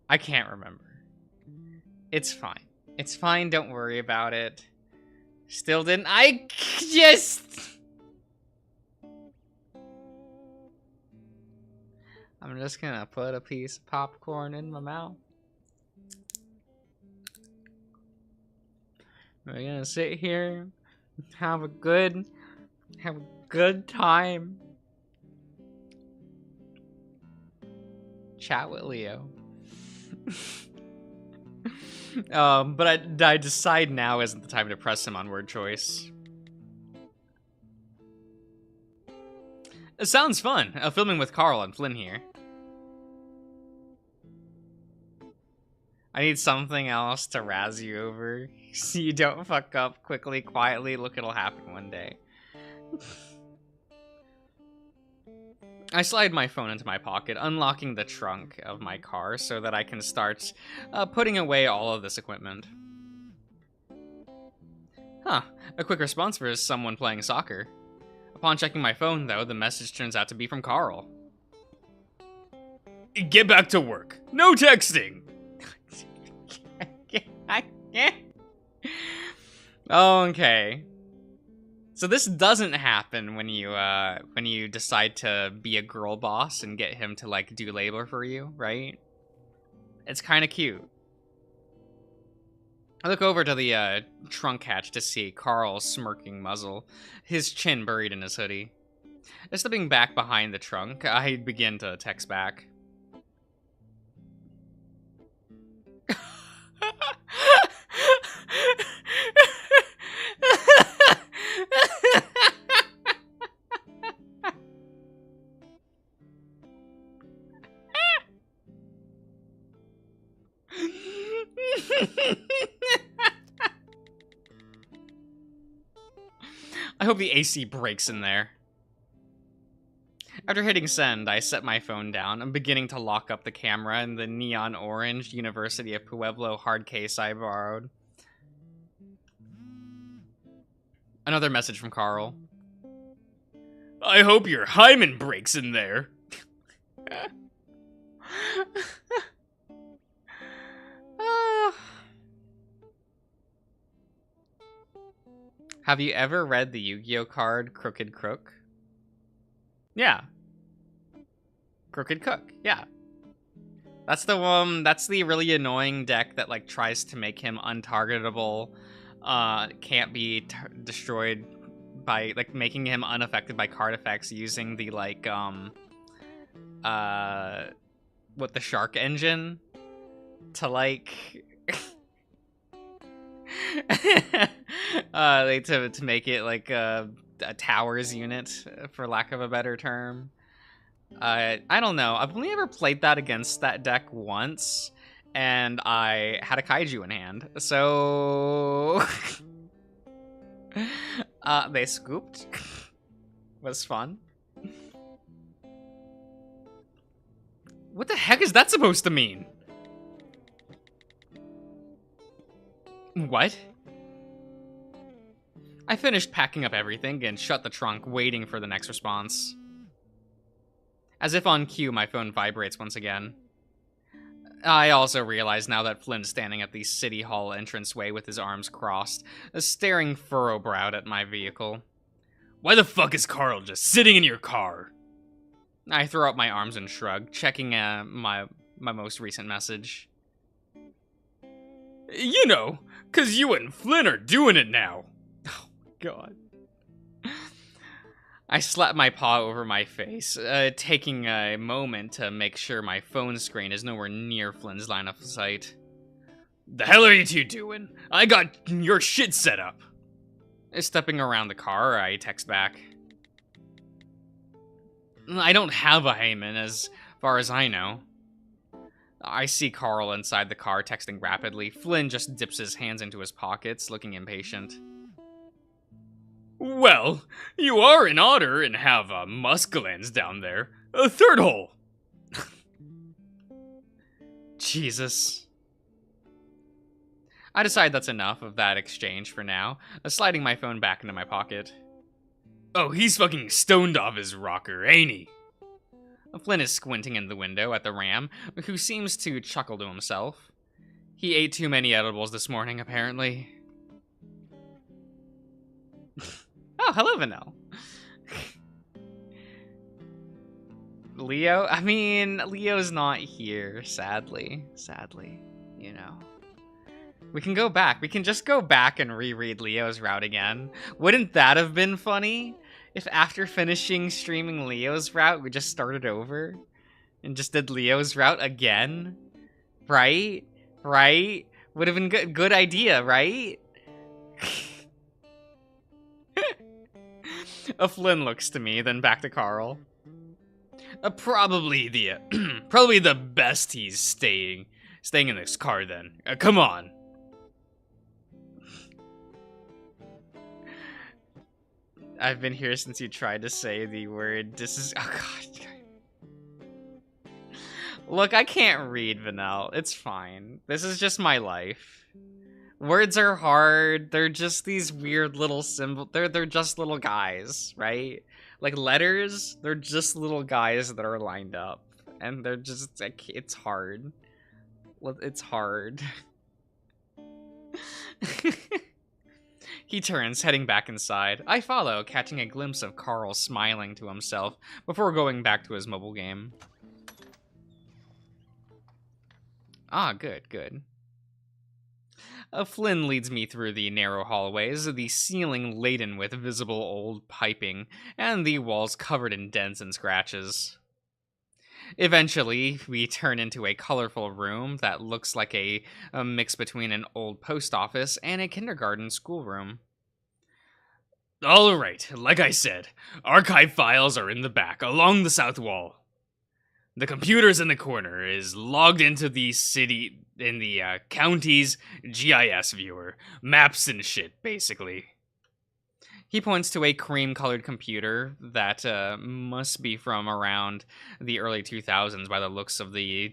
I can't remember. It's fine. It's fine, don't worry about it. Still didn't. I just... I'm just gonna put a piece of popcorn in my mouth. We're gonna sit here, have a good time. Chat with Leo. But I decide now isn't the time to press him on word choice. It sounds fun. Filming with Carl and Flynn here. I need something else to razz you over, so you don't fuck up quickly, quietly. Look, it'll happen one day. I slide my phone into my pocket, unlocking the trunk of my car so that I can start putting away all of this equipment. Huh, a quick response for someone playing soccer. Upon checking my phone, though, the message turns out to be from Carl. Get back to work. No texting. Okay. So this doesn't happen when you decide to be a girl boss and get him to like do labor for you, right? It's kind of cute. I look over to the trunk hatch to see Carl's smirking muzzle, his chin buried in his hoodie. Stepping back behind the trunk, I begin to text back. I hope the AC breaks in there. After hitting send, I set my phone down. I'm beginning to lock up the camera and the neon orange University of Pueblo hard case I borrowed. Another message from Carl. I hope your hymen breaks in there. Have you ever read the Yu-Gi-Oh card Crooked Crook? Yeah. Crooked Cook, yeah. That's the really annoying deck that like tries to make him untargetable, can't be destroyed by like making him unaffected by card effects using the like the shark engine to like to make it like a towers unit, for lack of a better term. I don't know. I've only ever played that against that deck once, and I had a kaiju in hand, so they scooped. was fun. What the heck is that supposed to mean? What? I finished packing up everything and shut the trunk, waiting for the next response. As if on cue, my phone vibrates once again. I also realize now that Flynn's standing at the City Hall entranceway with his arms crossed, staring furrow-browed at my vehicle. Why the fuck is Carl just sitting in your car? I throw up my arms and shrug, checking my most recent message. You know, 'cause you and Flynn are doing it now. Oh, God. I slap my paw over my face, taking a moment to make sure my phone screen is nowhere near Flynn's line of sight. The hell are you two doing? I got your shit set up. Stepping around the car, I text back. I don't have a Heyman, as far as I know. I see Carl inside the car texting rapidly. Flynn just dips his hands into his pockets, looking impatient. Well, you are an otter and have musclans down there. A third hole. Jesus. I decide that's enough of that exchange for now, sliding my phone back into my pocket. Oh, he's fucking stoned off his rocker, ain't he? Flynn is squinting in the window at the Ram, who seems to chuckle to himself. He ate too many edibles this morning, apparently. Oh, hello, Vanille. Leo? I mean, Leo's not here, sadly. Sadly, you know. We can go back. We can just go back and reread Leo's route again. Wouldn't that have been funny? If after finishing streaming Leo's route, we just started over? And just did Leo's route again? Right? Right? Would have been good. Good idea, right? Flynn looks to me, then back to Carl. Probably the best he's staying in this car then. Come on. I've been here since you tried to say the word. Oh god. Look, I can't read, Vanille. It's fine. This is just my life. Words are hard. They're just these weird little symbols. They're just little guys, right? Like letters, they're just little guys that are lined up. And they're just, like, it's hard. Well, it's hard. He turns, heading back inside. I follow, catching a glimpse of Carl smiling to himself before going back to his mobile game. Ah, good, good. Flynn leads me through the narrow hallways, the ceiling laden with visible old piping, and the walls covered in dents and scratches. Eventually, we turn into a colorful room that looks like a mix between an old post office and a kindergarten schoolroom. Alright, like I said, archive files are in the back, along the south wall. The computer's in the corner, is logged into the city, in the county's GIS viewer. Maps and shit, basically. He points to a cream-colored computer that must be from around the early 2000s by the looks of the...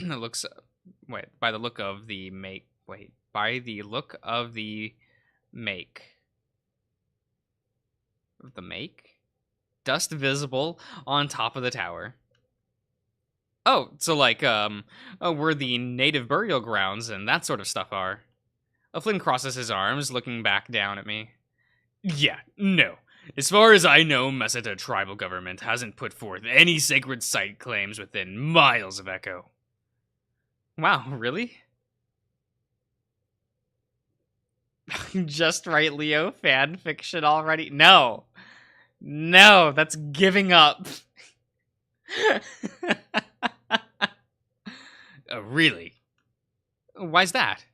by the look of the make... by the look of the make. The make? Dust visible on top of the tower. Oh, so like, where the native burial grounds and that sort of stuff are. Flynn crosses his arms, looking back down at me. Yeah, no. As far as I know, Meseta tribal government hasn't put forth any sacred site claims within miles of Echo. Wow, really? Just right, Leo. Fan fiction already? No. No, that's giving up. Really? Why's that?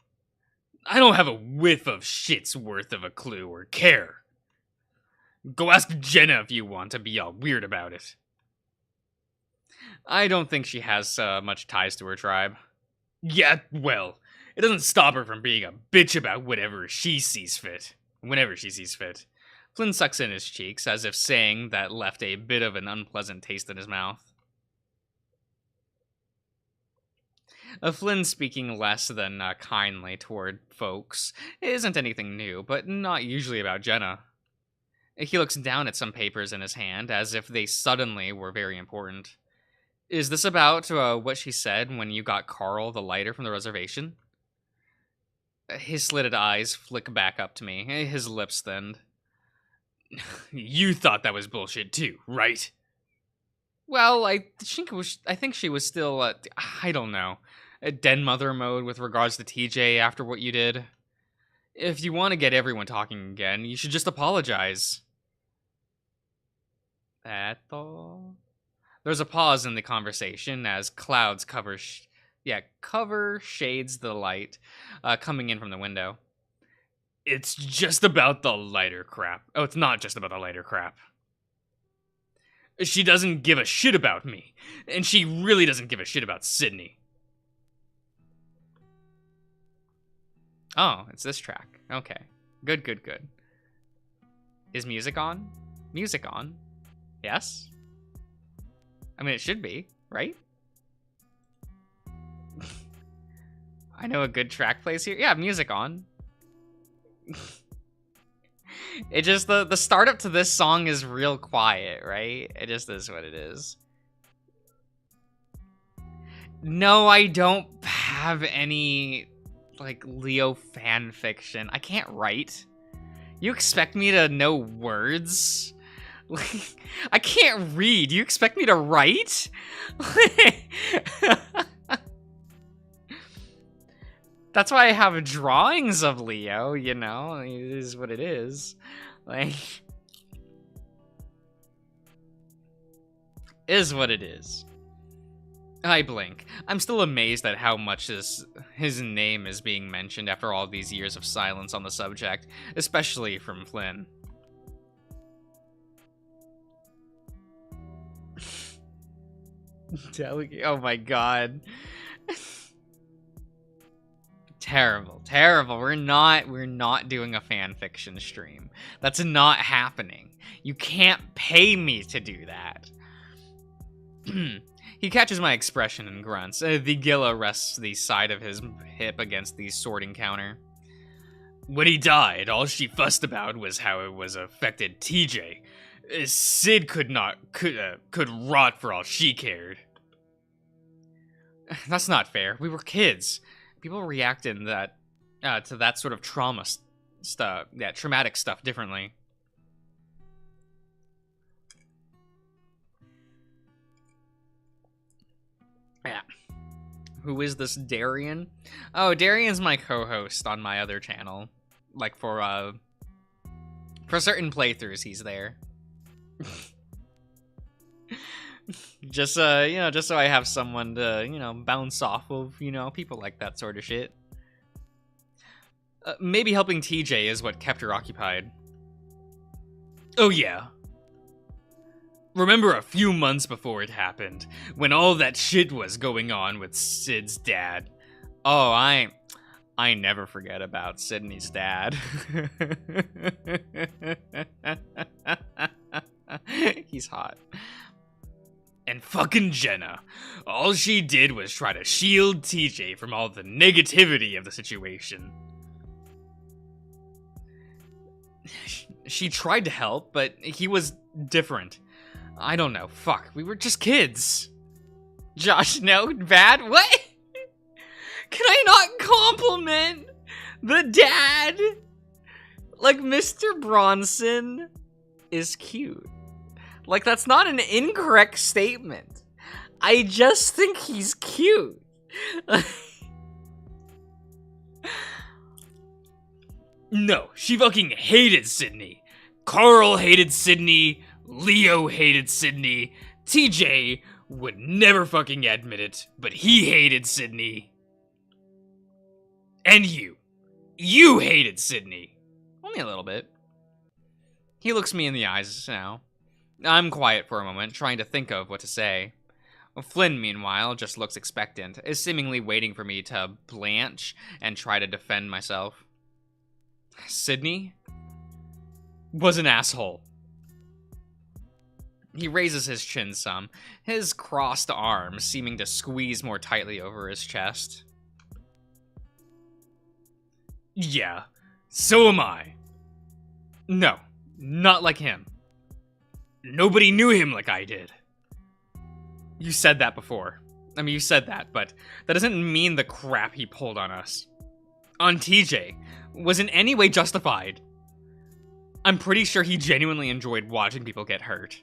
I don't have a whiff of shit's worth of a clue or care. Go ask Jenna if you want to be all weird about it. I don't think she has much ties to her tribe. Yeah, well, it doesn't stop her from being a bitch about whatever she sees fit. Whenever she sees fit. Flynn sucks in his cheeks, as if saying that left a bit of an unpleasant taste in his mouth. Flynn speaking less than kindly toward folks isn't anything new, but not usually about Jenna. He looks down at some papers in his hand, as if they suddenly were very important. Is this about what she said when you got Carl the lighter from the reservation? His slitted eyes flick back up to me, his lips thinned. You thought that was bullshit too, right? Well, I think she was still, I don't know, den mother mode with regards to TJ after what you did. If you want to get everyone talking again, you should just apologize. That all? There's a pause in the conversation as clouds cover shades the light coming in from the window. It's just about the lighter crap. Oh, it's not just about the lighter crap. She doesn't give a shit about me, and she really doesn't give a shit about Sydney. Oh, it's this track. Okay. Good. Is music on? Music on? Yes? I mean, it should be, right? I know a good track plays here. Yeah, music on. It just, the startup to this song is real quiet, right? It just is what it is. No, I don't have any, like, Leo fan fiction. I can't write. You expect me to know words? Like, I can't read. You expect me to write? That's why I have drawings of Leo, you know? It is what it is. Like, is what it is. I blink. I'm still amazed at how much his name is being mentioned after all these years of silence on the subject, especially from Flynn. Oh my god. Terrible. We're not doing a fan fiction stream. That's not happening. You can't pay me to do that. He catches my expression and grunts. The Gilla rests the side of his hip against the sorting counter. When he died, all she fussed about was how it was affected TJ. Sid could rot for all she cared. That's not fair. We were kids. People react in that to that sort of traumatic stuff differently. Yeah. Who is this Darian? Oh, Darian's my co-host on my other channel. Like for certain playthroughs, he's there. Just so I have someone to, bounce off of, people like that sort of shit. Maybe helping TJ is what kept her occupied. Oh yeah. Remember a few months before it happened, when all that shit was going on with Sid's dad? Oh, I never forget about Sydney's dad. He's hot. And fucking Jenna. All she did was try to shield TJ from all the negativity of the situation. She tried to help, but he was different. I don't know. Fuck. We were just kids. Josh, no? Bad? What? Can I not compliment the dad? Like, Mr. Bronson is cute. Like, that's not an incorrect statement. I just think he's cute. No, she fucking hated Sydney. Carl hated Sydney. Leo hated Sydney. TJ would never fucking admit it, but he hated Sydney. And you. You hated Sydney. Only a little bit. He looks me in the eyes now. I'm quiet for a moment, trying to think of what to say. Flynn, meanwhile, just looks expectant, is seemingly waiting for me to blanch and try to defend myself. Sydney? was an asshole. He raises his chin some, his crossed arms seeming to squeeze more tightly over his chest. Yeah, so am I. No, not like him. Nobody knew him like I did. You said that before. I mean, you said that, but that doesn't mean the crap he pulled on us. On TJ was in any way justified. I'm pretty sure he genuinely enjoyed watching people get hurt.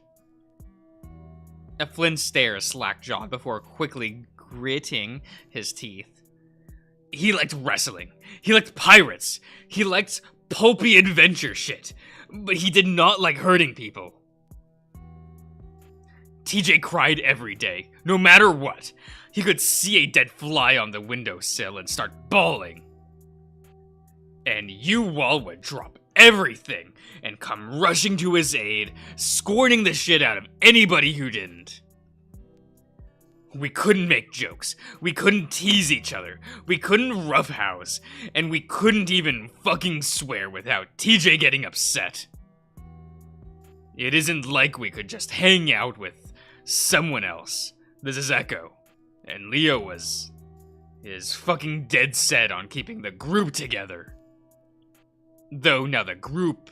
Flynn stares slack-jawed before quickly gritting his teeth. He liked wrestling. He liked pirates. He liked pulpy adventure shit. But he did not like hurting people. TJ cried every day, no matter what. He could see a dead fly on the windowsill and start bawling. And you all would drop everything and come rushing to his aid, scorning the shit out of anybody who didn't. We couldn't make jokes, we couldn't tease each other, we couldn't roughhouse, and we couldn't even fucking swear without TJ getting upset. It isn't like we could just hang out with someone else. This is Echo, and Leo is fucking dead set on keeping the group together. Though now the group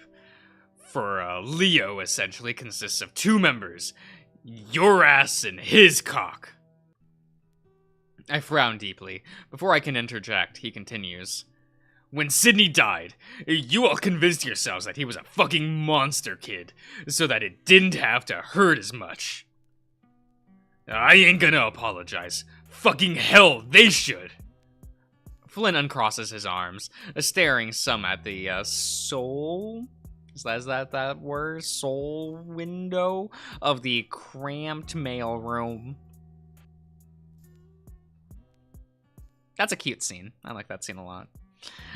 for Leo essentially consists of 2 members, your ass and his cock. I frown deeply. Before I can interject, he continues. When Sydney died, you all convinced yourselves that he was a fucking monster kid, so that it didn't have to hurt as much. I ain't gonna apologize. Fucking hell, they should. Flynn uncrosses his arms, staring some at the soul. Is that word? Soul window of the cramped mail room. That's a cute scene. I like that scene a lot.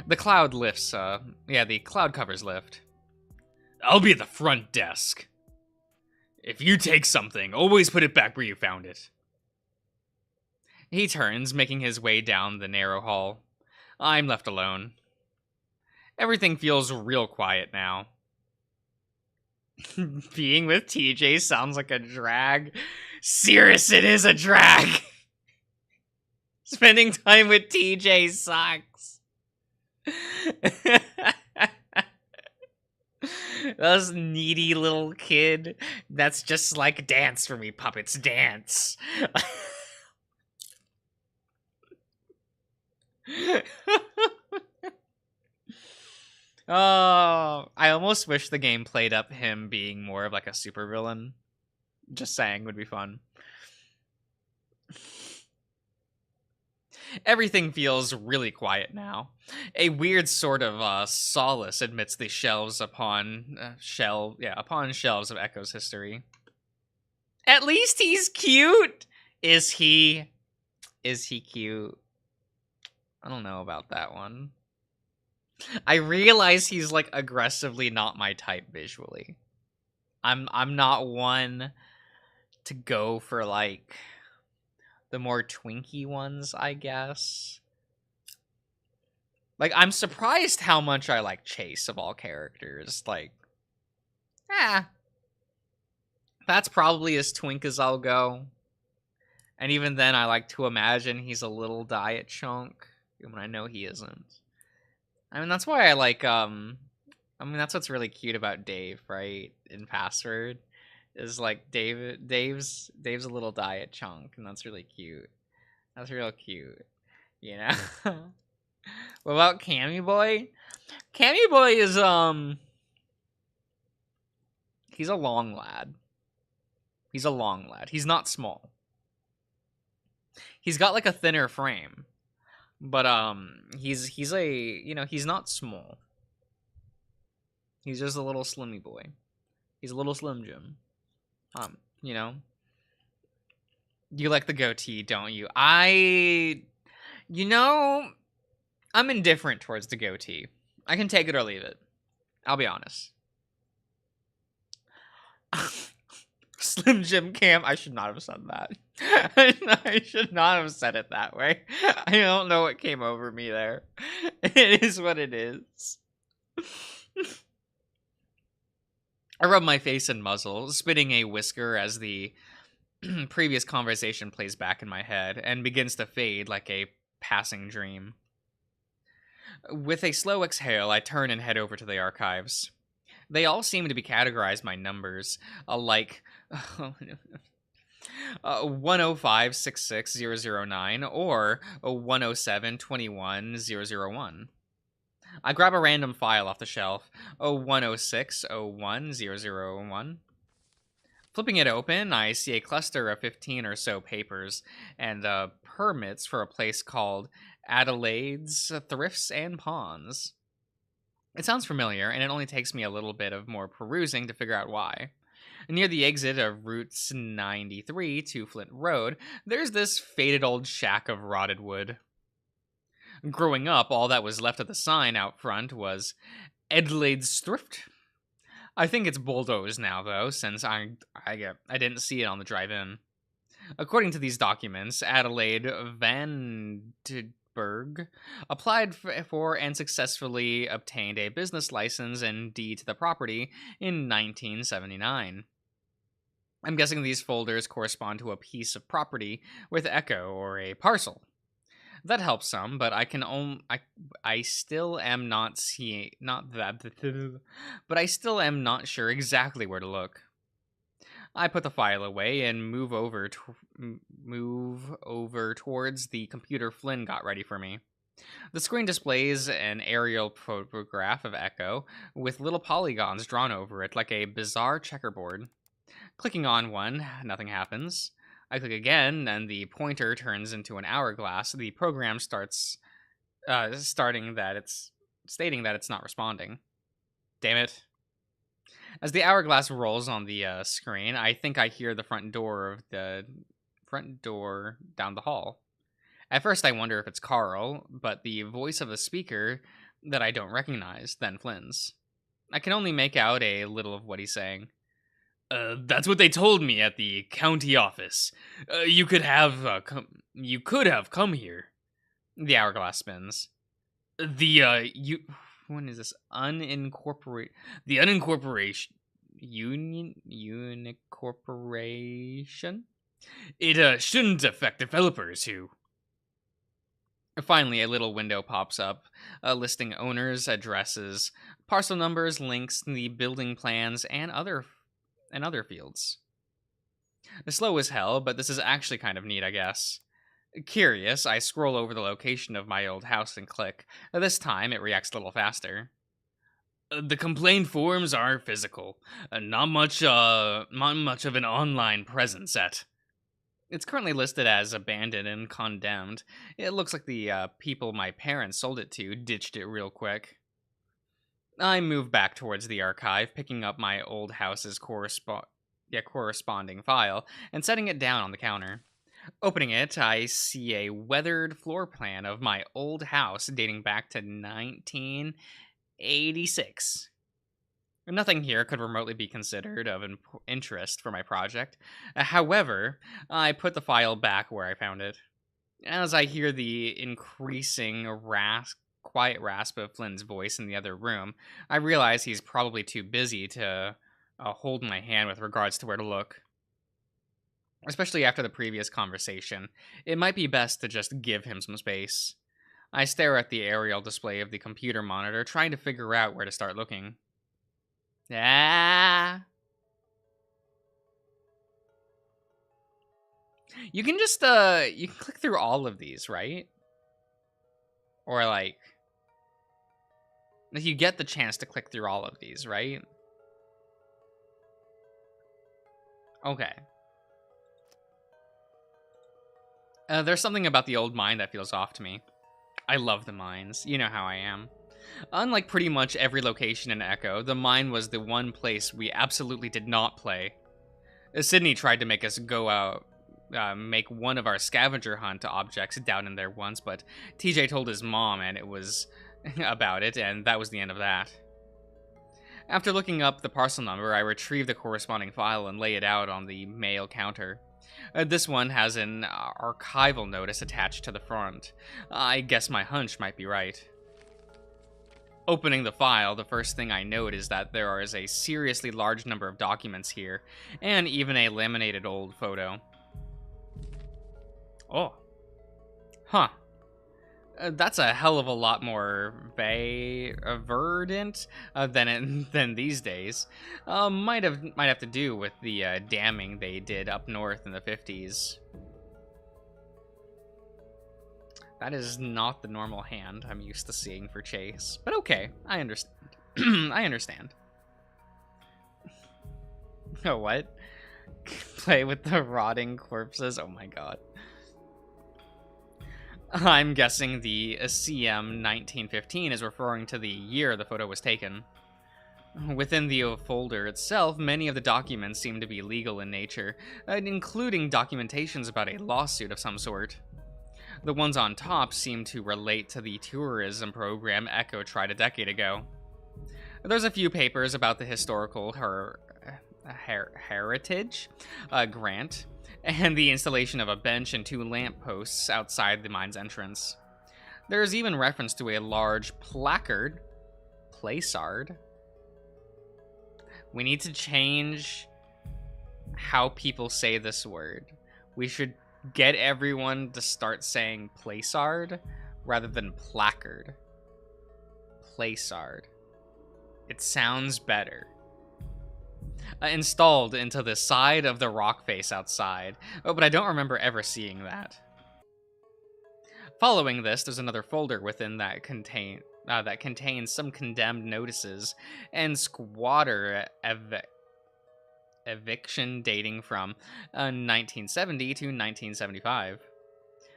The cloud lifts, the cloud covers lift. I'll be at the front desk. If you take something, always put it back where you found it. He turns, making his way down the narrow hall. I'm left alone. Everything feels real quiet now. Being with TJ sounds like a drag. Serious, it is a drag! Spending time with TJ sucks. This needy little kid. That's just like dance for me, puppets, dance. Oh, I almost wish the game played up him being more of like a supervillain. Just saying, would be fun. Everything feels really quiet now. A weird sort of solace amidst the shelves upon shelves of Echo's history. At least he's cute. Is he? Is he cute? I don't know about that one. I realize he's like aggressively not my type visually. I'm not one to go for like the more twinky ones, I guess. Like, I'm surprised how much I like Chase of all characters. Like, that's probably as twink as I'll go. And even then, I like to imagine he's a little diet chunk, when I know he isn't. I mean, that's why I like, that's what's really cute about Dave, right? In Password. Is like Dave's a little diet chunk, and that's really cute. That's real cute, you know. What about Cammy Boy? Cammy Boy is he's a long lad. He's a long lad. He's not small. He's got like a thinner frame, but he's a he's not small. He's just a little slimmy boy. He's a little Slim Jim. You like the goatee, don't you? I'm indifferent towards the goatee. I can take it or leave it. I'll be honest. Slim Jim Cam, I should not have said that. I should not have said it that way. I don't know what came over me there. It is what it is. I rub my face and muzzle, spitting a whisker as the previous conversation plays back in my head and begins to fade like a passing dream. With a slow exhale, I turn and head over to the archives. They all seem to be categorized by numbers, like 105-66009 or 107-21-001. I grab a random file off the shelf, 106-01-001. Flipping it open, I see a cluster of 15 or so papers and permits for a place called Adelaide's Thrifts and Pawns. It sounds familiar, and it only takes me a little bit of more perusing to figure out why. Near the exit of Route 93 to Flint Road, there's this faded old shack of rotted wood. Growing up, all that was left of the sign out front was Adelaide's Thrift. I think it's bulldozed now, though, since I didn't see it on the drive-in. According to these documents, Adelaide Vandenberg applied for and successfully obtained a business license and deed to the property in 1979. I'm guessing these folders correspond to a piece of property with Echo or a parcel. That helps some, but I still am not sure exactly where to look. I put the file away and move over towards the computer Flynn got ready for me. The screen displays an aerial photograph of Echo with little polygons drawn over it like a bizarre checkerboard. Clicking on one, nothing happens. I click again, and the pointer turns into an hourglass. The program starts stating that it's not responding. Damn it. As the hourglass rolls on the screen, I think I hear the front door down the hall. At first, I wonder if it's Carl, but the voice of a speaker that I don't recognize, then Flynn's. I can only make out a little of what he's saying. That's what they told me at the county office. You could have come here. The hourglass spins. When is this? The unincorporation? It shouldn't affect developers who... Finally, a little window pops up, listing owners, addresses, parcel numbers, links, the building plans, and other fields. It's slow as hell, but this is actually kind of neat, I guess. Curious, I scroll over the location of my old house and click. This time, it reacts a little faster. The complaint forms are physical. Not much of an online presence at. It's currently listed as abandoned and condemned. It looks like the people my parents sold it to ditched it real quick. I move back towards the archive, picking up my old house's corresponding file and setting it down on the counter. Opening it, I see a weathered floor plan of my old house dating back to 1986. Nothing here could remotely be considered of interest for my project. However, I put the file back where I found it. As I hear the increasing quiet rasp of Flynn's voice in the other room, I realize he's probably too busy to hold my hand with regards to where to look. Especially after the previous conversation, it might be best to just give him some space. I stare at the aerial display of the computer monitor, trying to figure out where to start looking. You can just, you can click through all of these, right? Or, like, you get the chance to click through all of these, right? Okay. There's something about the old mine that feels off to me. I love the mines. You know how I am. Unlike pretty much every location in Echo, the mine was the one place we absolutely did not play. Sydney tried to make us go out, make one of our scavenger hunt objects down in there once, but TJ told his mom and it was about it, and that was the end of that. After looking up the parcel number, I retrieve the corresponding file and lay it out on the mail counter. This one has an archival notice attached to the front. I guess my hunch might be right. Opening the file, the first thing I note is that there is a seriously large number of documents here, and even a laminated old photo. Oh. Huh. That's a hell of a lot more verdant than these days. Might have to do with the damming they did up north in the 50s. That is not the normal hand I'm used to seeing for Chase, but okay, I understand. I understand. Oh, what? Play with the rotting corpses? Oh my god. I'm guessing the CM 1915 is referring to the year the photo was taken. Within the folder itself, many of the documents seem to be legal in nature, including documentations about a lawsuit of some sort. The ones on top seem to relate to the tourism program Echo tried a decade ago. There's a few papers about the historical heritage grant, and the installation of a bench and 2 lampposts outside the mine's entrance. There is even reference to a large placard. We need to change how people say this word. We should get everyone to start saying placard rather than placard. Placard. It sounds better. Installed into the side of the rock face outside. Oh, but I don't remember ever seeing that. Following this, there's another folder within that contains some condemned notices and squatter eviction dating from 1970 to 1975.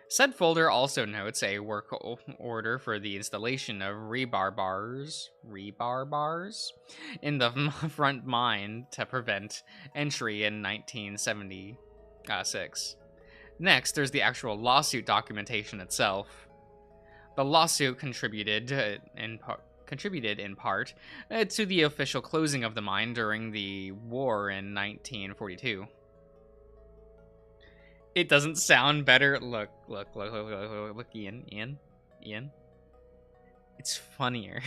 Said folder also notes a work order for the installation of rebar bars in the front mine to prevent entry in 1976. Next, there's the actual lawsuit documentation itself. The lawsuit contributed in part to the official closing of the mine during the war in 1942. It doesn't sound better. Look, Ian. It's funnier.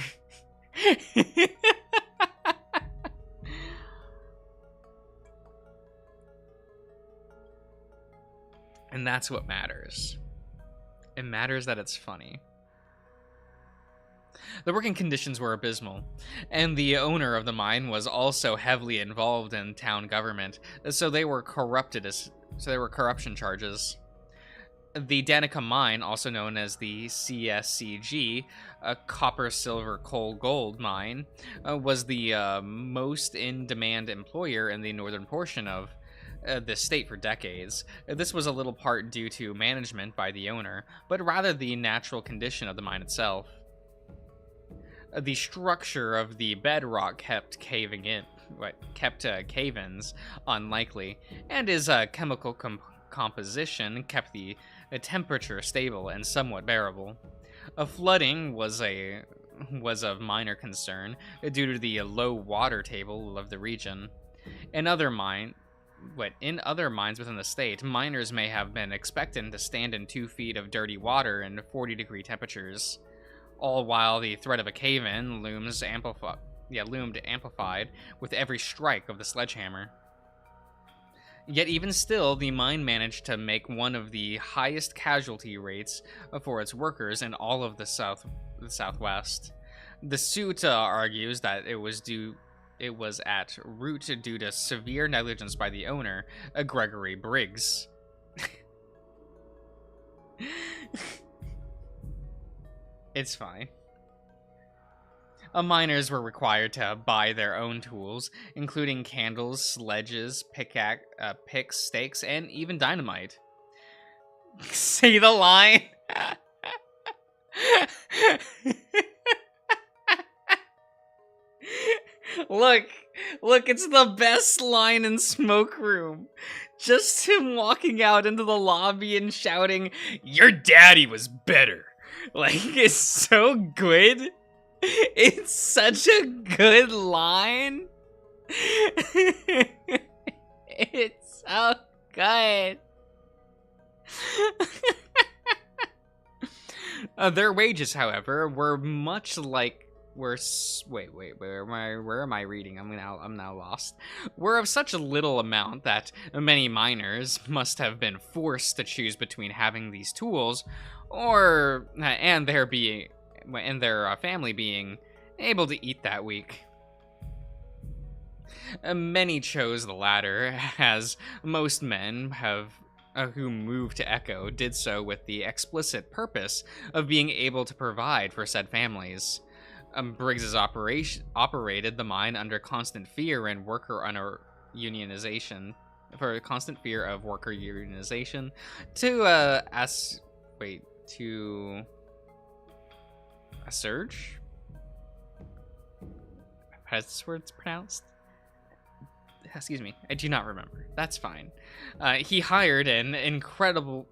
And that's what matters. It matters that it's funny. The working conditions were abysmal, and the owner of the mine was also heavily involved in town government, so there were corruption charges. The Danica mine, also known as the CSCG, a copper, silver, coal, gold mine, was the most in-demand employer in the northern portion of the state for decades. This was a little part due to management by the owner, but rather the natural condition of the mine itself. The structure of the bedrock kept cave-ins unlikely, and his chemical composition kept the temperature stable and somewhat bearable. Flooding was of minor concern due to the low water table of the region. In other mines within the state, miners may have been expected to stand in 2 feet of dirty water in 40-degree temperatures, all while the threat of a cave-in loomed amplified with every strike of the sledgehammer. Yet even still, the mine managed to make one of the highest casualty rates for its workers in all of the Southwest. The suit argues that it was at root due to severe negligence by the owner, Gregory Briggs. It's fine. Miners were required to buy their own tools, including candles, sledges, picks, stakes, and even dynamite. Say the line! Look, it's the best line in Smoke Room. Just him walking out into the lobby and shouting, "Your daddy was better." Like, it's so good. It's such a good line. It's so good. Their wages, however, were much like where am I reading? I'm now lost. Were of such a little amount that many miners must have been forced to choose between having these tools, or and their family being able to eat that week. Many chose the latter, as most men have who moved to Echo did so with the explicit purpose of being able to provide for said families. Briggs's operated the mine under constant fear and worker unionization, for constant fear of worker unionization, to a surge. How is this word pronounced? Excuse me, I do not remember. That's fine. He hired an incredibly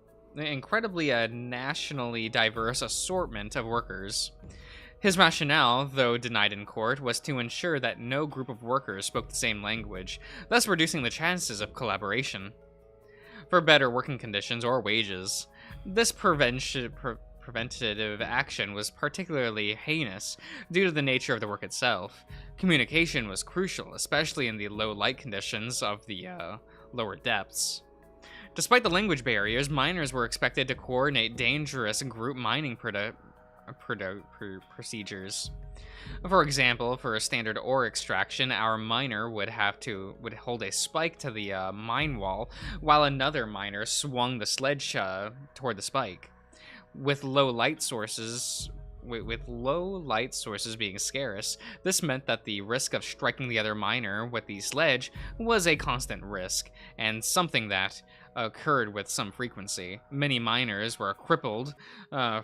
nationally diverse assortment of workers. His rationale, though denied in court, was to ensure that no group of workers spoke the same language, thus reducing the chances of collaboration. For better working conditions or wages, this preventative action was particularly heinous due to the nature of the work itself. Communication was crucial, especially in the low light conditions of the lower depths. Despite the language barriers, miners were expected to coordinate dangerous group mining procedures. For example, for a standard ore extraction, our miner would hold a spike to the mine wall, while another miner swung the sledge toward the spike. With low light sources being scarce, this meant that the risk of striking the other miner with the sledge was a constant risk, and something that occurred with some frequency. Many miners were crippled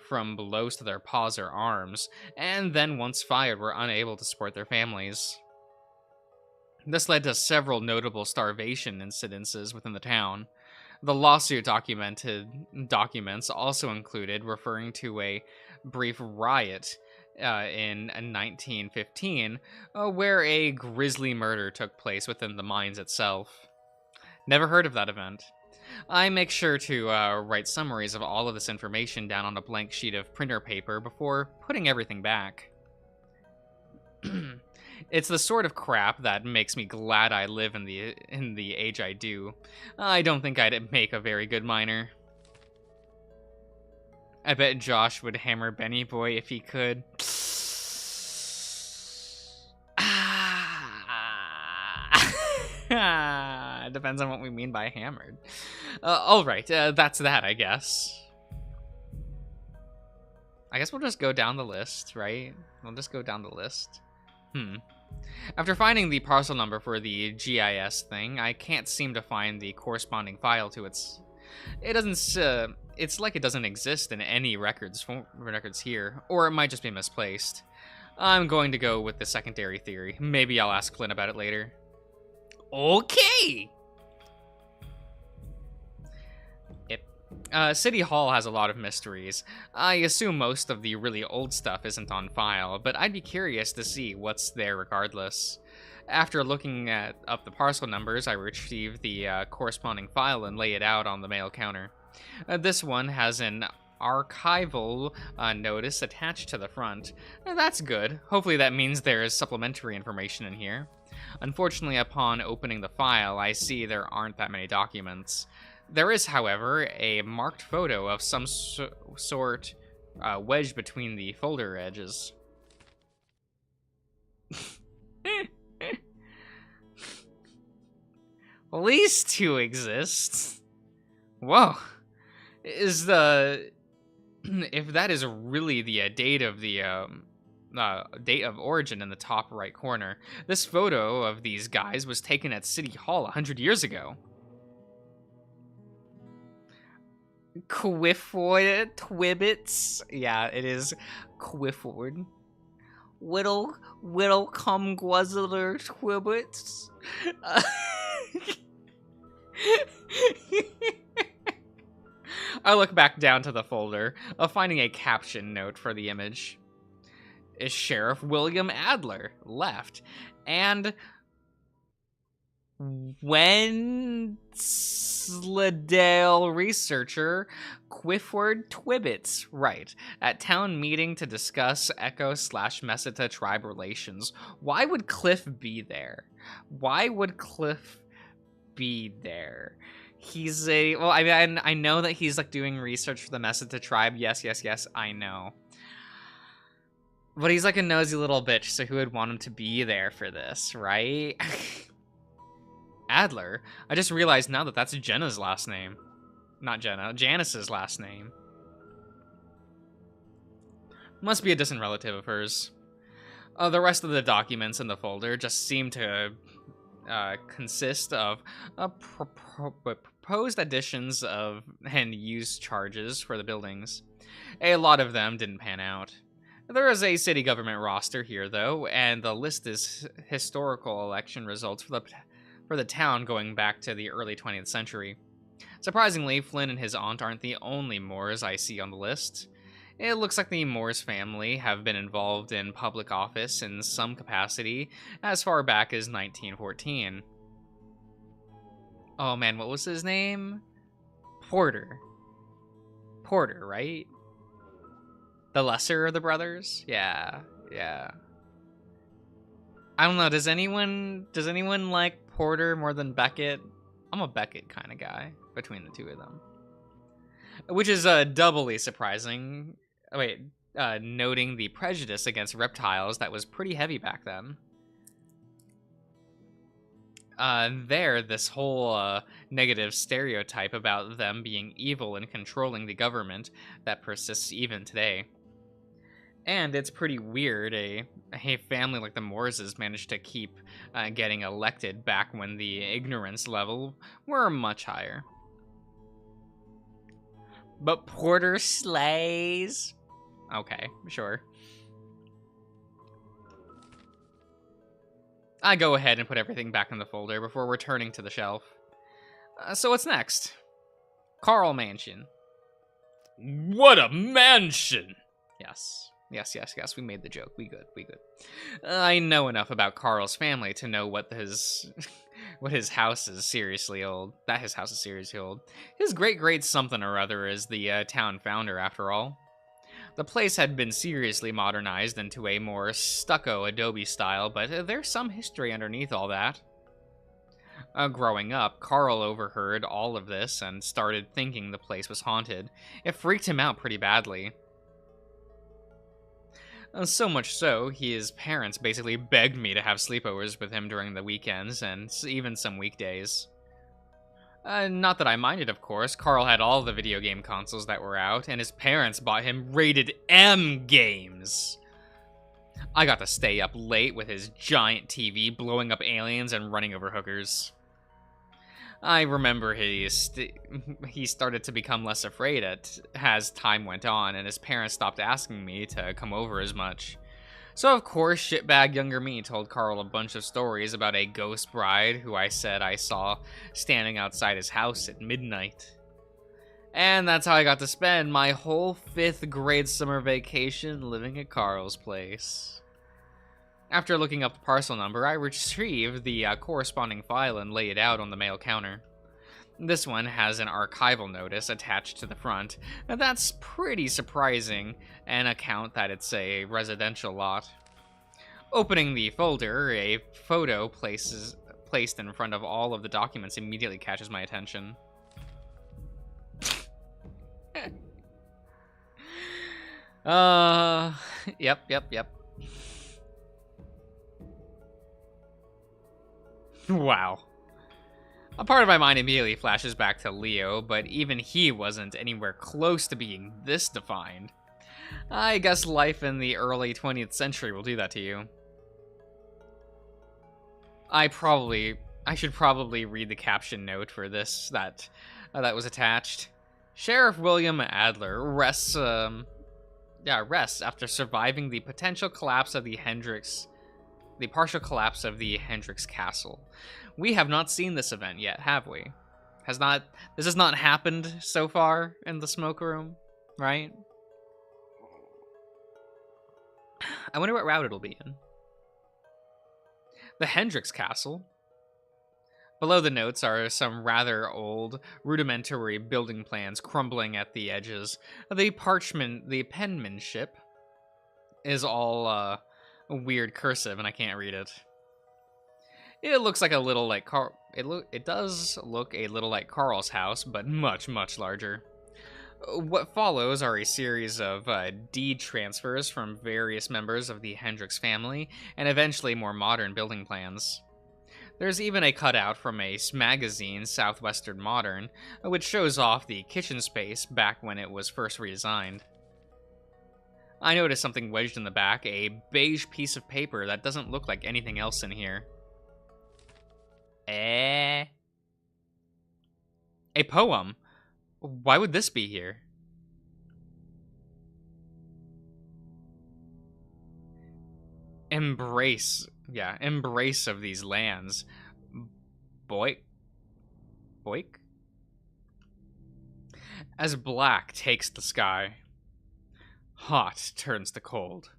from blows to their paws or arms, and then once fired were unable to support their families. This led to several notable starvation incidences within the town. The lawsuit documents also included referring to a brief riot in 1915, where a grisly murder took place within the mines itself. Never heard of that event. I make sure to write summaries of all of this information down on a blank sheet of printer paper before putting everything back. It's the sort of crap that makes me glad I live in the age I do. I don't think I'd make a very good miner. I bet Josh would hammer Benny Boy if he could. Depends on what we mean by hammered. Alright, that's that, I guess. I guess we'll just go down the list, right? We'll just go down the list. After finding the parcel number for the GIS thing, I can't seem to find the corresponding file to its... it's like it doesn't exist in any records here, or it might just be misplaced. I'm going to go with the secondary theory. Maybe I'll ask Flynn about it later. Okay! City Hall has a lot of mysteries. I assume most of the really old stuff isn't on file, but I'd be curious to see what's there regardless. After looking up the parcel numbers, I retrieve the corresponding file and lay it out on the mail counter. This one has an archival notice attached to the front. That's good. Hopefully that means there is supplementary information in here. Unfortunately, upon opening the file, I see there aren't that many documents. There is, however, a marked photo of some sort wedged between the folder edges. At least two exist. Whoa. If that is really the date of the date of origin in the top right corner, this photo of these guys was taken at City Hall 100 years ago. Quifford Twibbits. Yeah, it is Quifford. Whittle come guzzler Twibbits. I look back down to the folder, finding a caption note for the image. Is Sheriff William Adler left, and Wensleydale researcher Quifford Twibbits, right, at town meeting to discuss Echo/Meseta tribe relations. Why would Cliff be there? Why would Cliff be there? He's a, well, I mean, I know that he's like doing research for the Meseta tribe. Yes, I know. But he's like a nosy little bitch, so who would want him to be there for this, right? Adler? I just realized now that that's Jenna's last name. Not Jenna, Janice's last name. Must be a distant relative of hers. The rest of the documents in the folder just seem to consist of proposed additions of and use charges for the buildings. A lot of them didn't pan out. There is a city government roster here, though, and the list is historical election results for the town going back to the early 20th century. Surprisingly, Flynn and his aunt aren't the only Moores I see on the list. It looks like the Moores family have been involved in public office in some capacity as far back as 1914. Oh man, what was his name? Porter. Porter, right? The lesser of the brothers? Yeah. I don't know, does anyone like Porter more than Beckett? I'm a Beckett kind of guy between the two of them. Which is doubly surprising. Noting the prejudice against reptiles that was pretty heavy back then. This whole negative stereotype about them being evil and controlling the government that persists even today. And it's pretty weird a family like the Moores managed to keep getting elected back when the ignorance level were much higher. But Porter slays. Okay, sure. I go ahead and put everything back in the folder before returning to the shelf. So what's next? Carl Mansion. What a mansion! Yes, we made the joke. We good. I know enough about Carl's family to know what his house is seriously old. That his house is seriously old. His great something or other is the town founder, after all. The place had been seriously modernized into a more stucco adobe style, but there's some history underneath all that. Growing up, Carl overheard all of this and started thinking the place was haunted. It freaked him out pretty badly. So much so, his parents basically begged me to have sleepovers with him during the weekends and even some weekdays. Not that I minded, of course. Carl had all the video game consoles that were out, and his parents bought him rated M games. I got to stay up late with his giant TV, blowing up aliens and running over hookers. I remember he started to become less afraid as time went on, and his parents stopped asking me to come over as much. So of course, shitbag younger me told Carl a bunch of stories about a ghost bride who I said I saw standing outside his house at midnight. And that's how I got to spend my whole 5th grade summer vacation living at Carl's place. After looking up the parcel number, I retrieved the corresponding file and laid it out on the mail counter. This one has an archival notice attached to the front. Now that's pretty surprising, an account that it's a residential lot. Opening the folder, a photo placed in front of all of the documents immediately catches my attention. Yep. Wow. A part of my mind immediately flashes back to Leo, but even he wasn't anywhere close to being this defined. I guess life in the early 20th century will do that to you. I should probably read the caption note for this that was attached. Sheriff William Adler rests after surviving the partial collapse of the Hendricks Castle. We have not seen this event yet, have we? This has not happened so far in the smoke room, right? I wonder what route it'll be in. The Hendricks Castle? Below the notes are some rather old, rudimentary building plans crumbling at the edges. The penmanship is all weird cursive, and I can't read it. It looks like a little like It does look a little like Carl's house, but much, much larger. What follows are a series of deed transfers from various members of the Hendricks family, and eventually more modern building plans. There's even a cutout from a magazine, Southwestern Modern, which shows off the kitchen space back when it was first redesigned. I noticed something wedged in the back, a beige piece of paper that doesn't look like anything else in here. A poem? Why would this be here? Embrace of these lands. Boik? As black takes the sky, hot turns to cold.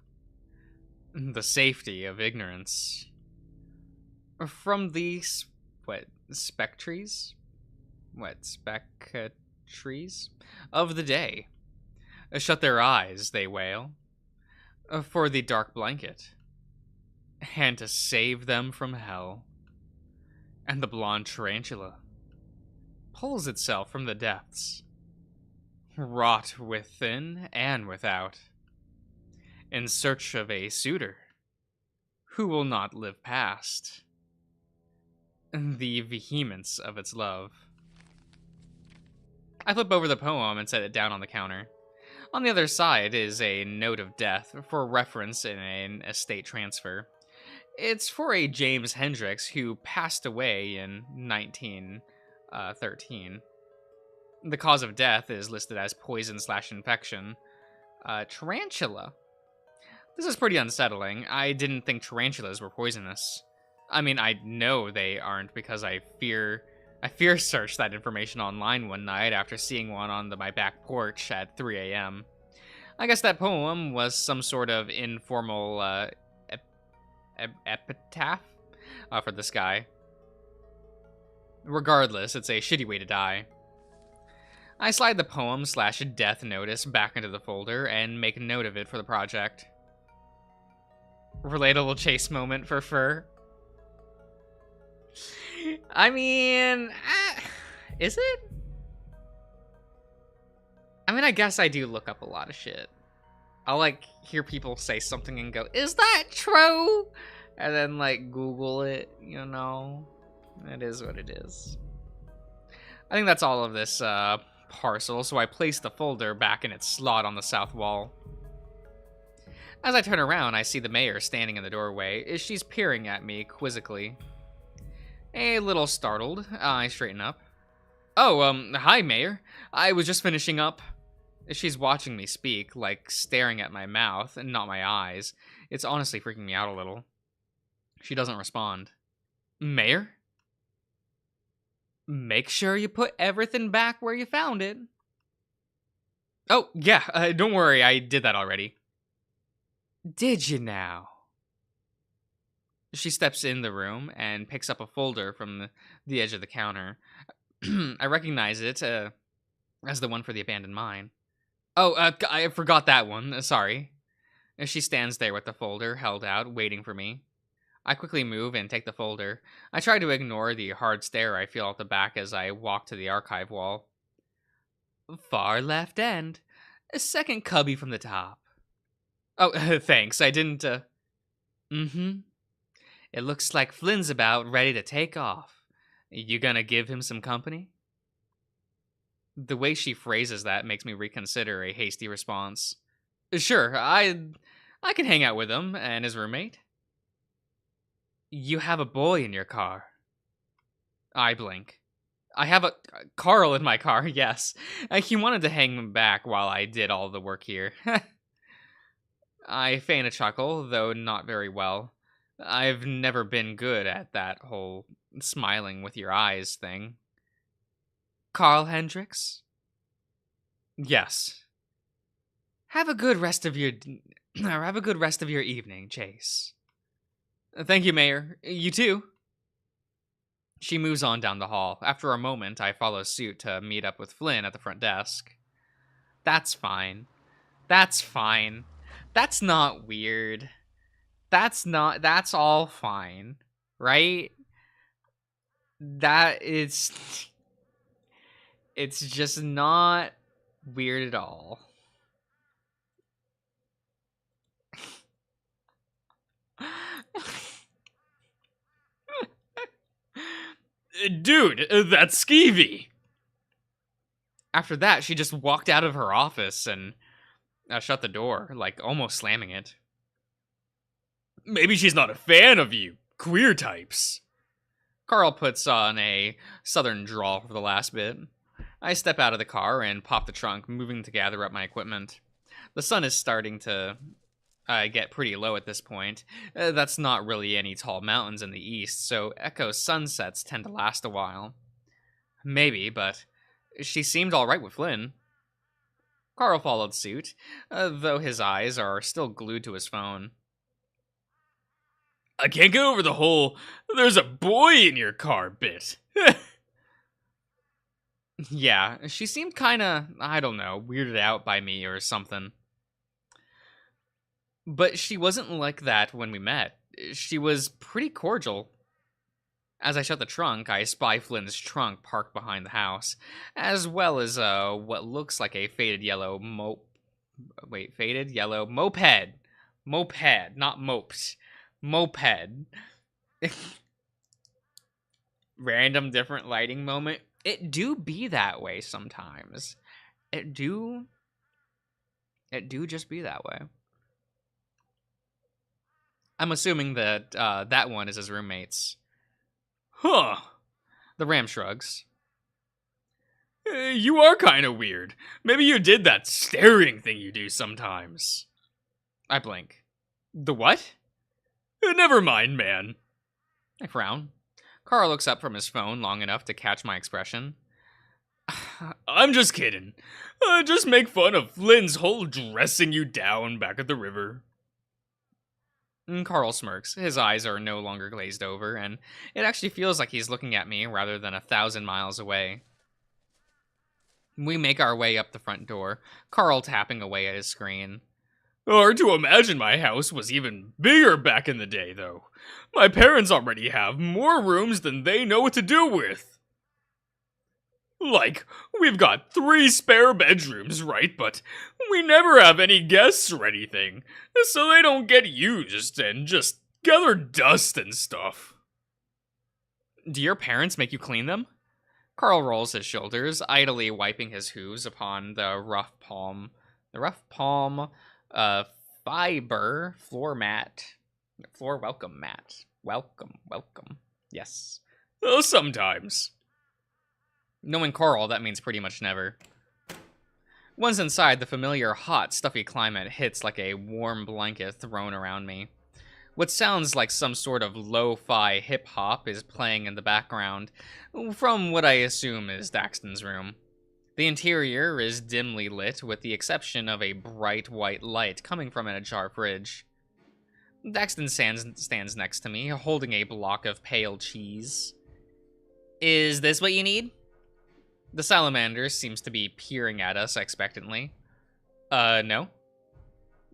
The safety of ignorance. From these, spectries of the day. Shut their eyes, they wail, for the dark blanket, and to save them from hell. And the blonde tarantula pulls itself from the depths, wrought within and without, in search of a suitor who will not live past the vehemence of its love. I flip over the poem and set it down on the counter. On the other side is a note of death for reference in an estate transfer. It's for a James Hendricks who passed away in 1913. The cause of death is listed as poison/infection. Tarantula. This is pretty unsettling. I didn't think tarantulas were poisonous. I mean, I know they aren't because I fear searched that information online one night after seeing one on my back porch at 3 a.m. I guess that poem was some sort of informal epitaph for this guy. Regardless, it's a shitty way to die. I slide the poem/death notice back into the folder and make a note of it for the project. Relatable chase moment for Fur. I mean, is it? I mean, I guess I do look up a lot of shit. I'll, hear people say something and go, is that true? And then, Google it, you know? It is what it is. I think that's all of this, parcel, so I place the folder back in its slot on the south wall. As I turn around, I see the mayor standing in the doorway. She's peering at me quizzically. A little startled, I straighten up. Oh, hi, Mayor. I was just finishing up. She's watching me speak, staring at my mouth and not my eyes. It's honestly freaking me out a little. She doesn't respond. Mayor? Make sure you put everything back where you found it. Oh, yeah, don't worry, I did that already. Did you now? She steps in the room and picks up a folder from the edge of the counter. I recognize it as the one for the abandoned mine. Oh, I forgot that one. Sorry. She stands there with the folder held out, waiting for me. I quickly move and take the folder. I try to ignore the hard stare I feel at the back as I walk to the archive wall. Far left end. A second cubby from the top. Oh, thanks. I didn't, It looks like Flynn's about ready to take off. You gonna give him some company? The way she phrases that makes me reconsider a hasty response. Sure, I can hang out with him and his roommate. You have a boy in your car. I blink. I have a Carl in my car, yes. He wanted to hang him back while I did all the work here. I feign a chuckle, though not very well. I've never been good at that whole smiling with your eyes thing. Carl Hendricks? Yes. Have a good rest of your evening, Chase. Thank you, Mayor. You too. She moves on down the hall. After a moment, I follow suit to meet up with Flynn at the front desk. That's fine. That's fine. That's not weird. That's all fine. Right? It's just not weird at all. Dude, that's skeevy. After that, she just walked out of her office and shut the door, like almost slamming it. Maybe she's not a fan of you queer types. Carl puts on a southern drawl for the last bit. I step out of the car and pop the trunk, moving to gather up my equipment. The sun is starting to get pretty low at this point. That's not really any tall mountains in the east, so Echo's sunsets tend to last a while. Maybe, but she seemed alright with Flynn. Carl followed suit, though his eyes are still glued to his phone. I can't get over the whole "there's a boy in your car" bit. Yeah, she seemed kinda, I don't know, weirded out by me or something. But she wasn't like that when we met. She was pretty cordial. As I shut the trunk, I spy Flynn's trunk parked behind the house, as well as what looks like a faded yellow moped. Moped, not mopes. Moped. Random different lighting moment. It do be that way sometimes. It do just be that way. I'm assuming that that one is his roommate's. Huh. The Ram shrugs. You are kind of weird. Maybe you did that staring thing you do sometimes. I blink. The what? Never mind, man. I frown. Carl looks up from his phone long enough to catch my expression. I'm just kidding. Just make fun of Flynn's whole dressing you down back at the river. Carl smirks. His eyes are no longer glazed over, and it actually feels like he's looking at me rather than 1,000 miles away. We make our way up the front door, Carl tapping away at his screen. Hard to imagine my house was even bigger back in the day, though. My parents already have more rooms than they know what to do with. Like, we've got 3 spare bedrooms, right? But we never have any guests or anything, so they don't get used and just gather dust and stuff. Do your parents make you clean them? Carl rolls his shoulders, idly wiping his hooves upon the rough palm fiber floor welcome mat. Welcome. Yes. Sometimes. Knowing Carl, that means pretty much never. Once inside, the familiar hot, stuffy climate hits like a warm blanket thrown around me. What sounds like some sort of lo-fi hip-hop is playing in the background, from what I assume is Daxton's room. The interior is dimly lit, with the exception of a bright white light coming from an ajar fridge. Daxton stands next to me, holding a block of pale cheese. Is this what you need? The salamander seems to be peering at us expectantly. No.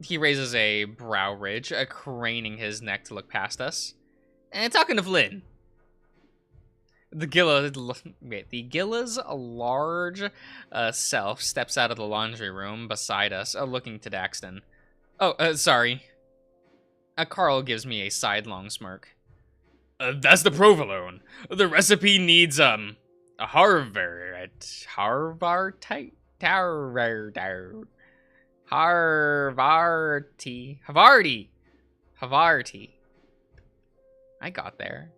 He raises a brow ridge, craning his neck to look past us. Talking to Flynn. The Gilla's large self steps out of the laundry room beside us, looking to Daxton. Oh, sorry. Carl gives me a sidelong smirk. That's the provolone. The recipe needs, a Havarti. I got there.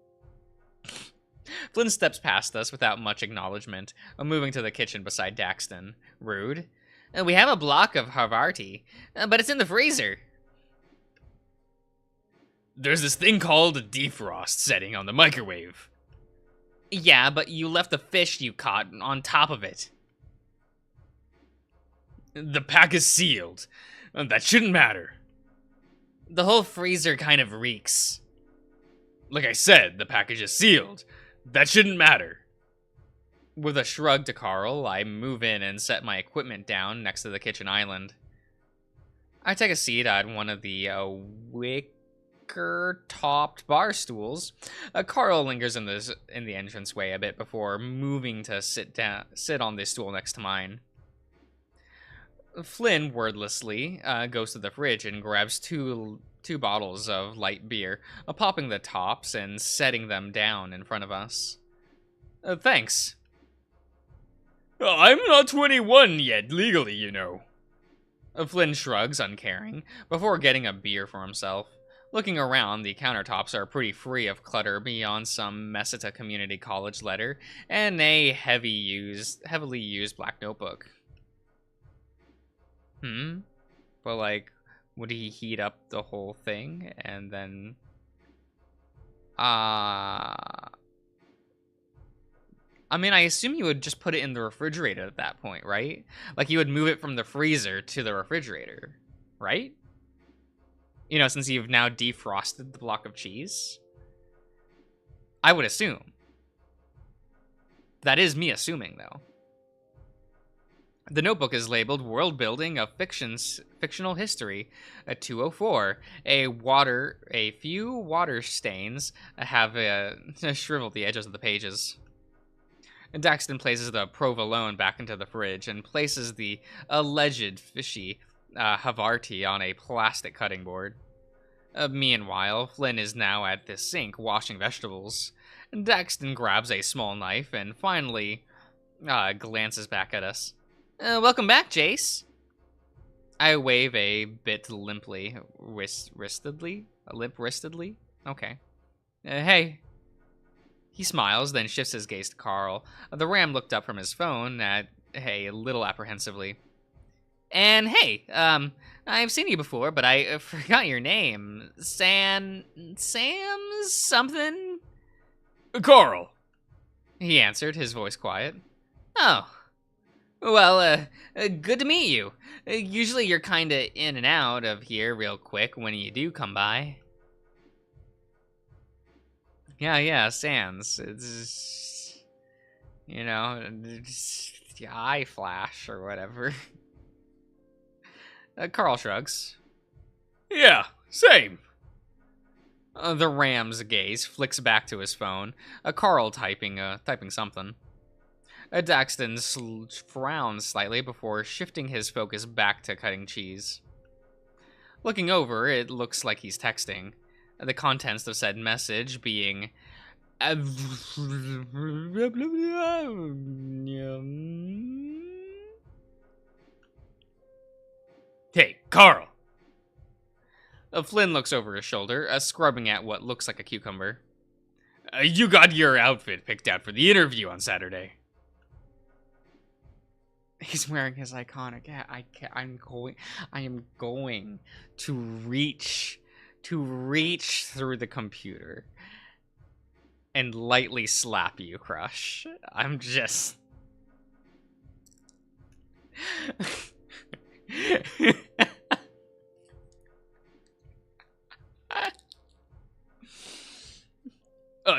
Flynn steps past us without much acknowledgement, moving to the kitchen beside Daxton. Rude. We have a block of Havarti, but it's in the freezer. There's this thing called a defrost setting on the microwave. Yeah, but you left the fish you caught on top of it. The pack is sealed. That shouldn't matter. The whole freezer kind of reeks. Like I said, the package is sealed. That shouldn't matter. With a shrug to Carl, I move in and set my equipment down next to the kitchen island. I take a seat at one of the wicker-topped bar stools. Carl lingers in the entranceway a bit before moving to sit on the stool next to mine. Flynn wordlessly goes to the fridge and grabs two bottles of light beer, popping the tops and setting them down in front of us. Thanks. I'm not 21 yet, legally, you know. Flynn shrugs, uncaring, before getting a beer for himself. Looking around, the countertops are pretty free of clutter beyond some Meseta Community College letter and a heavily used black notebook. But, like, would he heat up the whole thing and then... I mean, I assume you would just put it in the refrigerator at that point, right? Like, you would move it from the freezer to the refrigerator, right? You know, since you've now defrosted the block of cheese? I would assume. That is me assuming, though. The notebook is labeled World Building of Fictional History, a 204. A few water stains have shriveled the edges of the pages. Daxton places the provolone back into the fridge and places the alleged fishy Havarti on a plastic cutting board. Meanwhile, Flynn is now at the sink washing vegetables. Daxton grabs a small knife and finally glances back at us. Welcome back, Jace. I wave a bit limply, wristedly? Okay. Hey. He smiles, then shifts his gaze to Carl. The Ram looked up from his phone a little apprehensively. And hey, I've seen you before, but I forgot your name. Sam something? Carl, he answered, his voice quiet. Oh. Well, good to meet you. Usually you're kinda in and out of here real quick when you do come by. Yeah, Sans. It's, you know, the eye flash or whatever. Carl shrugs. Yeah, same. The Ram's gaze flicks back to his phone. Carl typing something. Daxton frowns slightly before shifting his focus back to cutting cheese. Looking over, it looks like he's texting. The contents of said message being... Hey, Carl. Flynn looks over his shoulder, scrubbing at what looks like a cucumber. You got your outfit picked out for the interview on Saturday. He's wearing his iconic hat. I am going to reach through the computer and lightly slap you, Crush. I'm just...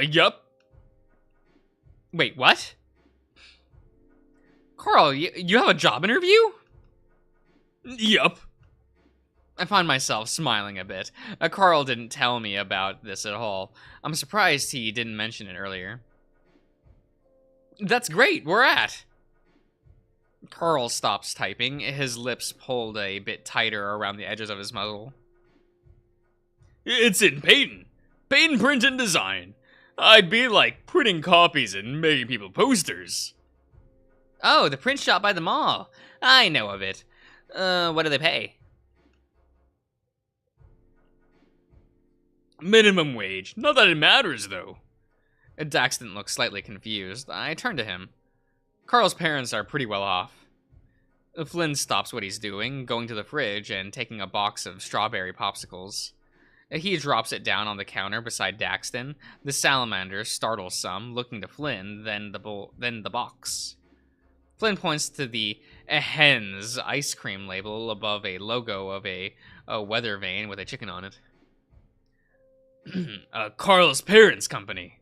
Yup. Wait, what? Carl, you have a job interview? Yup. I find myself smiling a bit. Carl didn't tell me about this at all. I'm surprised he didn't mention it earlier. That's great, where at? Carl stops typing, his lips pulled a bit tighter around the edges of his muzzle. It's in Peyton. Peyton Print and Design. I'd be like printing copies and making people posters. Oh, the print shop by the mall. I know of it. What do they pay? Minimum wage. Not that it matters, though. Daxton looks slightly confused. I turn to him. Carl's parents are pretty well off. Flynn stops what he's doing, going to the fridge and taking a box of strawberry popsicles. He drops it down on the counter beside Daxton. The salamander startles some, looking to Flynn, then the box. Flynn points to the Hen's ice cream label above a logo of a weather vane with a chicken on it. Carl's parents' company.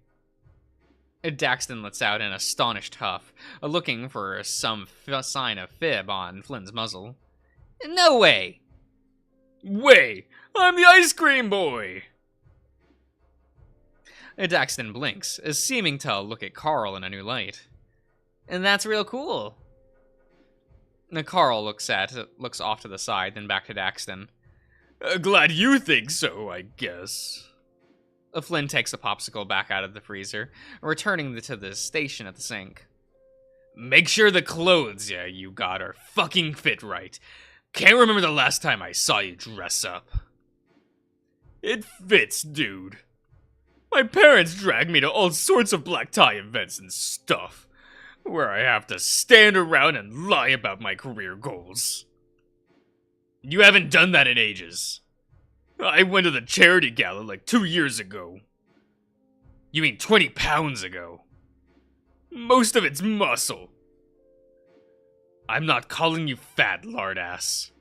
Daxton lets out an astonished huff, looking for some sign of fib on Flynn's muzzle. No way! Way! I'm the ice cream boy! Daxton blinks, seeming to look at Carl in a new light. And that's real cool. Carl looks off to the side, then back to Daxton. Glad you think so, I guess. Flynn takes a popsicle back out of the freezer, returning to the station at the sink. Make sure the clothes you got are fucking fit right. Can't remember the last time I saw you dress up. It fits, dude. My parents drag me to all sorts of black tie events and stuff, where I have to stand around and lie about my career goals. You haven't done that in ages. I went to the charity gala like 2 years ago. You mean 20 pounds ago? Most of it's muscle. I'm not calling you fat, lardass.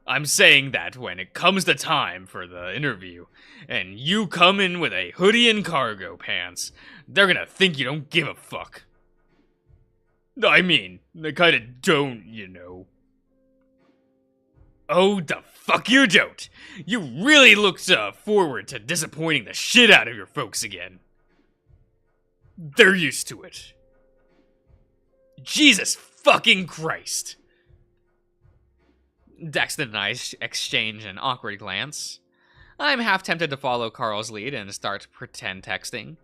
I'm saying that when it comes to time for the interview, and you come in with a hoodie and cargo pants, they're gonna think you don't give a fuck. I mean, they kinda don't, you know. Oh, the fuck you don't! You really looked forward to disappointing the shit out of your folks again. They're used to it. Jesus fucking Christ! Daxton and I exchange an awkward glance. I'm half tempted to follow Carl's lead and start pretend texting.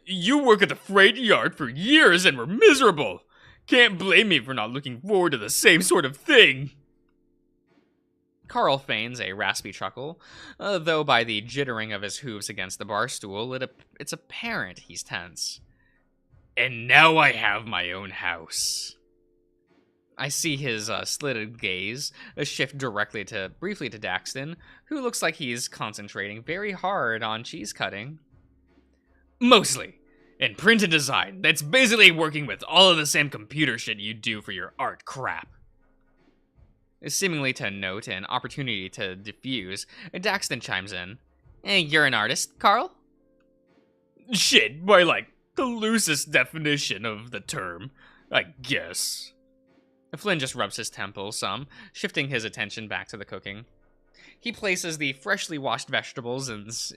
You work at the freight yard for years and were miserable. Can't blame me for not looking forward to the same sort of thing. Carl feigns a raspy chuckle, though by the jittering of his hooves against the bar stool, it's apparent he's tense. And now I have my own house. I see his slitted gaze shift briefly to Daxton, who looks like he's concentrating very hard on cheese cutting. Mostly. In print and design, that's basically working with all of the same computer shit you do for your art crap. Seemingly to note an opportunity to diffuse, Daxton chimes in. Hey, you're an artist, Carl? Shit, by like the loosest definition of the term, I guess. Flynn just rubs his temple some, shifting his attention back to the cooking. He places the freshly washed vegetables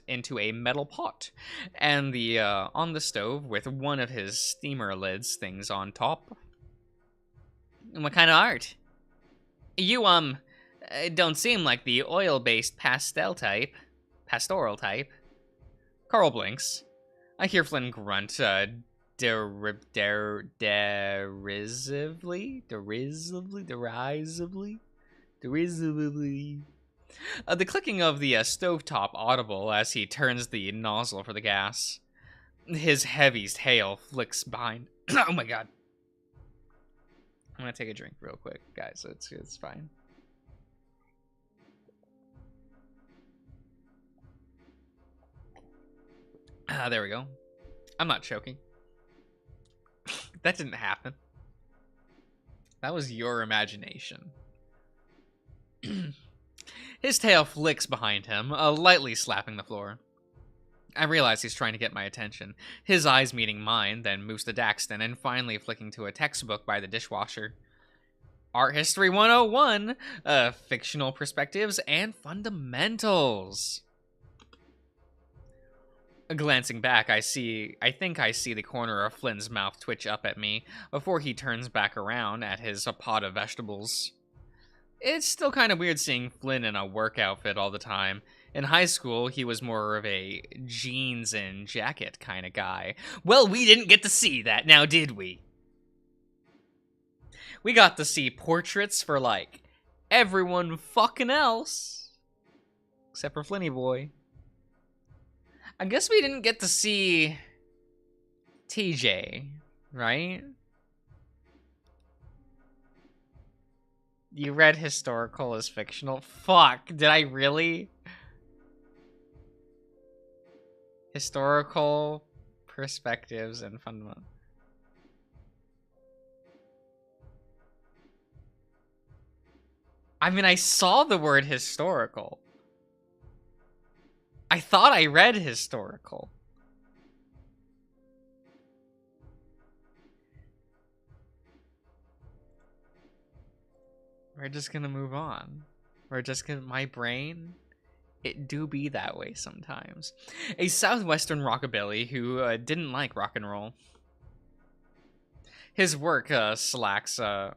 into a metal pot, and on the stove with one of his steamer lids things on top. What kind of art? You, don't seem like the oil-based pastoral type. Carl blinks. I hear Flynn grunt, derisively. The clicking of the stovetop audible as he turns the nozzle for the gas. His heavy tail flicks behind. Oh my god. I'm gonna take a drink real quick, guys. It's fine. There we go. I'm not choking. That didn't happen. That was your imagination. His tail flicks behind him, lightly slapping the floor. I realize he's trying to get my attention, his eyes meeting mine, then moves to Daxton, and finally flicking to a textbook by the dishwasher. Art History 101, fictional perspectives and fundamentals. Glancing back, I think I see the corner of Flynn's mouth twitch up at me before he turns back around at his pot of vegetables. It's still kind of weird seeing Flynn in a work outfit all the time. In high school, he was more of a jeans and jacket kind of guy. Well, we didn't get to see that now, did we? We got to see portraits for, like, everyone fucking else. Except for Flynny Boy. I guess we didn't get to see TJ, right? You read historical as fictional? Fuck, did I really? Historical perspectives and fundamental. I mean, I saw the word historical. I thought I read historical. we're just gonna move on. We're just gonna, my brain, it do be that way sometimes. A southwestern rockabilly who didn't like rock and roll. His work slacks are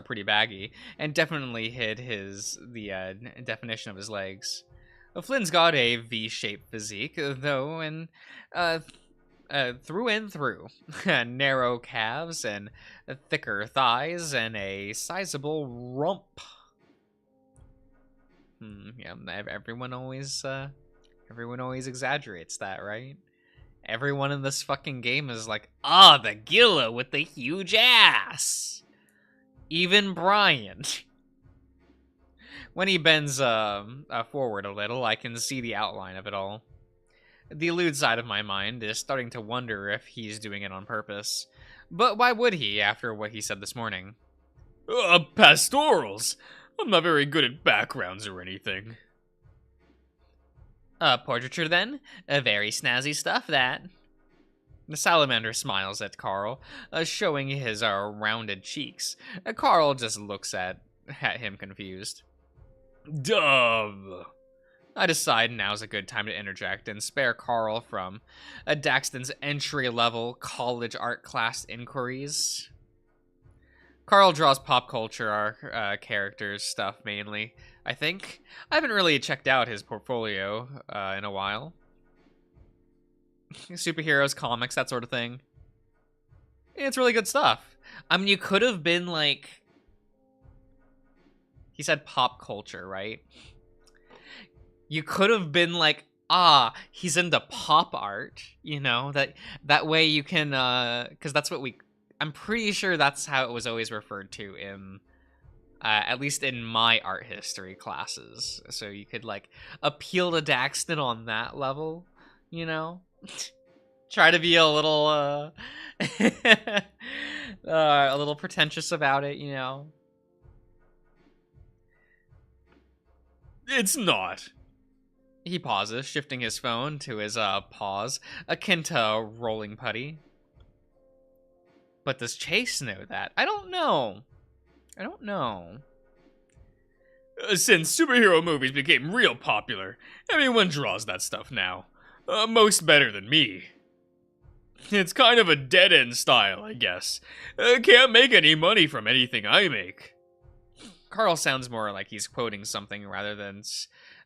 pretty baggy and definitely hid the definition of his legs. Flynn's got a V-shaped physique, though, and through and through, narrow calves and thicker thighs and a sizable rump. Yeah, everyone always exaggerates that, right? Everyone in this fucking game is like, the Gila with the huge ass. Even Brian. When he bends forward a little, I can see the outline of it all. The lewd side of my mind is starting to wonder if he's doing it on purpose. But why would he, after what he said this morning? Pastorals! I'm not very good at backgrounds or anything. Portraiture, then? Very snazzy stuff, that. The salamander smiles at Carl, showing his rounded cheeks. Carl just looks at him confused. Dove! I decide now's a good time to interject and spare Carl from Daxton's entry-level college art class inquiries. Carl draws pop culture characters stuff mainly, I think. I haven't really checked out his portfolio in a while. Superheroes, comics, that sort of thing. It's really good stuff. I mean, you could have been like... He said pop culture, right? You could have been like, he's into pop art, you know? That way you can, because that's what I'm pretty sure that's how it was always referred to in, at least in my art history classes. So you could, like, appeal to Daxton on that level, you know? Try to be a little, a little pretentious about it, you know? It's not. He pauses, shifting his phone to his paws, akin to rolling putty. But does Chase know that? I don't know. Since superhero movies became real popular, everyone draws that stuff now. Most better than me. It's kind of a dead-end style, I guess. Can't make any money from anything I make. Carl sounds more like he's quoting something rather than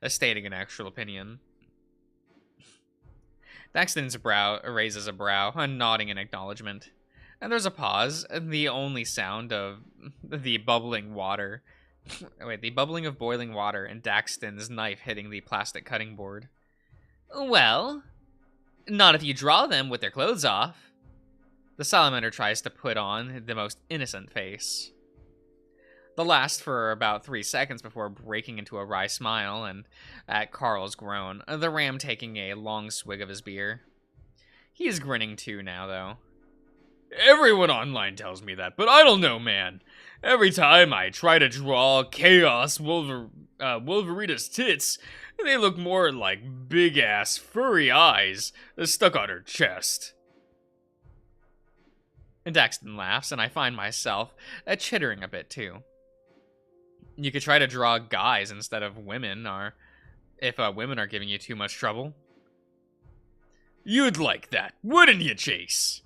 stating an actual opinion. Daxton's raises a brow, nodding in acknowledgement. And there's a pause, and the only sound of the bubbling water. Wait, the bubbling of boiling water and Daxton's knife hitting the plastic cutting board. Well, not if you draw them with their clothes off. The salamander tries to put on the most innocent face. The last for about 3 seconds before breaking into a wry smile, and at Carl's groan, the ram taking a long swig of his beer. He's grinning too now, though. Everyone online tells me that, but I don't know, man. Every time I try to draw Chaos Wolverina's tits, they look more like big-ass furry eyes stuck on her chest. And Daxton laughs, and I find myself chittering a bit, too. You could try to draw guys instead of women, or if women are giving you too much trouble. You'd like that, wouldn't you, Chase?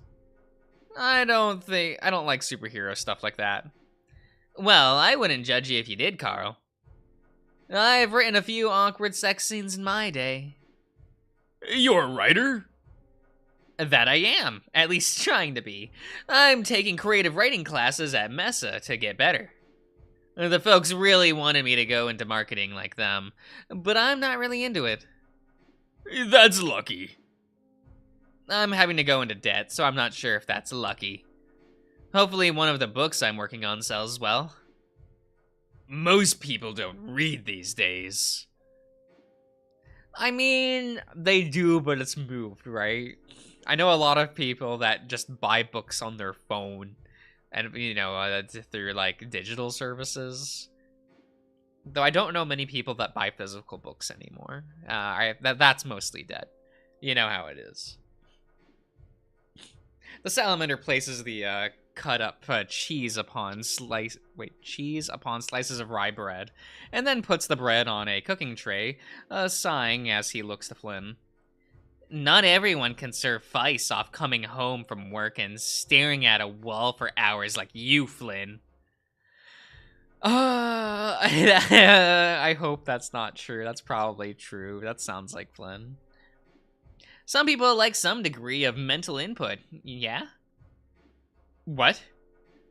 I don't like superhero stuff like that. Well, I wouldn't judge you if you did, Carl. I've written a few awkward sex scenes in my day. You're a writer? That I am, at least trying to be. I'm taking creative writing classes at Mesa to get better. The folks really wanted me to go into marketing like them, but I'm not really into it. That's lucky. I'm having to go into debt, so I'm not sure if that's lucky. Hopefully one of the books I'm working on sells well. Most people don't read these days. I mean, they do, but it's moved, right? I know a lot of people that just buy books on their phone. And, you know, through, like, digital services. Though I don't know many people that buy physical books anymore. That's mostly dead. You know how it is. The salamander places the cut up cheese upon slices of rye bread, and then puts the bread on a cooking tray, sighing as he looks to Flynn. Not everyone can suffice off coming home from work and staring at a wall for hours like you, Flynn. I hope that's not true. That's probably true. That sounds like Flynn. Some people like some degree of mental input, yeah? What?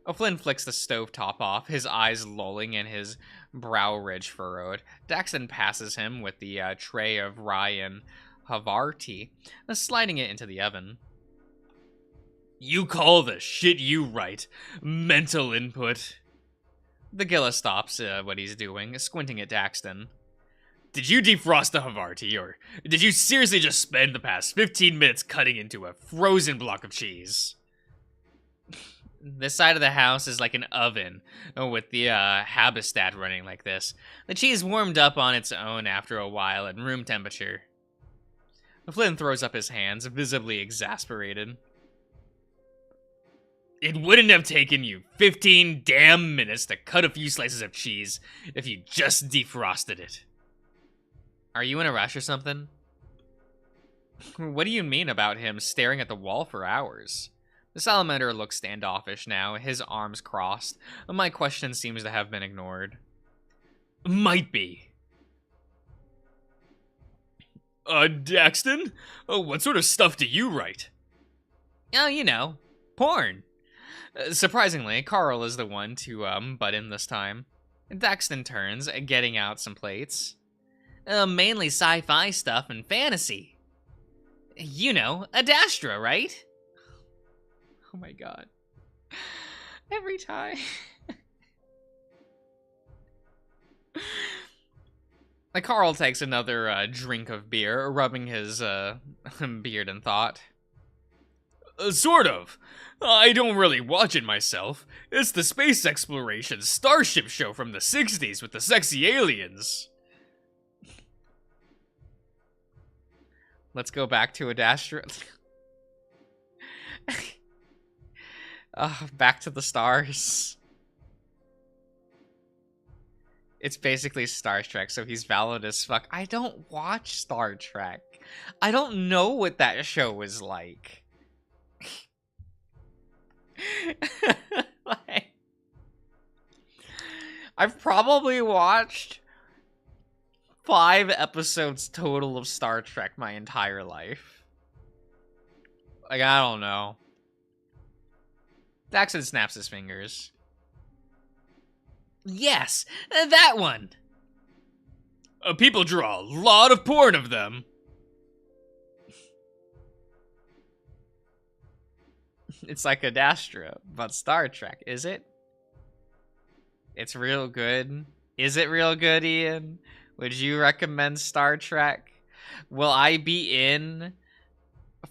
Oh, Flynn flicks the stovetop off, his eyes lolling and his brow ridge furrowed. Daxton passes him with the tray of rye and Havarti, sliding it into the oven. You call the shit you write mental input? The Gilla stops what he's doing, squinting at Daxton. Did you defrost the Havarti, or did you seriously just spend the past 15 minutes cutting into a frozen block of cheese? This side of the house is like an oven, with the Habistat running like this. The cheese warmed up on its own after a while at room temperature. Flynn throws up his hands, visibly exasperated. It wouldn't have taken you 15 damn minutes to cut a few slices of cheese if you just defrosted it. Are you in a rush or something? What do you mean about him staring at the wall for hours? The salamander looks standoffish now, his arms crossed. My question seems to have been ignored. Might be. Daxton? What sort of stuff do you write? Oh, you know, porn. Surprisingly, Carl is the one to butt in this time. Daxton turns, getting out some plates. Mainly sci-fi stuff and fantasy. You know, Adastra, right? Oh my god. Every time. Carl takes another drink of beer, rubbing his beard in thought. Sort of. I don't really watch it myself. It's the space exploration starship show from the 60s with the sexy aliens. Let's go back to Adastra. Back to the stars. It's basically Star Trek, so he's valid as fuck. I don't watch Star Trek. I don't know what that show is like. Like, I've probably watched 5 episodes total of Star Trek my entire life. Like, I don't know. Daxton snaps his fingers. Yes, that one! People draw a lot of porn of them. It's like Adastra, but Star Trek, is it? It's real good. Is it real good, Ian? Would you recommend Star Trek? Will I be in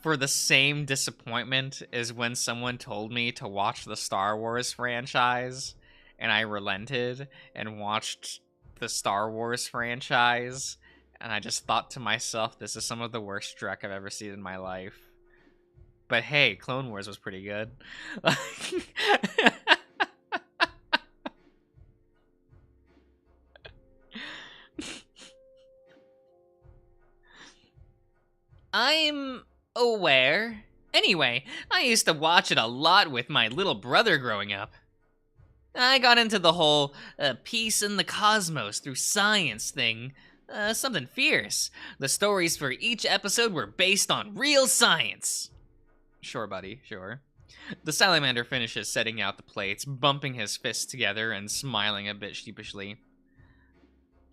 for the same disappointment as when someone told me to watch the Star Wars franchise, and I relented and watched the Star Wars franchise, and I just thought to myself, this is some of the worst Trek I've ever seen in my life. But hey, Clone Wars was pretty good. I'm aware. Anyway, I used to watch it a lot with my little brother growing up. I got into the whole peace in the cosmos through science thing. Something fierce. The stories for each episode were based on real science. Sure, buddy, sure. The salamander finishes setting out the plates, bumping his fists together and smiling a bit sheepishly.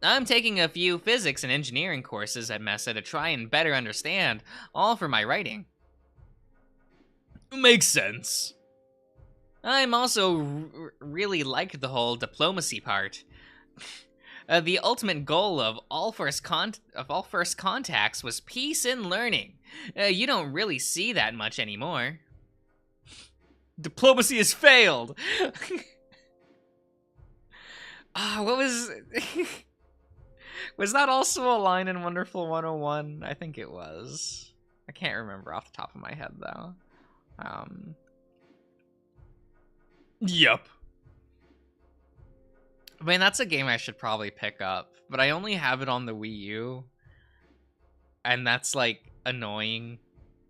I'm taking a few physics and engineering courses at Mesa to try and better understand, all for my writing. Makes sense. I'm also really like the whole diplomacy part. The ultimate goal of all first contacts was peace and learning. You don't really see that much anymore. Diplomacy has failed. What was... Was that also a line in Wonderful 101? I think it was. I can't remember off the top of my head, though. Yup. I mean, that's a game I should probably pick up, but I only have it on the Wii U, and that's, like, annoying,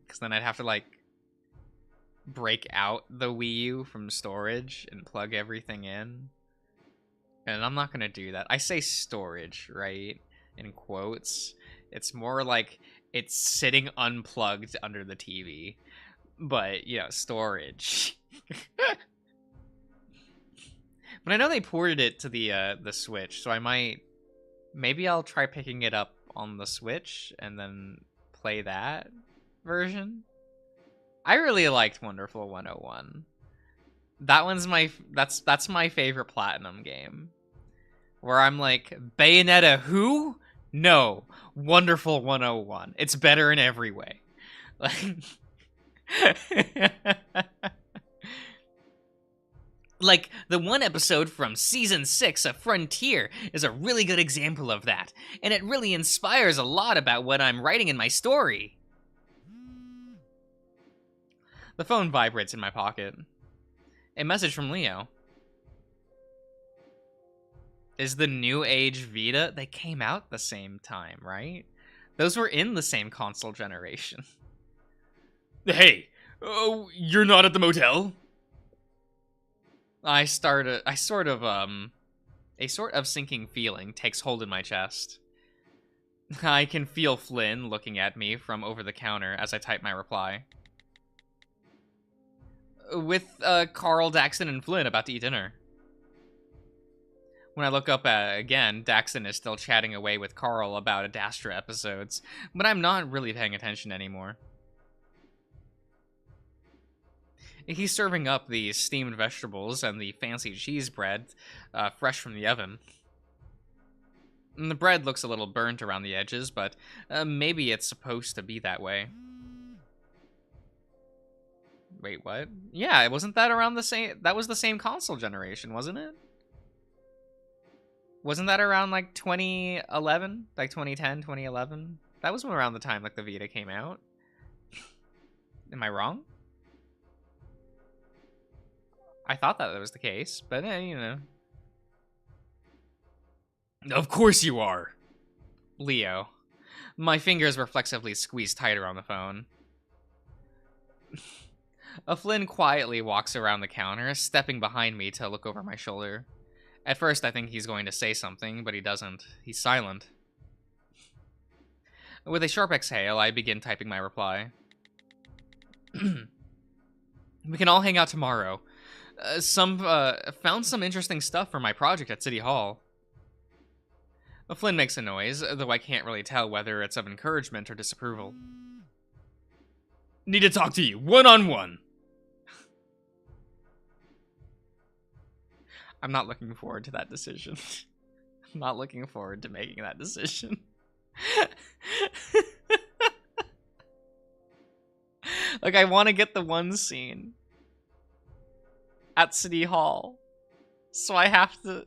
because then I'd have to, like, break out the Wii U from storage and plug everything in, and I'm not gonna do that. I say storage, right, in quotes. It's more like it's sitting unplugged under the TV, but, you know, storage. But I know they ported it to the Switch, so maybe I'll try picking it up on the Switch and then play that version. I really liked Wonderful 101. That one's that's my favorite Platinum game. Where I'm like, Bayonetta who? No, Wonderful 101. It's better in every way. Like Like, the one episode from Season 6 of Frontier is a really good example of that, and it really inspires a lot about what I'm writing in my story. The phone vibrates in my pocket. A message from Leo. Is the New Age Vita? They came out the same time, right? Those were in the same console generation. Hey, oh, you're not at the motel? A sort of sinking feeling takes hold in my chest. I can feel Flynn looking at me from over the counter as I type my reply. With Carl, Daxton, and Flynn about to eat dinner. When I look up again, Daxton is still chatting away with Carl about Adastra episodes, but I'm not really paying attention anymore. He's serving up the steamed vegetables and the fancy cheese bread, fresh from the oven. And the bread looks a little burnt around the edges, but maybe it's supposed to be that way. Wait, what? Yeah, wasn't that around the same... That was the same console generation, wasn't it? Wasn't that around, like, 2011? Like, 2010, 2011? That was around the time, like, the Vita came out. Am I wrong? I thought that was the case, but, you know. Of course you are. Leo. My fingers reflexively squeeze tighter on the phone. Flynn quietly walks around the counter, stepping behind me to look over my shoulder. At first, I think he's going to say something, but he doesn't. He's silent. With a sharp exhale, I begin typing my reply. We can all hang out tomorrow. Found some interesting stuff for my project at City Hall. Flynn makes a noise, though I can't really tell whether it's of encouragement or disapproval. Need to talk to you, one-on-one. I'm not looking forward to that decision. I'm not looking forward to making that decision. Like, I want to get the one scene at City Hall, so I have to...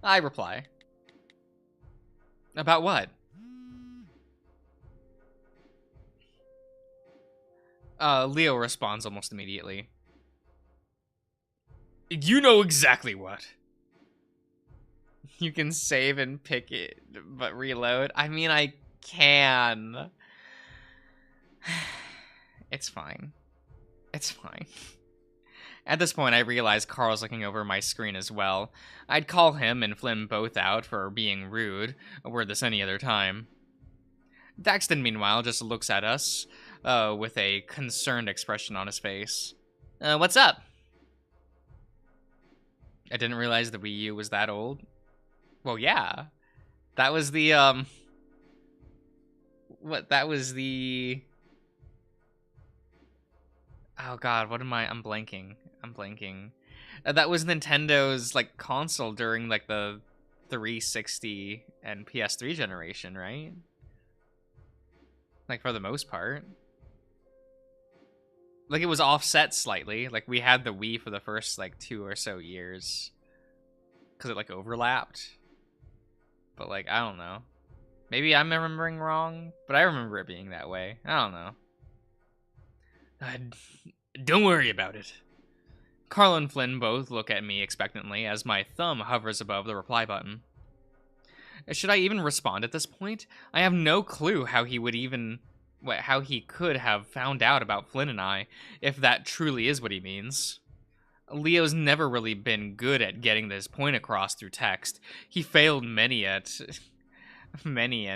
I reply. About what? Leo responds almost immediately. You know exactly what. You can save and pick it, but reload? I mean, I can. It's fine. It's fine. At this point, I realize Carl's looking over my screen as well. I'd call him and Flynn both out for being rude, were this any other time. Daxton, meanwhile, just looks at us with a concerned expression on his face. What's up? I didn't realize the Wii U was that old. Well, yeah. That was the, That was the... Oh god, what am I... I'm blanking. That was Nintendo's, like, console during, like, the 360 and PS3 generation, right? Like, for the most part. Like, it was offset slightly. Like, we had the Wii for the first, like, 2 or so years. Because it, like, overlapped. But, like, I don't know. Maybe I'm remembering wrong, but I remember it being that way. I don't know. Don't worry about it. Carl and Flynn both look at me expectantly as my thumb hovers above the reply button. Should I even respond at this point? I have no clue how he could have found out about Flynn and I, if that truly is what he means. Leo's never really been good at getting this point across through text. He failed many an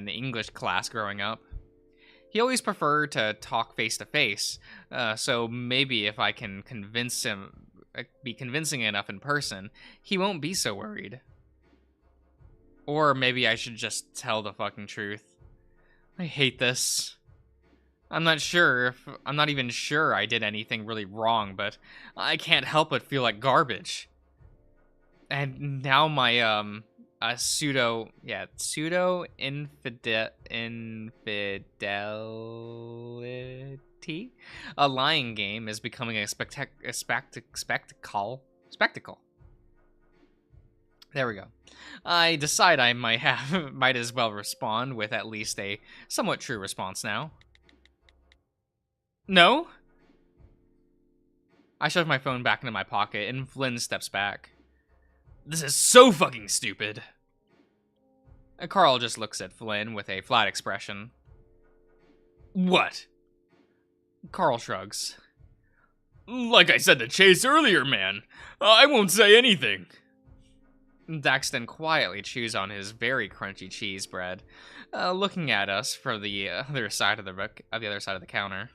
English class growing up. He always preferred to talk face to face, so maybe if I can be convincing enough in person, he won't be so worried. Or maybe I should just tell the fucking truth. I hate this. I'm not even sure I did anything really wrong, but I can't help but feel like garbage. And now my, pseudo infidelity, a lying game, is becoming a spectacle. There we go. I decide I might as well respond with at least a somewhat true response now. No? I shove my phone back into my pocket, and Flynn steps back. This is so fucking stupid. Carl just looks at Flynn with a flat expression. What? Carl shrugs. Like I said to Chase earlier, man. I won't say anything. Daxton quietly chews on his very crunchy cheese bread, looking at us from the other side of the counter.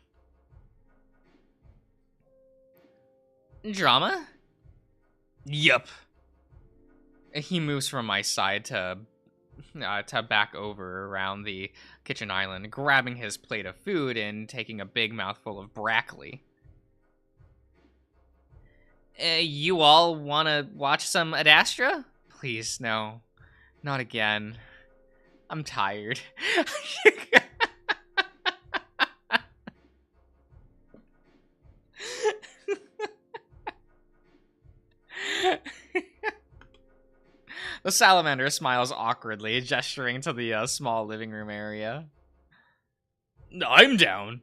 Drama? Yup. He moves from my side to back over around the kitchen island, grabbing his plate of food and taking a big mouthful of broccoli. You all want to watch some Ad Astra? Please, no. Not again. I'm tired. The salamander smiles awkwardly, gesturing to the small living room area. I'm down.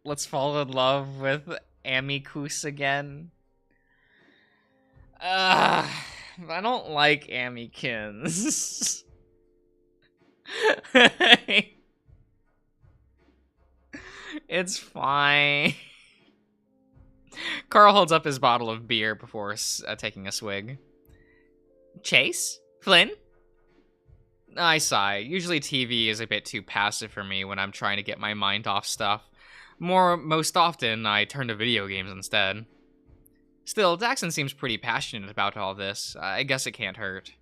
Let's fall in love with Amicus again. I don't like Amikins. It's fine. Carl holds up his bottle of beer before taking a swig. Chase? Flynn? I sigh. Usually TV is a bit too passive for me when I'm trying to get my mind off stuff. Most often, I turn to video games instead. Still, Daxton seems pretty passionate about all this. I guess it can't hurt.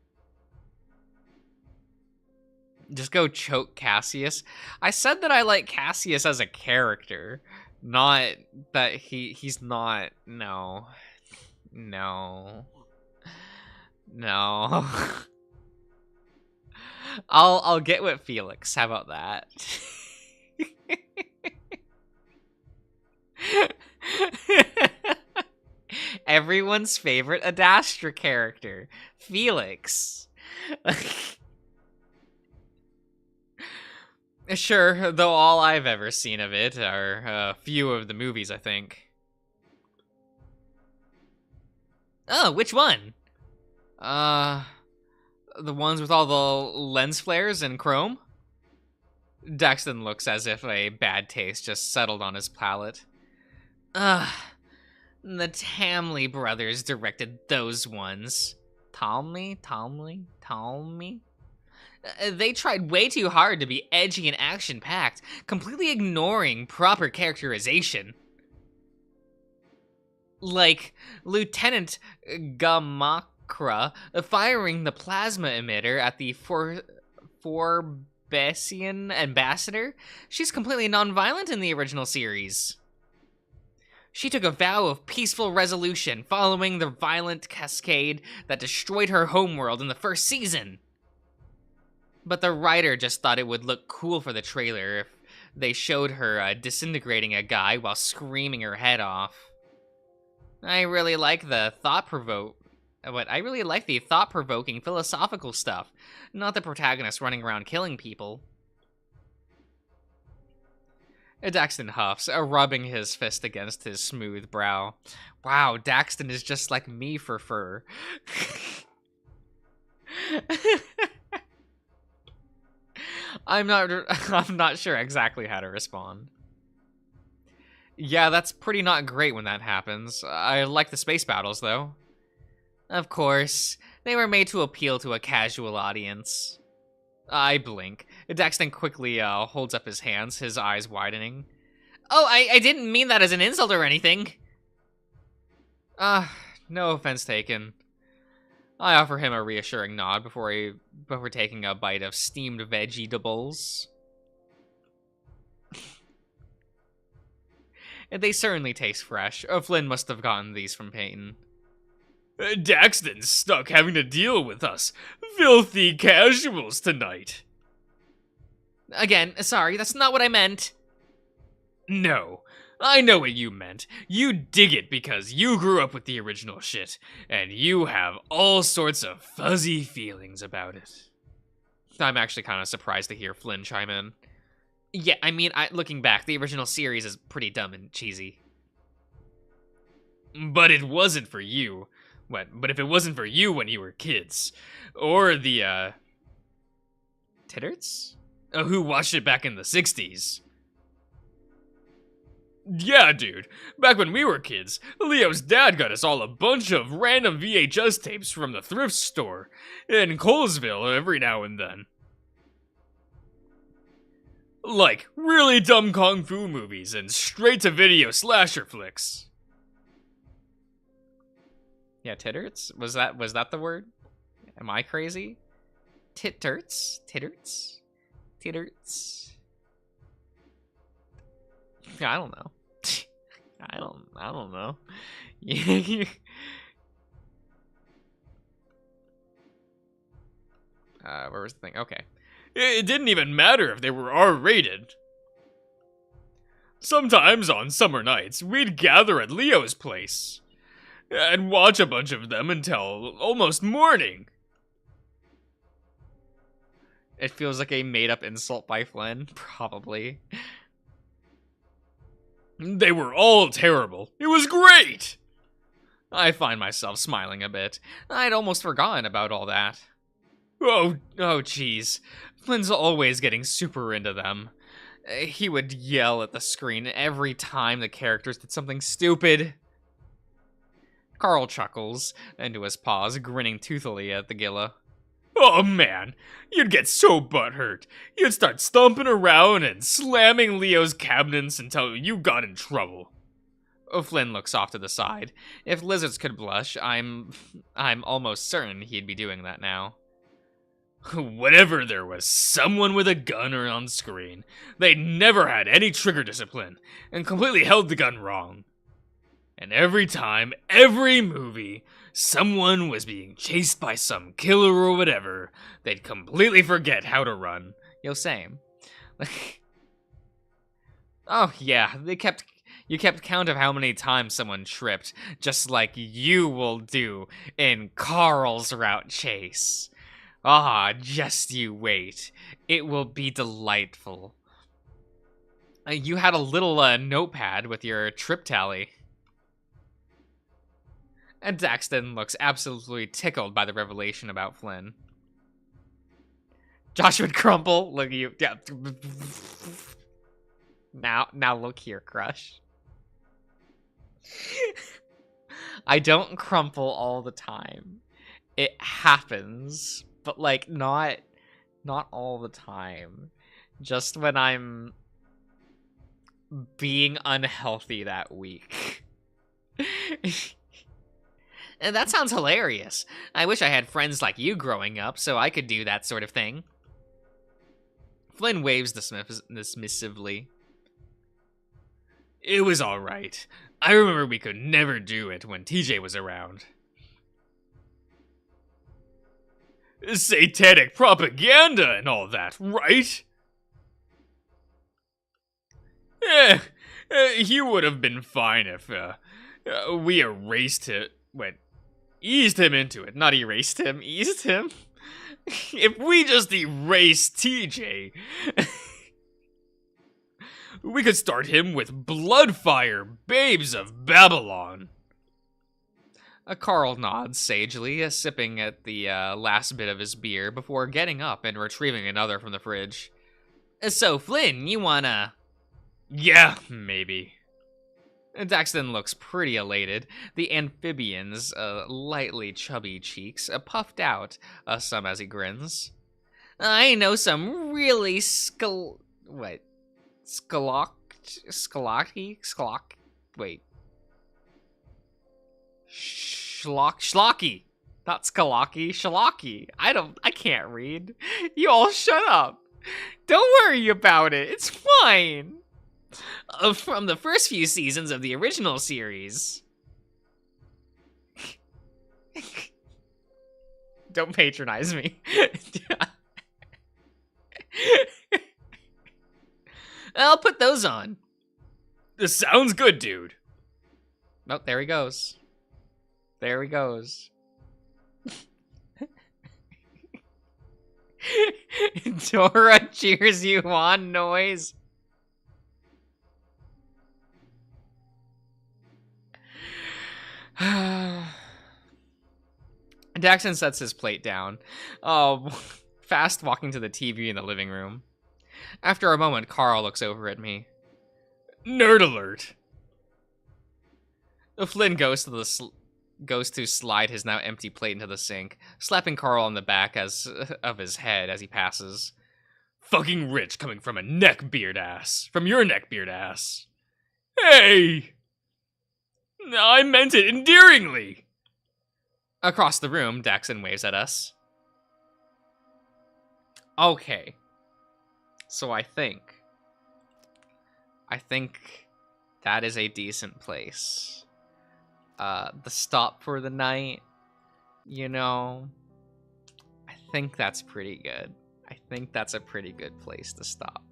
Just go choke Cassius. I said that I like Cassius as a character, not that he's not. No. I'll get with Felix. How about that? Everyone's favorite Ad Astra character, Felix. Sure, though all I've ever seen of it are a few of the movies, I think. Oh, which one? The ones with all the lens flares and chrome? Daxton looks as if a bad taste just settled on his palate. The Tamley brothers directed those ones. Talmy? They tried way too hard to be edgy and action-packed, completely ignoring proper characterization. Like Lieutenant Gamakra firing the plasma emitter at the Forbesian ambassador. She's completely nonviolent in the original series. She took a vow of peaceful resolution following the violent cascade that destroyed her homeworld in the first season. But the writer just thought it would look cool for the trailer if they showed her disintegrating a guy while screaming her head off. I really like the thought-provoking philosophical stuff, not the protagonist running around killing people. Daxton huffs, rubbing his fist against his smooth brow. Wow, Daxton is just like me for fur. I'm not sure exactly how to respond. Yeah, that's pretty not great when that happens. I like the space battles, though. Of course, they were made to appeal to a casual audience. I blink. Daxton quickly holds up his hands, his eyes widening. Oh, I didn't mean that as an insult or anything. No offense taken. I offer him a reassuring nod before taking a bite of steamed vegetables. They certainly taste fresh. Flynn must have gotten these from Peyton. Daxton's stuck having to deal with us filthy casuals tonight. Again, sorry, that's not what I meant. No, I know what you meant. You dig it because you grew up with the original shit, and you have all sorts of fuzzy feelings about it. I'm actually kind of surprised to hear Flynn chime in. Yeah, I mean, looking back, the original series is pretty dumb and cheesy. But it wasn't for you. But if it wasn't for you when you were kids, or the, Titterts? Who watched it back in the 60s. Yeah, dude. Back when we were kids, Leo's dad got us all a bunch of random VHS tapes from the thrift store in Colesville every now and then. Like, really dumb kung fu movies and straight-to-video slasher flicks. Yeah, titterts? Was that the word? Am I crazy? Titterts? Titterts? Titterts? I don't know. I don't know. Where was the thing? Okay. It didn't even matter if they were R-rated. Sometimes on summer nights, we'd gather at Leo's place and watch a bunch of them until almost morning. It feels like a made-up insult by Flynn. Probably. They were all terrible. It was great! I find myself smiling a bit. I'd almost forgotten about all that. Oh, jeez. Flynn's always getting super into them. He would yell at the screen every time the characters did something stupid. Carl chuckles into his paws, grinning toothily at the Gilla. Oh man, you'd get so butthurt. You'd start stomping around and slamming Leo's cabinets until you got in trouble. Flynn looks off to the side. If lizards could blush, I'm almost certain he'd be doing that now. Whenever there was someone with a gun or on screen, they never had any trigger discipline and completely held the gun wrong. And every time, every movie, someone was being chased by some killer or whatever, they'd completely forget how to run. Yo, same. Oh, yeah, you kept count of how many times someone tripped, just like you will do in Carl's route chase. Ah, just you wait. It will be delightful. You had a little notepad with your trip tally. And Daxton looks absolutely tickled by the revelation about Flynn. Josh would crumple. Look at you. Yeah. Now look here, crush. I don't crumple all the time. It happens, but like not all the time. Just when I'm being unhealthy that week. And that sounds hilarious. I wish I had friends like you growing up so I could do that sort of thing. Flynn waves dismissively. It was alright. I remember we could never do it when TJ was around. Satanic propaganda and all that, right? He would have been fine if we erased it. Eased him into it. Not erased him, eased him. If we just erased TJ. We could start him with Bloodfire, Babes of Babylon. Carl nods sagely, sipping at the last bit of his beer before getting up and retrieving another from the fridge. So, Flynn, you wanna... Yeah, maybe. Daxton looks pretty elated, the amphibian's lightly chubby cheeks puffed out, some as he grins. I know some really wait. Wait. Schlocky. Not Skalaki, Shalaki. I can't read. You all shut up. Don't worry about it. It's fine. From the first few seasons of the original series. Don't patronize me. I'll put those on. This sounds good, dude. Oh, there he goes. There he goes. Dora cheers you on noise. Daxton sets his plate down, fast walking to the TV in the living room. After a moment, Carl looks over at me. Nerd alert. Flynn goes to slide his now empty plate into the sink, slapping Carl on the back of his head as he passes. Fucking rich coming from a neckbeard ass. From your neckbeard ass. Hey! I meant it endearingly. Across the room, Daxton waves at us. Okay. So I think that is a decent place. The stop for the night, you know, I think that's pretty good. I think that's a pretty good place to stop.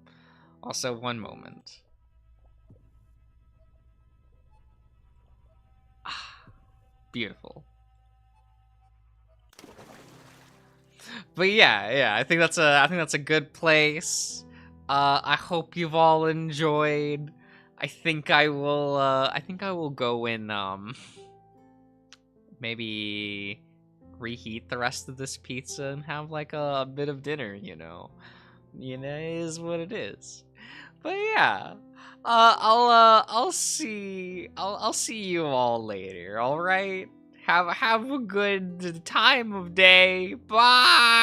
Also, one moment. Beautiful. But yeah, I think that's a good place. I hope you've all enjoyed. I think I will go and maybe reheat the rest of this pizza and have like a bit of dinner, you know. It is what it is. But yeah. I'll see you all later, all right? Have a good time of day. Bye.